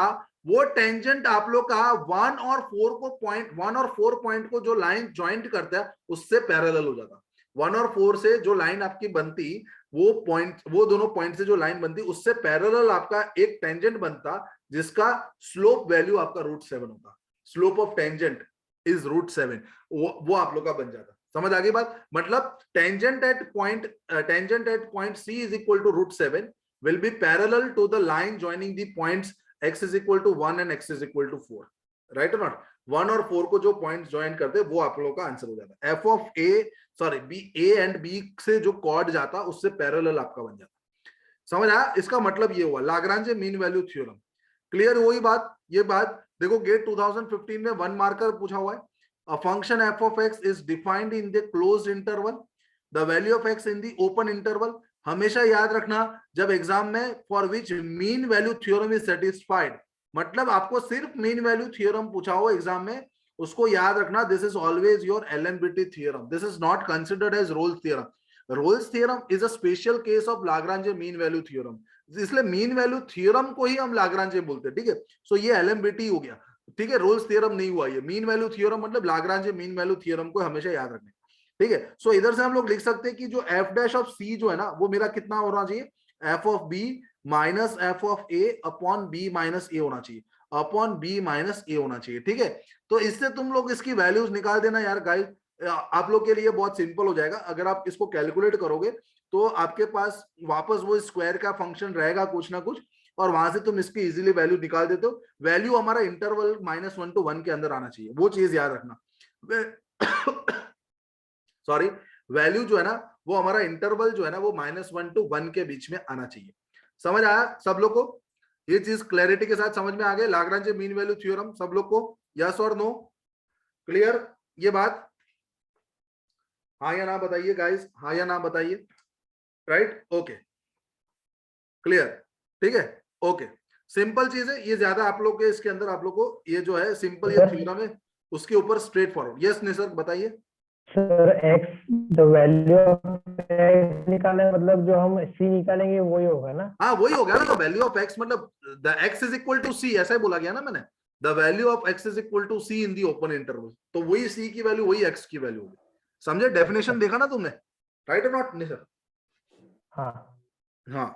वो टेंजेंट आप लोग का 1 और 4 पॉइंट को जो लाइन ज्वाइंट करता है उससे पैरेलल हो जाता। 1 और 4 से जो लाइन आपकी बनती, वो दोनों पॉइंट से जो लाइन बनती उससे पैरेलल आपका एक टेंजेंट बनता, जिसका स्लोप वैल्यू आपका रूट 7 होता। Slope of tangent is root 7, वो आप लोग का बन जाता। समझ आ गई बात? मतलब tangent at point c is equal to root 7 will be parallel to the line joining the points x is equal to 1 and x is equal to 4, right or not? 1 और 4 को जो पॉइंट्स ज्वाइन करते हैं वो आप लोगों का answer हो जाता है। f of a sorry b a and b से जो कॉर्ड जाता उससे पैरेलल आपका बन जाता। समझ आया? इसका मतलब ये हुआ लाग्रांजे मीन वैल्यू थ्योरम। क्लियर? वही बात, ये बात देखो गेट 2015 में 1 मार्कर पूछा हुआ है। A function f of x is defined in the closed interval, the value of x in the open interval। हमेशा याद रखना जब एग्जाम में for which mean value theorem is satisfied, मतलब आपको सिर्फ मीन वैल्यू थ्योरम पूछा हो एग्जाम में, उसको याद रखना this is always your LNBT theorem, this is not considered as Rolle's theorem. Rolle's theorem is a special case of Lagrange mean value theorem, इसलिए मीन वैल्यू थ्योरम को ही हम लाग्रांजे बोलते हैं, ठीक है? सो ये एलएनबीटी हो गया, ठीक है? रोल्स थ्योरम नहीं हुआ, ये मीन वैल्यू थ्योरम मतलब लाग्रांजे मीन वैल्यू थ्योरम को हमेशा याद रखना, ठीक है? सो इधर से हम लोग लिख सकते हैं कि जो f डैश ऑफ c जो है ना वो मेरा कितना होना चाहिए, f of b minus f of a upon b minus a होना चाहिए, अपॉन b माइनस a होना चाहिए, ठीक है? तो इससे तुम लोग इसकी वैल्यूज निकाल देना यार गाइस, आप लोग के लिए बहुत सिंपल हो जाएगा। अगर आप इसको कैलकुलेट करोगे तो आपके पास वापस वो स्क्वायर का फंक्शन रहेगा कुछ ना कुछ, और वहां से तुम इसकी इजीली वैल्यू निकाल देते हो। वैल्यू हमारा इंटरवल -1 to 1 के अंदर आना चाहिए, वो चीज याद रखना। सॉरी, वैल्यू जो है ना वो हमारा इंटरवल जो है ना वो -1 to 1 के बीच में आना चाहिए। समझ आया सब लोग को? ये चीज क्लैरिटी के साथ समझ में आ गई? लाग्रांजे मीन वैल्यू थ्योरम सब लोग को यस और नो? क्लियर ये बात? हाँ या ना बताइए गाइस, हाँ या ना बताइए। राइट, ओके क्लियर, ठीक है, ओके। सिंपल चीज है ये, ज्यादा आप लोग के इसके अंदर आप लोग को ये जो है सिंपल ये थ्योरम है उसके ऊपर स्ट्रेट फॉरवर्ड। यस निसर्ग बताइए। Sir x the value of x निकालना है, मतलब जो हम c निकालेंगे वही होगा ना? हाँ वही हो गया ना, तो वैल्यू ऑफ x मतलब the x is equal to c, ऐसा ही बोला गया ना मैंने, the value of x is equal to c in the open interval, तो वही c की वैल्यू वही x की वैल्यू होगी। समझे? डेफिनेशन देखा ना तुमने, राइट और नॉट निसर्ग? हाँ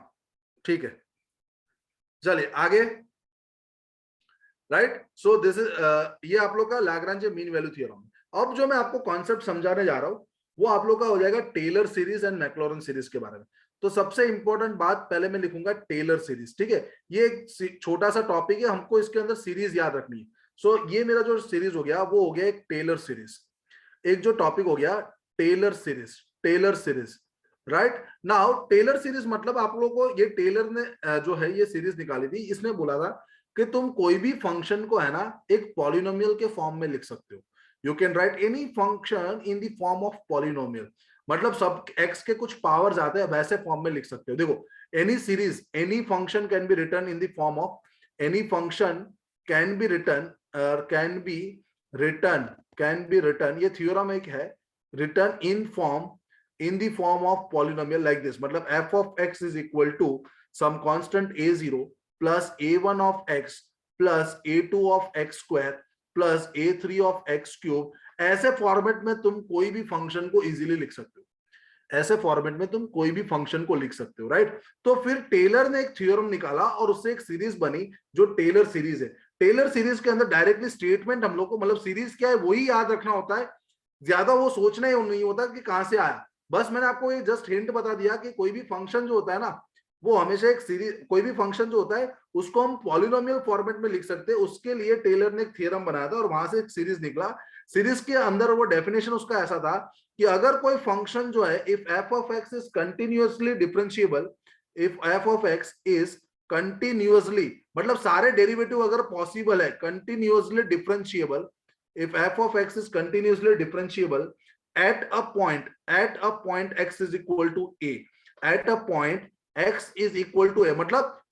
ठीक है, चलिए आगे। राइट, सो दिस इज ये आप लोग का लाग्रांजे मीन वैल्यू थ्योरम। अब जो मैं आपको कॉन्सेप्ट समझाने जा रहा हूं वो आप लोग का हो जाएगा टेलर सीरीज एंड मैक्लॉरन सीरीज के बारे में। तो सबसे इंपॉर्टेंट बात पहले मैं लिखूंगा टेलर सीरीज, ठीक है। ये एक छोटा सा टॉपिक है, हमको इसके अंदर सीरीज याद रखनी है। सो ये मेरा जो सीरीज हो गया वो हो गया एक टेलर सीरीज, एक जो टॉपिक हो गया Taylor series, Taylor series, right. Now Taylor series मतलब आप लोगों को ये टेलर ने जो है ये सीरीज निकाली थी, इसने बोला था कि तुम कोई भी फंक्शन को है ना एक पॉलिनोमियल के फॉर्म में लिख सकते हो। You can right any function in the form of polynomial, मतलब सब x के कुछ पावर्स आते हैं वैसे फॉर्म में लिख सकते हो। देखो any series, any function can be written in the form of, any function can be written, can be written, ये थ्योरम एक है, written in the form of polynomial like this, मतलब f of x is equal to some constant a0 plus a1 of x plus a2 of x square plus a3 of x cube। ऐसे format में तुम कोई भी function को easily लिख सकते हो, ऐसे फॉर्मेट में तुम कोई भी फंक्शन को लिख सकते हो, राइट। तो फिर टेलर ने एक थ्योरम निकाला और उससे एक सीरीज बनी जो टेलर सीरीज है। टेलर सीरीज के अंदर डायरेक्टली स्टेटमेंट हम लोग को, मतलब सीरीज क्या है वही याद रखना होता है, ज्यादा वो सोचना ही नहीं होता कि कहां से आया। बस मैंने आपको ये जस्ट हिंट बता दिया कि कोई भी फंक्शन जो होता है ना वो हमेशा एक सीरीज, कोई भी फंक्शन जो होता है उसको हम पॉलिनोमियल फॉर्मेट में लिख सकते हैं। उसके लिए टेलर ने एक थ्योरम बनाया था और वहां से एक सीरीज निकला। सीरीज के अंदर वो डेफिनेशन उसका ऐसा था कि अगर कोई फंक्शन जो है if f of x is continuously differentiable, if f of x is continuously, मतलब सारे डेरिवेटिव अगर पॉसिबल है, continuously differentiable, if f of x is continuously differentiable at a point x is equal to a, at a point x is equal to a, मतलब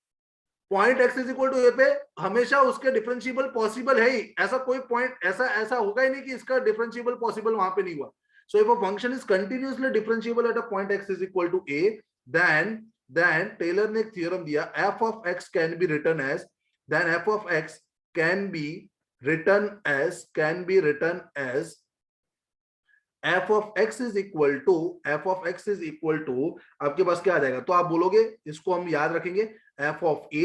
point x is equal to a पे हमेशा उसके differentiable possible है ही, ऐसा कोई point ऐसा होगा ही नहीं कि इसका डिफरेंशिएबल पॉसिबल वहां पे नहीं हुआ। So if a function is continuously differentiable at a point x is equal to a, then Taylor ने एक थ्योरम दिया f of x can be written as, then f of x can be written as f of x is equal to आपके पास क्या आ जाएगा, तो आप बोलोगे इसको हम याद रखेंगे f of a,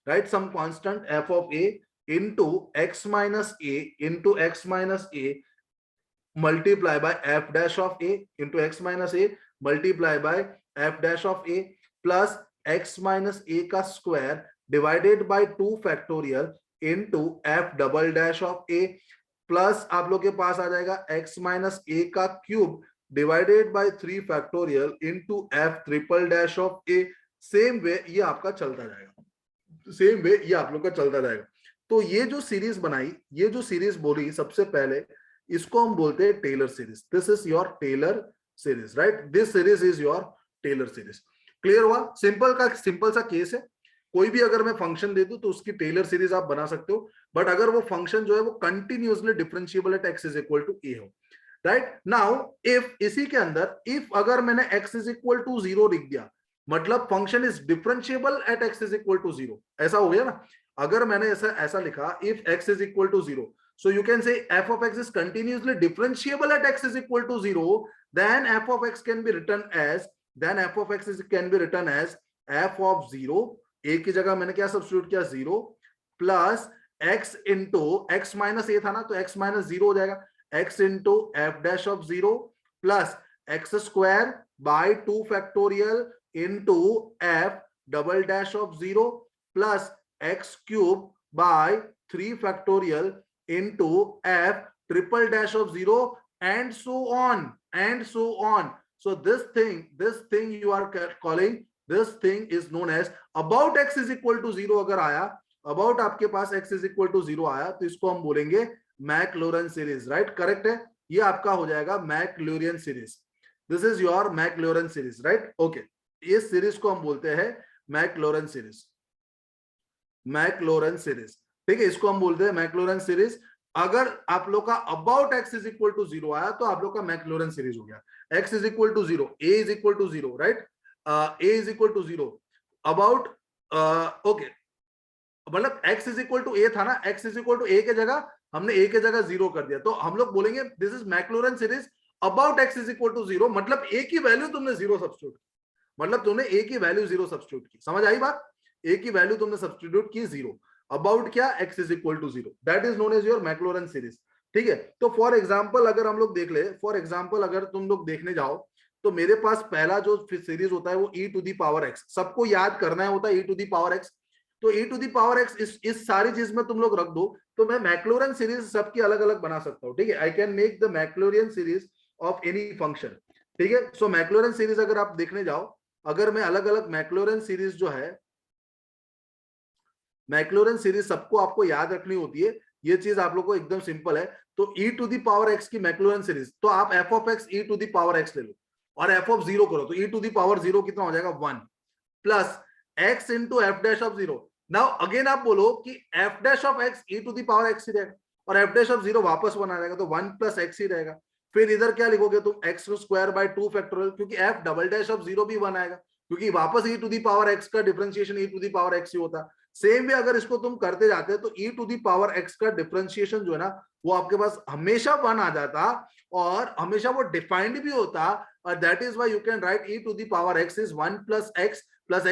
right, some constant f of a into x minus a multiply by f dash of a into x minus a multiply by f dash of a plus x minus a का square divided by 2 factorial into f double dash of a plus आप लोग के पास आ जाएगा x minus a का cube divided by 3 factorial into f triple dash of a। Same way ये आपका चलता जाएगा, सेम वे ये आप लोग का चलता जाएगा। तो ये जो सीरीज बनाई, ये जो सीरीज बोली सबसे पहले, इसको हम बोलते हैं Taylor series. This is your Taylor series, right, this series is your Taylor series. Clear हुआ? सिंपल सा केस है, कोई भी अगर मैं फंक्शन दे दूं तो उसकी टेलर सीरीज आप बना सकते हो, बट अगर वो फंक्शन जो है वो continuously differentiable at x is equal to a हो, राइट। नाउ इफ इसी के अंदर इफ अगर मैंने x इज इक्वल टू 0 लिख दिया, मतलब function is differentiable at x is equal to 0, ऐसा हो गया ना। अगर मैंने ऐसा लिखा if x is equal to 0, so you can say f of x is continuously differentiable at x is equal to 0, then f of x can be written as, can be written as f of 0, a की जगह मैंने क्या substitute किया 0 plus x into x minus a था ना, तो x minus 0 हो जाएगा, x into f dash of 0 plus x square by 2 factorial into f double dash of 0 plus x cube by 3 factorial into f triple dash of 0 and so on. So this thing you are calling, this thing is known as about x is equal to 0। अगर आया about आपके पास x is equal to 0 आया तो इसको हम बोलेंगे मैक्लोरन series, right, correct है, ये आपका हो जाएगा Maclaurin series. This is your Maclaurin series, right, okay. इस सीरीज को हम बोलते हैं मैक्लोरन सीरीज, मैक्लोरन सीरीज, ठीक है, इसको हम बोलते हैं मैक्लोरन सीरीज। अगर आप लोग का about x is equal to 0 आया तो आप लोग का मैक्लोरन सीरीज हो गया। x is equal to 0, a is equal to 0, right, a is equal to 0 about, okay, मतलब x is equal to a था ना, x is equal to a के जगह हमने a के जगह 0 कर दिया, तो हम लोग बोलेंगे this is Maclaurin series about x is equal to 0, मतलब a की वैल्यू तुमने 0 सब्स्टिट्यूट की, मतलब तुमने a की वैल्यू 0 सब्स्टिट्यूट की, समझ आई बात, a की वैल्यू तुमने सब्स्टिट्यूट की 0 अबाउट क्या x is equal to 0, that is known as your Maclaurin series, ठीक है। तो फॉर एग्जांपल अगर हम लोग देख ले, फॉर एग्जांपल अगर तुम लोग देखने जाओ तो मेरे पास पहला जो सीरीज होता है वो e to the power x, सबको याद करना है होता है e to the power x। तो e to the power x इस सारी चीज में तुम लोग रख दो, तो मैं मैक्लोरन सीरीज सबकी अलग अलग बना सकता हूँ, ठीक है। I can make the Maclaurin series of any function, ठीक है। सो मैक्लोरन सीरीज अगर आप देखने जाओ, अगर मैं अलग अलग मैक्लोरन सीरीज जो है, मैक्लोरन सीरीज सबको आपको याद रखनी होती है, ये चीज आप लोग को एकदम सिंपल है। तो e to the power x की मैक्लोरन सीरीज, तो आप f of x e to the power x ले लो और f ऑफ 0 करो, तो e टू दी पावर 0 कितना हो जाएगा 1 plus x into F dash of 0। Now again आप बोलो कि f dash of x e to the power x ही रहेगा और f डैश ऑफ 0 वापस 1 आ जाएगा, तो 1 प्लस x ही रहेगा। फिर इधर क्या लिखोगे तुम, x स्क्वायर बाय 2 फैक्टोरियल, क्योंकि f डबल डैश ऑफ 0 भी 1 आएगा, क्योंकि वापस e to the power x का differentiation e to the power x ही होता। सेम वे अगर इसको तुम करते जाते तो e to the power x का डिफरेंशिएशन जो है ना वो आपके पास हमेशा 1 आ जाता और हमेशा वो डिफाइंड भी होता, और that is why you can write e to the power x is 1 plus x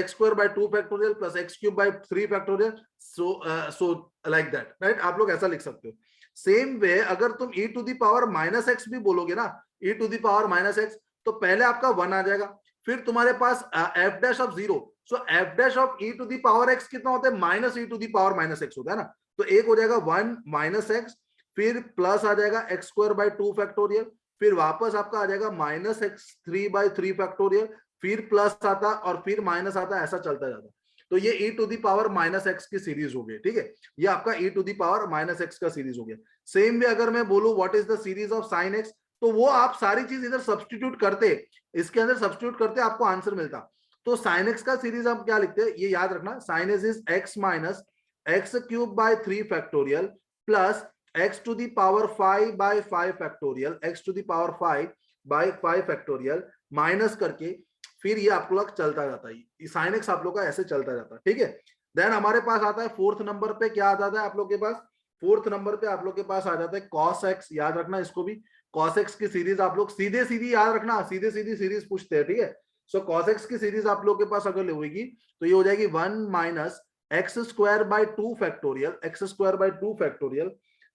square by 2 factorial plus x cube by 3 factorial, so like that, right. आप लोग ऐसा लिख सकते हो। सेम वे अगर तुम e to the power minus x भी बोलोगे ना, e to the power minus x, तो पहले आपका 1 आ जाएगा, फिर तुम्हारे पास f dash of 0, so f dash of e to the power x कितना होता है, minus e to the power minus x होता है ना, तो एक हो जाएगा 1 माइनस x, फिर प्लस आ जाएगा x स्क्वायर बाय 2 फैक्टोरियल, फिर वापस आपका आ जाएगा माइनस x 3 बाय 3 फैक्टोरियल, फिर प्लस आता और फिर माइनस आता, ऐसा चलता जाता। तो ये e to the power minus x की सीरीज हो गई, ठीक है। ये आपका e to the power minus x का सीरीज हो गया। सेम वे अगर मैं बोलूं what is the series of sine x, तो वो आप सारी चीज इधर सब्स्टिट्यूट करते, इसके अंदर सब्स्टिट्यूट करते आपको आंसर मिलता। तो साइन x का सीरीज हम क्या लिखते हैं, ये याद रखना, sine x is x minus x cube by 3 factorial plus x to the power 5 by 5 factorial, x to the power 5 by 5 factorial minus करके फिर ये आप लोग चलता जाता है, साइन x आप लोग का ऐसे चलता जाता है, ठीक है। देन हमारे पास आता है फोर्थ नंबर पे, क्या आ जाता है आप लोग के पास, फोर्थ नंबर पे आप लोग के पास आ जाता है cos x, याद रखना इसको भी, cos x की सीरीज आप लोग सीधे सीधी याद रखना, सीधे सीधी सीरीज पूछते हैं, ठीक है। सो cos x की सीरीज आप लोग के पास अगर होगी तो ये हो जाएगी 1 minus x square by 2 factorial, x square by 2 factorial,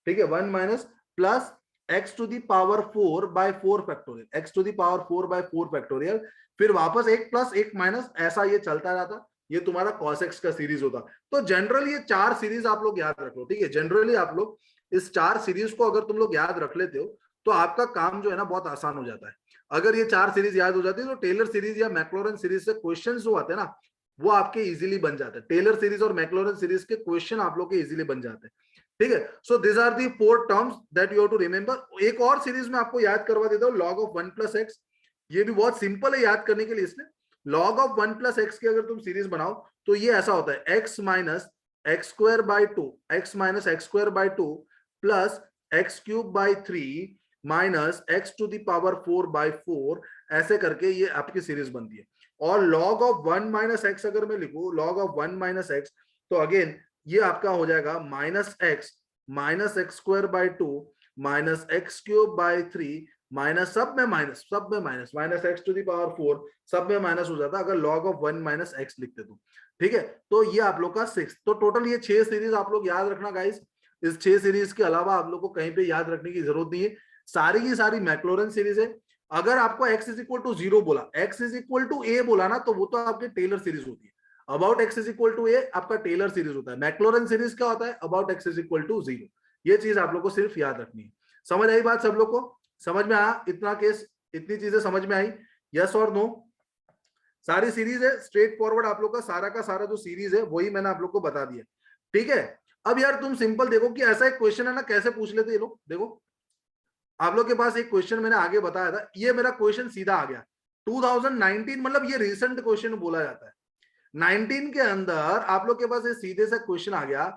ठीक है, 1 minus plus x to the power 4 by 4 factorial, x to the power 4 by 4 factorial, फिर वापस 1 प्लस 1 माइनस, ऐसा ये चलता रहता, ये तुम्हारा cos x का सीरीज होता। तो जनरली ये 4 सीरीज आप लोग याद रख लो, ठीक है। जनरली आप लोग इस 4 सीरीज को अगर तुम लोग याद रख लेते हो तो आपका काम जो है ना बहुत आसान हो जाता है। अगर ये 4 सीरीज याद हो जाती है तो टेलर सीरीज या मैक्लोरन सीरीज से क्वेश्चन जो आते हैं ना वो आपके इजीली बन जाते हैं। टेलर सीरीज और मैक्लोरन सीरीज के क्वेश्चन आप लोग के इजीली बन जाते हैं, ठीक है। So this are the 4 terms that you have to remember. एक और सीरीज में आपको याद करवा देता हूँ, log ऑफ 1 प्लस एक्स, ये भी बहुत सिंपल है याद करने के लिए। इसमें log ऑफ 1 प्लस एक्स की अगर तुम सीरीज बनाओ तो ये ऐसा होता है x minus x square by 2, x minus x square by 2 plus x cube by 3 minus x to the power 4 by 4, ऐसे करके ये आपकी सीरीज बनती है। और log ऑफ 1 माइनस एक्स अगर मैं लिखूं, log ऑफ 1 माइनस एक्स, तो अगेन ये आपका हो जाएगा minus x square by 2 minus x cube by 3 minus सब में minus minus x to the power 4, सब में माइनस हो जाता अगर log ऑफ 1 माइनस एक्स लिखते तो, ठीक है। तो ये आप लोग का 6, तो टोटल ये 6 सीरीज आप लोग याद रखना गाइस। इस 6 सीरीज के अलावा आप लोग को कहीं पे याद रखने की जरूरत नहीं है, सारी की सारी मैक्लोरन सीरीज है। अगर आपको x इज इक्वल टू 0 बोला, x is equal to a बोला ना, तो वो तो आपकी टेलर सीरीज होती है। About x is equal to a आपका टेलर सीरीज होता है। मैक्लोरन सीरीज क्या होता है, about x is equal to 0। ये चीज आप लोग को सिर्फ याद रखनी है। समझ आई बात सब लोग को, समझ में आया इतना केस, इतनी चीजें समझ में आई, यस और नो। सारी सीरीज है स्ट्रेट फॉरवर्ड, आप लोग का सारा जो सीरीज है वही मैंने आप लोग को बता दिया, ठीक है। अब यार तुम सिंपल देखो कि ऐसा एक क्वेश्चन है ना, कैसे पूछ लेते ये लोग। देखो आप लोग के पास एक क्वेश्चन मैंने आगे बताया था, ये मेरा क्वेश्चन सीधा आ गया 2019, मतलब ये रिसेंट क्वेश्चन बोला जाता है। 19 के अंदर आप लोग के पास ये सीधे सा क्वेश्चन आ गया,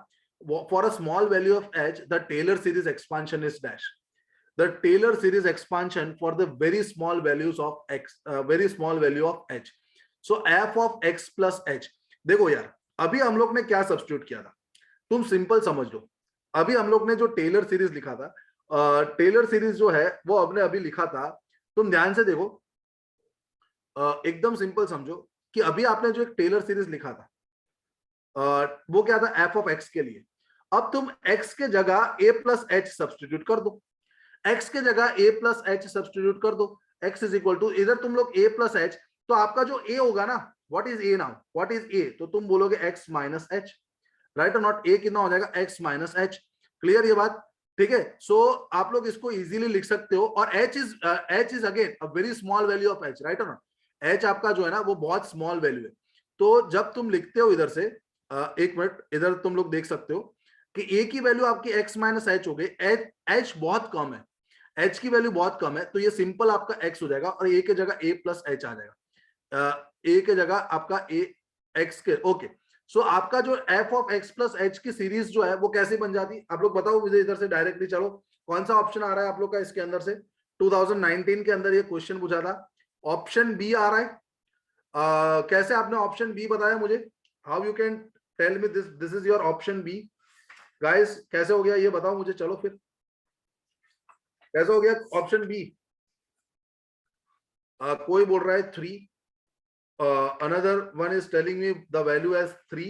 for a small value of h the Taylor series expansion is dash, the Taylor series expansion for the very small values of x, very small value of h, so f of x plus h। देखो यार अभी हम लोग ने क्या substitute किया था, तुम सिंपल समझ लो। अभी हम लोग ने जो टेलर सीरीज लिखा था, टेलर सीरीज जो है वो हमने अभी लिखा था, तुम ध्यान से देखो, एकदम सिंपल समझो कि अभी आपने जो एक टेलर सीरीज लिखा था वो क्या था, f ऑफ x के लिए। अब तुम x के जगह a प्लस h सब्स्टिट्यूट कर दो, x के जगह a प्लस h सब्स्टिट्यूट कर दो। x इज इक्वल टू, इधर तुम लोग a प्लस एच, तो आपका जो a होगा ना, what is a now, what is a, तो तुम बोलोगे x माइनस एच, राइट और नॉट, a कितना हो जाएगा x माइनस एच। क्लियर ये बात, ठीक है। सो आप लोग इसको इजीली लिख सकते हो, और h is again a very small value of h, right और नॉट, h आपका जो है ना वो बहुत स्मॉल वैल्यू है। तो जब तुम लिखते हो इधर से, एक मिनट, इधर तुम लोग देख सकते हो कि a की वैल्यू आपकी x माइनस एच हो गई, h बहुत कम है, h की वैल्यू बहुत कम है, तो ये सिंपल आपका x हो जाएगा, और a की जगह a प्लस एच आ जाएगा, a की जगह आपका a x के, ओके। सो आपका जो f of x plus H की सीरीज जो है वो कैसे बन जाती, आप लोग बताओ मुझे इधर से डायरेक्टली। चलो कौन सा ऑप्शन आ रहा है आप लोग का इसके अंदर से, 2019 के अंदर ये क्वेश्चन पूछा था, ऑप्शन बी आ रहा है। कैसे आपने ऑप्शन बी बताया मुझे, how you can tell me this is your option B guys, कैसे हो गया ये बताओ मुझे। चलो फिर कैसे हो गया ऑप्शन बी, कोई बोल रहा है 3, another one is telling me the value as 3,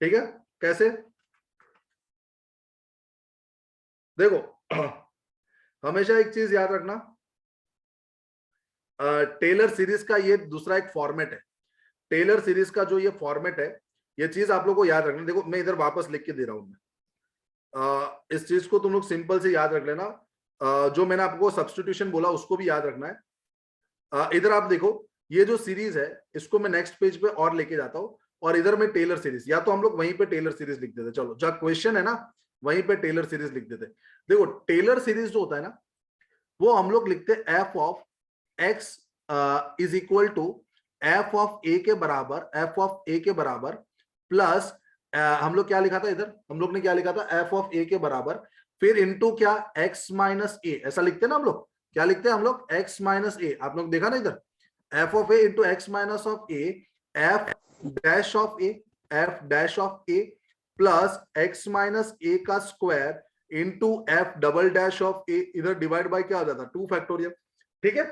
ठीक है। कैसे, देखो हमेशा एक चीज याद रखना, टेलर सीरीज का ये दूसरा एक फॉर्मेट है, टेलर सीरीज का जो ये फॉर्मेट है, ये चीज आप लोगों को याद रखना। देखो मैं इधर वापस लिख के दे रहा हूं मैं, इस चीज को तुम लोग सिंपल से याद रख लेना, जो मैंने आपको सब्स्टिट्यूशन बोला उसको भी याद रखना है। इधर आप देखो, ये जो सीरीज है इसको मैं नेक्स्ट पेज पे और लेके जाता हूं, और इधर में टेलर सीरीज, या तो हम लोग वहीं पे टेलर सीरीज लिख देते, चलो जब क्वेश्चन है ना वहीं पे टेलर सीरीज लिख देते। देखो टेलर सीरीज जो होता है ना, वो हम लोग लिखते हैं f of x is equal to f of a के बराबर, एफ ऑफ ए के बराबर प्लस, हम लोग क्या लिखा था इधर, हम लोग ने क्या लिखा था, एफ ऑफ ए के बराबर, फिर इनटू क्या, एक्स माइनस ए, ऐसा लिखते हैं ना हम लोग, क्या लिखते हैं हम लोग, एक्स माइनस ए, आप लोग देखा ना इधर, f of a into x minus of a, f dash of a, f dash of a plus x minus a का square into f double dash of a, इधर डिवाइड बाय क्या आ जाता, 2 फैक्टोरियल, ठीक है।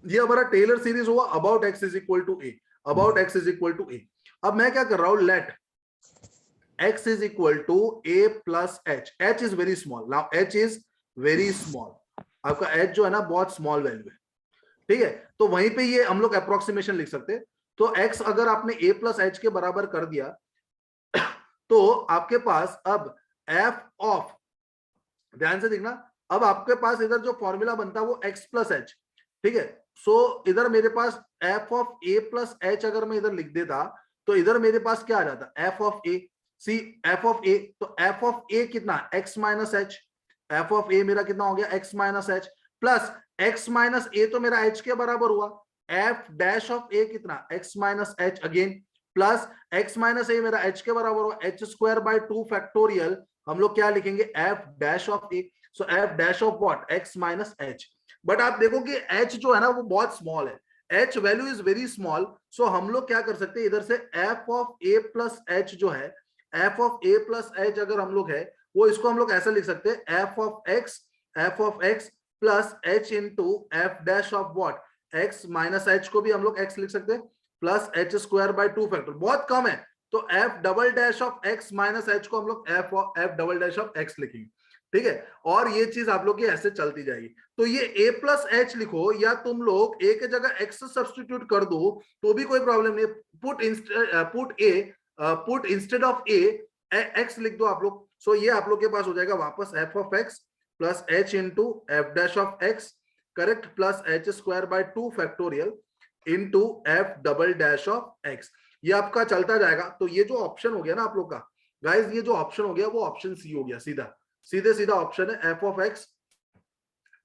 ये हमारा टेलर सीरीज हुआ about x is equal to a, about x is equal to a। अब मैं क्या कर रहा हूं, let x is equal to a plus h, h is very small, now h is very small, आपका h जो है ना बहुत स्मॉल वैल्यू है, ठीक है। तो वहीं पे ये हम लोग अप्रोक्सीमेशन लिख सकते हैं, तो x अगर आपने a प्लस एच के बराबर कर दिया तो आपके पास अब f ऑफ, ध्यान से देखना, अब आपके पास इधर जो फॉर्मूला बनता है वो x प्लस एच, ठीक है। सो इधर मेरे पास f of a plus h अगर मैं इधर लिख देता तो इधर मेरे पास क्या आ जाता, f of a, c f of a, तो f ऑफ a कितना, x minus h, f of a मेरा कितना हो गया, x minus h plus x minus a, तो मेरा h के बराबर हुआ, f डैश ऑफ a कितना, x minus h again plus x minus a मेरा h के बराबर हुआ, h स्क्वायर बाय 2 फैक्टोरियल, हम लोग क्या लिखेंगे, f dash of a, so f dash of what, x minus H. But आप देखो कि h जो है ना वो बहुत स्मॉल है, h value is very small, so हम लोग क्या कर सकते हैं, इधर से f of a plus h जो है, f of a plus h अगर हम लोग है वो, इसको हम लोग ऐसा लिख सकते हैं, f of x plus h into F dash of what, x minus H को भी हम लोग x लिख सकते हैं, plus H square by 2 factor, बहुत कम है, तो f double dash of x minus H को हम लोग f double dash of x लिखेंगे, ठीक है। और ये चीज आप लोग की ऐसे चलती जाएगी, तो ये a प्लस एच लिखो, या तुम लोग a के जगह x सब्स्टिट्यूट कर दो तो भी कोई प्रॉब्लम नहीं, put instead of a x लिख दो आप लोग, सो ये आप लोग के पास हो जाएगा वापस f of x plus h into F dash of x, correct, plus H square by 2 factorial into F double dash of x, ये आपका चलता जाएगा। तो ये जो ऑप्शन हो गया ना आप लोग का गाइस, ये जो ऑप्शन हो गया वो ऑप्शन सी हो गया, सीधा ऑप्शन है, f of x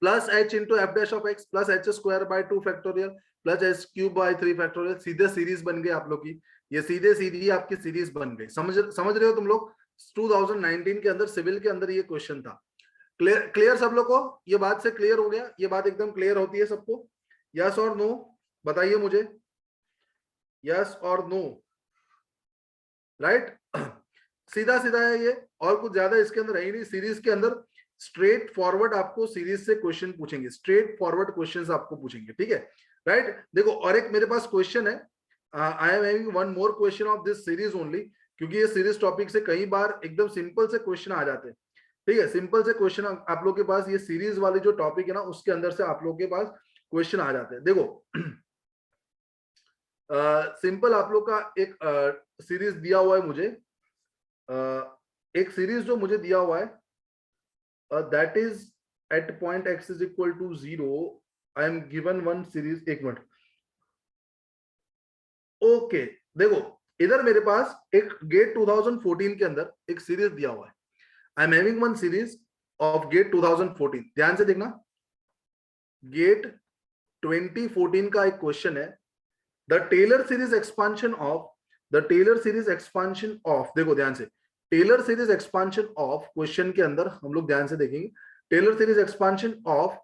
plus h into F dash of x plus H square by 2 factorial plus H cube by 3 factorial, सीधे सीरीज बन गई आप लोग की, ये सीधी आपकी सीरीज बन गई, समझ रहे हो तुम लोग। 2019 के अंदर सिविल के अंदर ये क्वेश्चन था, क्लियर सब लोग को, ये बात से क्लियर हो गया, ये बात एकदम क्लियर होती है सबको, यस और नो बताइए मुझे, यस और नो, राइट। सीधा है ये, और कुछ ज्यादा इसके अंदर है ही नहीं, सीरीज के अंदर स्ट्रेट फॉरवर्ड आपको सीरीज से क्वेश्चन पूछेंगे, स्ट्रेट फॉरवर्ड क्वेश्चंस आपको पूछेंगे, ठीक है, राइट। देखो और एक मेरे पास क्वेश्चन है, I am having one more question of this series only, क्योंकि ये सीरीज टॉपिक से कई बार एकदम सिंपल से क्वेश्चन आ जाते हैं, ठीक है, सिंपल से क्वेश्चन आप लोग के पास ये सीरीज वाली जो टॉपिक है ना उसके अंदर से आप लोग के पास क्वेश्चन आ जाते हैं। देखो सिंपल आप लोग का एक सीरीज दिया हुआ है मुझे, एक सीरीज जो मुझे दिया हुआ है that is at point x is equal to 0 I am given one series. एक मिनट, ओके देखो इधर मेरे पास एक गेट 2014 के अंदर एक सीरीज दिया हुआ है। I am having one series of GATE 2014। ध्यान से देखना, गेट 2014 का एक क्वेश्चन है, the Taylor series expansion of, the Taylor series expansion of, देखो ध्यान से, Taylor series expansion of question के अंदर हम लोग ध्यान से देखेंगे, Taylor series expansion of,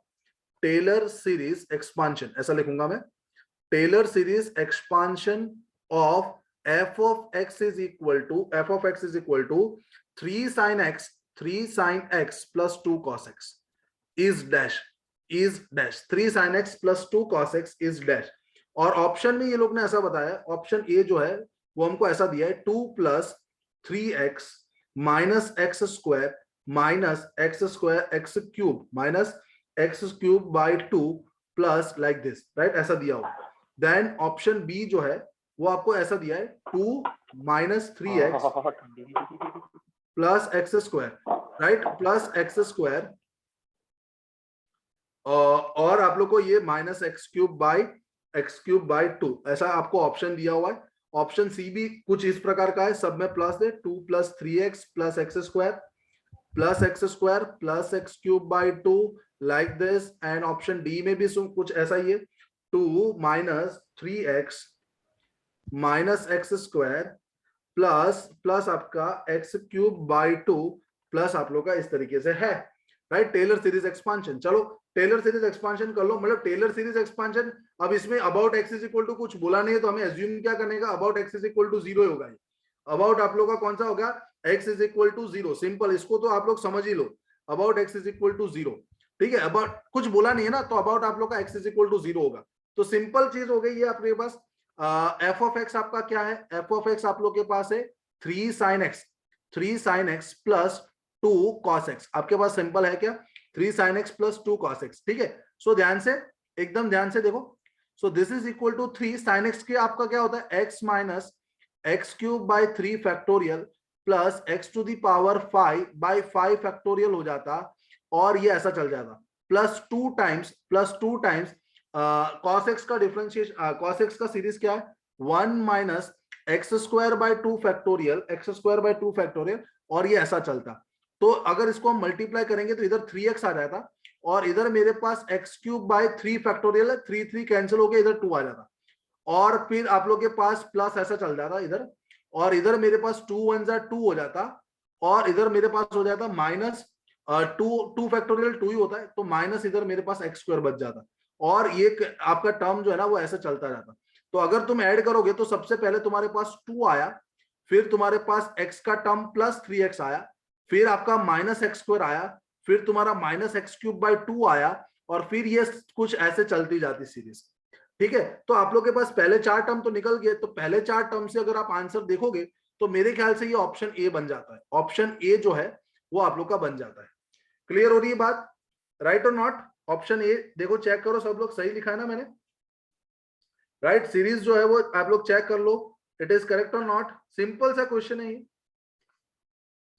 Taylor series expansion ऐसा लिखूंगा मैं, Taylor series expansion of f of x is equal to 3 sin x plus 2 cos x is dash 3 sin x plus 2 cos x is dash। और option में ये लोग ने ऐसा बताया, ऑप्शन ए जो है वो हमको ऐसा दिया है 2 plus 3x minus x square minus x cube minus x cube by 2 plus like this, right? ऐसा दिया हुआ। देन ऑप्शन बी जो है वो आपको ऐसा दिया है 2 minus 3x plus x square, right? plus x square और आप लोग को ये minus x cube by 2 ऐसा आपको ऑप्शन दिया हुआ है। ऑप्शन सी भी कुछ इस प्रकार का है, सब में प्लस है, 2 plus 3x plus x square plus x cube by 2 like this। And option D में भी कुछ ऐसा ही है, 2 minus 3x minus x square plus आपका x cube by 2 प्लस आप लोग का इस तरीके से है, राइट? Taylor series expansion. चलो टेलर सीरीज एक्सपांशन कर लो, मतलब टेलर सीरीज एक्सपांशन। अब इसमें about x is equal to कुछ बोला नहीं है तो हमें एज्यूम क्या करने का, about x is equal to 0 होगा। अबाउट आप लोग का कौन सा होगा, x is equal to 0। Simple, इसको तो आप लोग समझ ही लो, about x is equal to 0। ठीक है, अबाउट कुछ बोला नहीं है ना, तो अबाउट आप लोग का x इज इक्वल टू 0 होगा। तो सिंपल चीज हो गई ये आपके पास। f ऑफ x आपका क्या है, f ऑफ x आप लोग के पास है 3 sin x plus 2 cos x। आपके पास सिंपल है क्या, 3 sin x plus 2 cos x। ठीक है, सो ध्यान से, एकदम ध्यान से देखो। So this is equal to 3 sin x के आपका क्या होता है, x minus x cube by 3 factorial plus x to the power 5 by 5 factorial हो जाता, और ये ऐसा चल जाता, प्लस 2 टाइम्स cos x का डिफरेंशिएशन, cos x का सीरीज क्या है, 1 minus x square by 2 factorial, और ये ऐसा चलता। तो अगर इसको हम मल्टीप्लाई करेंगे तो इधर 3x आ जाता, और इधर मेरे पास x क्यूब बाय 3 फैक्टोरियल है, 3 कैंसिल हो गया, इधर 2 आ जाता, और फिर आप लोग के पास प्लस ऐसा चल जाता इधर, और इधर मेरे पास 2 1 2 हो जाता, और इधर मेरे पास हो जाता माइनस 2 फैक्टोरियल 2 ही होता है, तो माइनस इधर मेरे पास x स्क्वायर बच जाता, और ये आपका टर्म जो है ना वो ऐसा चलता जाता। तो अगर तुम ऐड करोगे तो सबसे पहले तुम्हारे पास 2 आया, फिर तुम्हारे पास x का टर्म प्लस 3x आया, फिर आपका माइनस x स्क्वायर आया, फिर तुम्हारा माइनस x क्यूब बाई 2 आया, और फिर ये कुछ ऐसे चलती जाती सीरीज। ठीक है, तो आप लोग के पास पहले 4 टर्म तो निकल गए, तो पहले 4 टर्म से अगर आप आंसर देखोगे तो मेरे ख्याल से ये ऑप्शन ए बन जाता है, ऑप्शन ए जो है वो आप लोग का बन जाता है। क्लियर हो रही है बात, राइट और नॉट? ऑप्शन ए देखो, चेक करो सब लोग, सही लिखा है ना मैंने, राइट? सीरीज जो है वो आप लोग चेक कर लो, इट इज करेक्ट और नॉट। सिंपल सा क्वेश्चन है,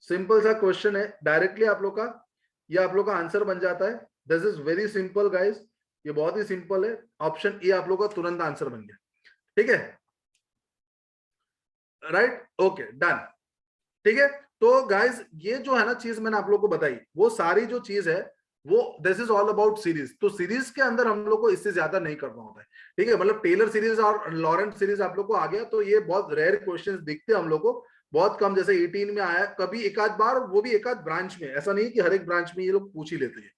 सिंपल सा क्वेश्चन है, डायरेक्टली आप लोग का ये आप लोग का आंसर बन जाता है। This is very simple guys, ये बहुत ही सिंपल है। ऑप्शन ए आप लोग का तुरंत आंसर बन गया। ठीक है, राइट, ओके डन। ठीक है, तो गाइस ये जो है ना चीज मैंने आप लोग को बताई, वो सारी जो चीज है वो this is all about series. तो सीरीज के अंदर हम लोग को इससे ज्यादा नहीं करना होता है। ठीक है, मतलब टेलर सीरीज और लॉरेंट सीरीज आप लोग को आ गया, तो ये बहुत रेयर क्वेश्चंस दिखते हैं हम लोग को, बहुत कम, जैसे 18 में आया कभी एक आध बार, वो भी एक आध ब्रांच में, ऐसा नहीं कि हर एक ब्रांच में ये लोग पूछ ही लेते हैं।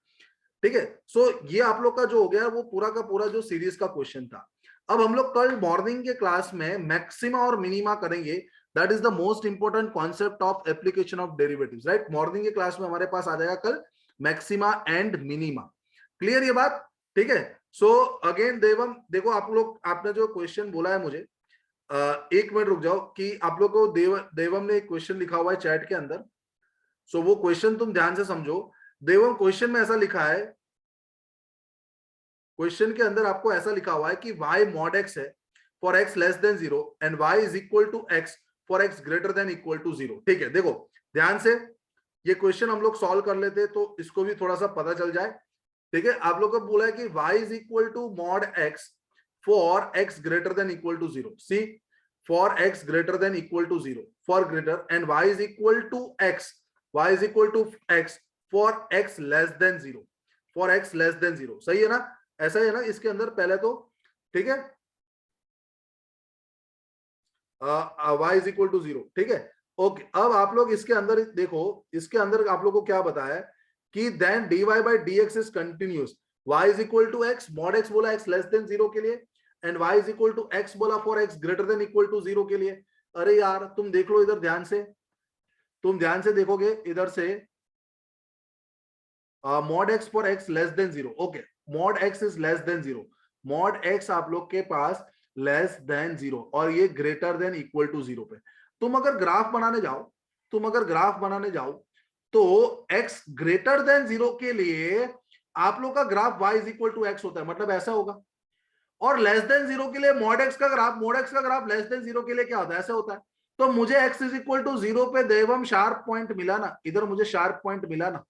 ठीक है, सो ये आप लोग का जो हो गया वो पूरा का पूरा जो सीरीज का क्वेश्चन था। अब हम लोग कल मॉर्निंग के क्लास में मैक्सिमा और मिनिमा करेंगे, that is the most important concept of application of derivatives, right? Morning के क्लास में हमारे पास आ जाएगा कल मैक्सिमा एंड मिनिमा। क्लियर ये बात? ठीक है, सो अगेन देवम, देखो आप लोग, आपने जो क्वेश्चन बोला है मुझे, एक मिनट रुक जाओ, कि आप लोग को देवम ने एक क्वेश्चन लिखा हुआ है चैट के अंदर। सो वो क्वेश्चन तुम ध्यान से समझो। देवम क्वेश्चन में ऐसा लिखा है, क्वेश्चन के अंदर आपको ऐसा लिखा हुआ है कि y mod x है for x less than 0 and y is equal to x for x greater than equal to 0। ठीक है, देखो ध्यान से ये क्वेश्चन हम लोग सॉल्व कर लेते तो इसको भी थोड़ा सा पता चल जाए। ठीक है, आप लोग को बोला है कि y is equal to mod x for x greater than equal to 0। See, for x greater than equal to 0, for greater, and y is equal to x, y is equal to x for x less than 0, for x less than 0। सही है ना, ऐसा ही है ना इसके अंदर पहले तो। ठीक है, y इज इक्वल टू 0। ठीक है, ओके। अब आप लोग इसके अंदर देखो, इसके अंदर आप लोग को क्या बताया है कि then dy by dx is continuous, y is equal to x, mod x बोला x लेस देन 0 के लिए, and y is equal to x बोला for x greater than equal to 0 के लिए। अरे यार तुम देख लो इधर ध्यान से, तुम ध्यान से देखोगे इधर से, mod x for x less than 0। Okay, mod x is less than 0, mod x आप लोग के पास लेस देन 0 और ये ग्रेटर देन इक्वल टू 0 पे। तुम अगर ग्राफ बनाने जाओ, तुम अगर ग्राफ बनाने जाओ तो x ग्रेटर देन 0 के लिए आप लोग का graph y is equal to x होता है, मतलब ऐसा होगा। और लेस देन 0 के लिए मॉड x का ग्राफ लेस देन 0 के लिए क्या होता है, ऐसा होता है। तो मुझे x इज इक्वल टू 0 पे देवम शार्प पॉइंट मिला ना, इधर मुझे शार्प पॉइंट मिला ना,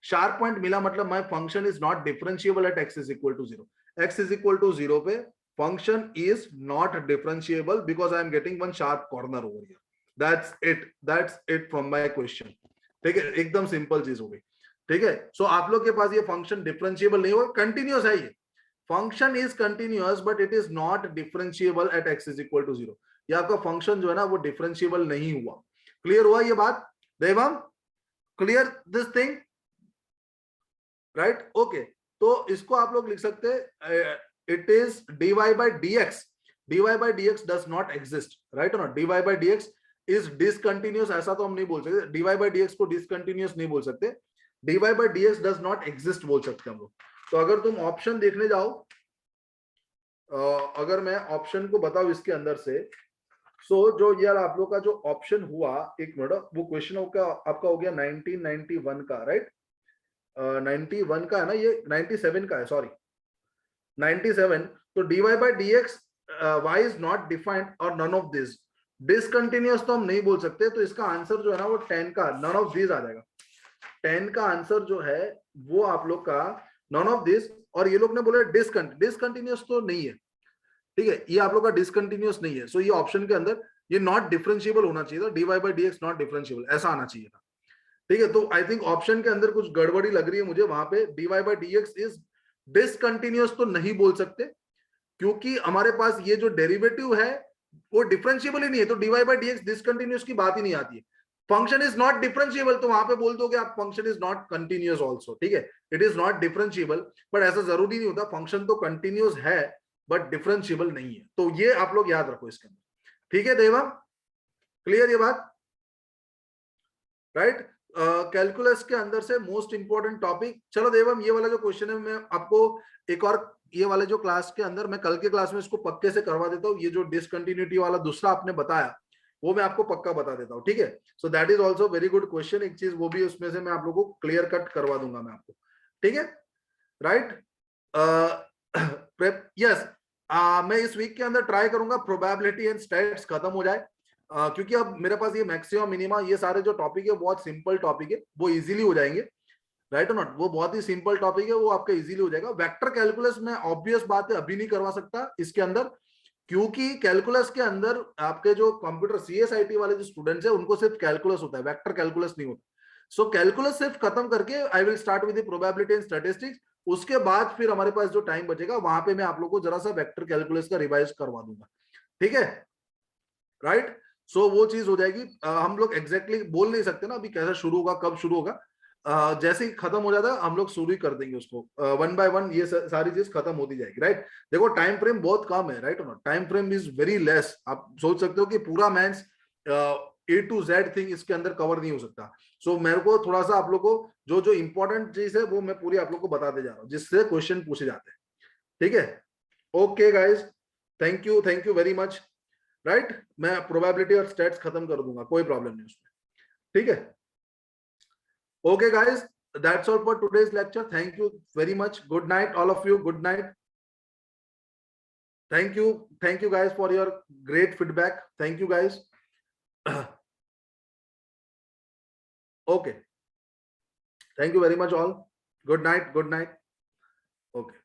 शार्प पॉइंट मिला मतलब my function is not differentiable at x is equal to 0। x is equal to 0 पे function is not differentiable because I am getting one sharp corner over here. That's it from my question. ठीक है, एकदम simple चीज हो गई। ठीक है, सो आप लोग के पास ये फंक्शन डिफरेंशिएबल नहीं होगा, कंटिन्यूअस है ये function, is continuous but it is not differentiable at x is equal to 0। ये आपका फंक्शन जो है ना वो डिफरेंशिएबल नहीं हुआ। क्लियर हुआ ये बात Devam? Clear this thing, right? Okay, तो इसको आप लोग लिख सकते हैं it is dy by dx, dy by dx does not exist, right or not? dy by dx is discontinuous, ऐसा तो हम नहीं बोल सकते, dy by dx को discontinuous नहीं बोल सकते, dy by dx does not exist बोल सकते हम लोग। तो अगर तुम ऑप्शन देखने जाओ, अगर मैं ऑप्शन को बताऊं इसके अंदर से, सो जो यार आप लोग का जो ऑप्शन हुआ, एक मिनट, वो क्वेश्चन आपका हो गया 1991 का, राइट? 91 का है ना, ये 97 का है, सॉरी 97। तो dy by dx y is not defined और none of this, डिसकंटिन्यूअस तो हम नहीं बोल सकते, तो इसका आंसर जो है ना वो 10 का none of these आ जाएगा। 10 का आंसर जो है वो आप लोग का none of this, और ये लोग ने बोला डिसकंटिन्यूअस तो नहीं है। ठीक है, ये आप लोग का डिसकंटिन्यूअस नहीं है, सो ये ऑप्शन के अंदर ये नॉट डिफरेंशिएबल होना चाहिए था, dy by dx not differentiable ऐसा आना चाहिए था। ठीक है, तो आई थिंक ऑप्शन के अंदर कुछ गड़बड़ी लग रही है मुझे, वहां पे dy by dx is discontinuous तो नहीं बोल सकते, क्योंकि हमारे पास ये जो डेरिवेटिव है वो डिफरेंशिएबल ही नहीं है, तो dy by dx डिसकंटिन्यूअस की बात ही नहीं आती है। फंक्शन इज नॉट डिफरेंशिएबल, तो वहां पे बोल दोगे आप function is not continuous also. ठीक है, it is not differentiable, but ऐसा जरूरी नहीं होता, फंक्शन तो कंटिन्यूअस है बट डिफरेंशिएबल नहीं है, तो ये आप लोग याद रखो इसके अंदर। ठीक है देवा, क्लियर ये बात, राइट? कैलकुलस के अंदर से मोस्ट इंपॉर्टेंट टॉपिक। चलो देवम, ये वाला जो क्वेश्चन है मैं आपको एक और, ये वाले जो क्लास के अंदर, मैं कल के क्लास में इसको पक्के से करवा देता हूँ, ये जो डिसकंटिन्यूटी वाला दूसरा आपने बताया वो मैं आपको पक्का बता देता हूँ। ठीक है, so that is also very good question, एक चीज वो भी उसमें से मैं आप लोगों को क्लियर कट करवा दूंगा मैं आपको। ठीक है, राइट? यस, मैं इस वीक के अंदर ट्राई करूंगा प्रोबेबिलिटी एंड स्टैट्स खत्म हो जाए, क्योंकि अब मेरे पास ये मैक्सिमम मिनिमा ये सारे जो टॉपिक है बहुत सिंपल टॉपिक है, वो इजीली हो जाएंगे, राइट और नॉट? वो बहुत ही सिंपल टॉपिक है, वो आपका इजीली हो जाएगा। वेक्टर कैलकुलस में ऑब्वियस बात है अभी नहीं करवा सकता इसके अंदर, क्योंकि कैलकुलस के अंदर आपके जो कंप्यूटर CSIT वाले जो स्टूडेंट्स है उनको सिर्फ कैलकुलस होता है, वेक्टर कैलकुलस नहीं होता। सो कैलकुलस सिर्फ खत्म करके I will start with the probability and statistics, उसके बाद फिर हमारे पास जो टाइम बचेगा वहां पे मैं आप लोगों को जरा सा वेक्टर कैलकुलस का रिवाइज करवा दूंगा। ठीक है, राइट? सो वो चीज हो जाएगी। हम लोग एग्जैक्टली बोल नहीं सकते ना अभी कैसा शुरू होगा, कब शुरू होगा, जैसे ही खत्म हो जाता है हम लोग शुरू ही कर देंगे उसको, वन बाय वन ये सारी चीज खत्म होती जाएगी, राइट? देखो टाइम फ्रेम बहुत कम है, right? Time frame is very less. आप सोच सकते हो कि पूरा maths A to Z thing इसके अंदर कवर नहीं हो सकता। सो मेरे को थोड़ा सा आप लोग को जो जो इंपॉर्टेंट चीज है वो मैं पूरी आप लोग को बताते जा रहा हूँ, जिससे क्वेश्चन पूछे जाते हैं। ठीक है, okay guys, thank you very much, right? मैं प्रोबेबिलिटी और स्टैट्स खत्म कर दूंगा, कोई प्रॉब्लम नहीं उसमें। ठीक है, Okay, guys, that's all for today's lecture. Thank you very much. Good night, all of you. Good night. Thank you guys for your great feedback. Thank you guys. Okay. Thank you very much all. Good night. Good night. Okay.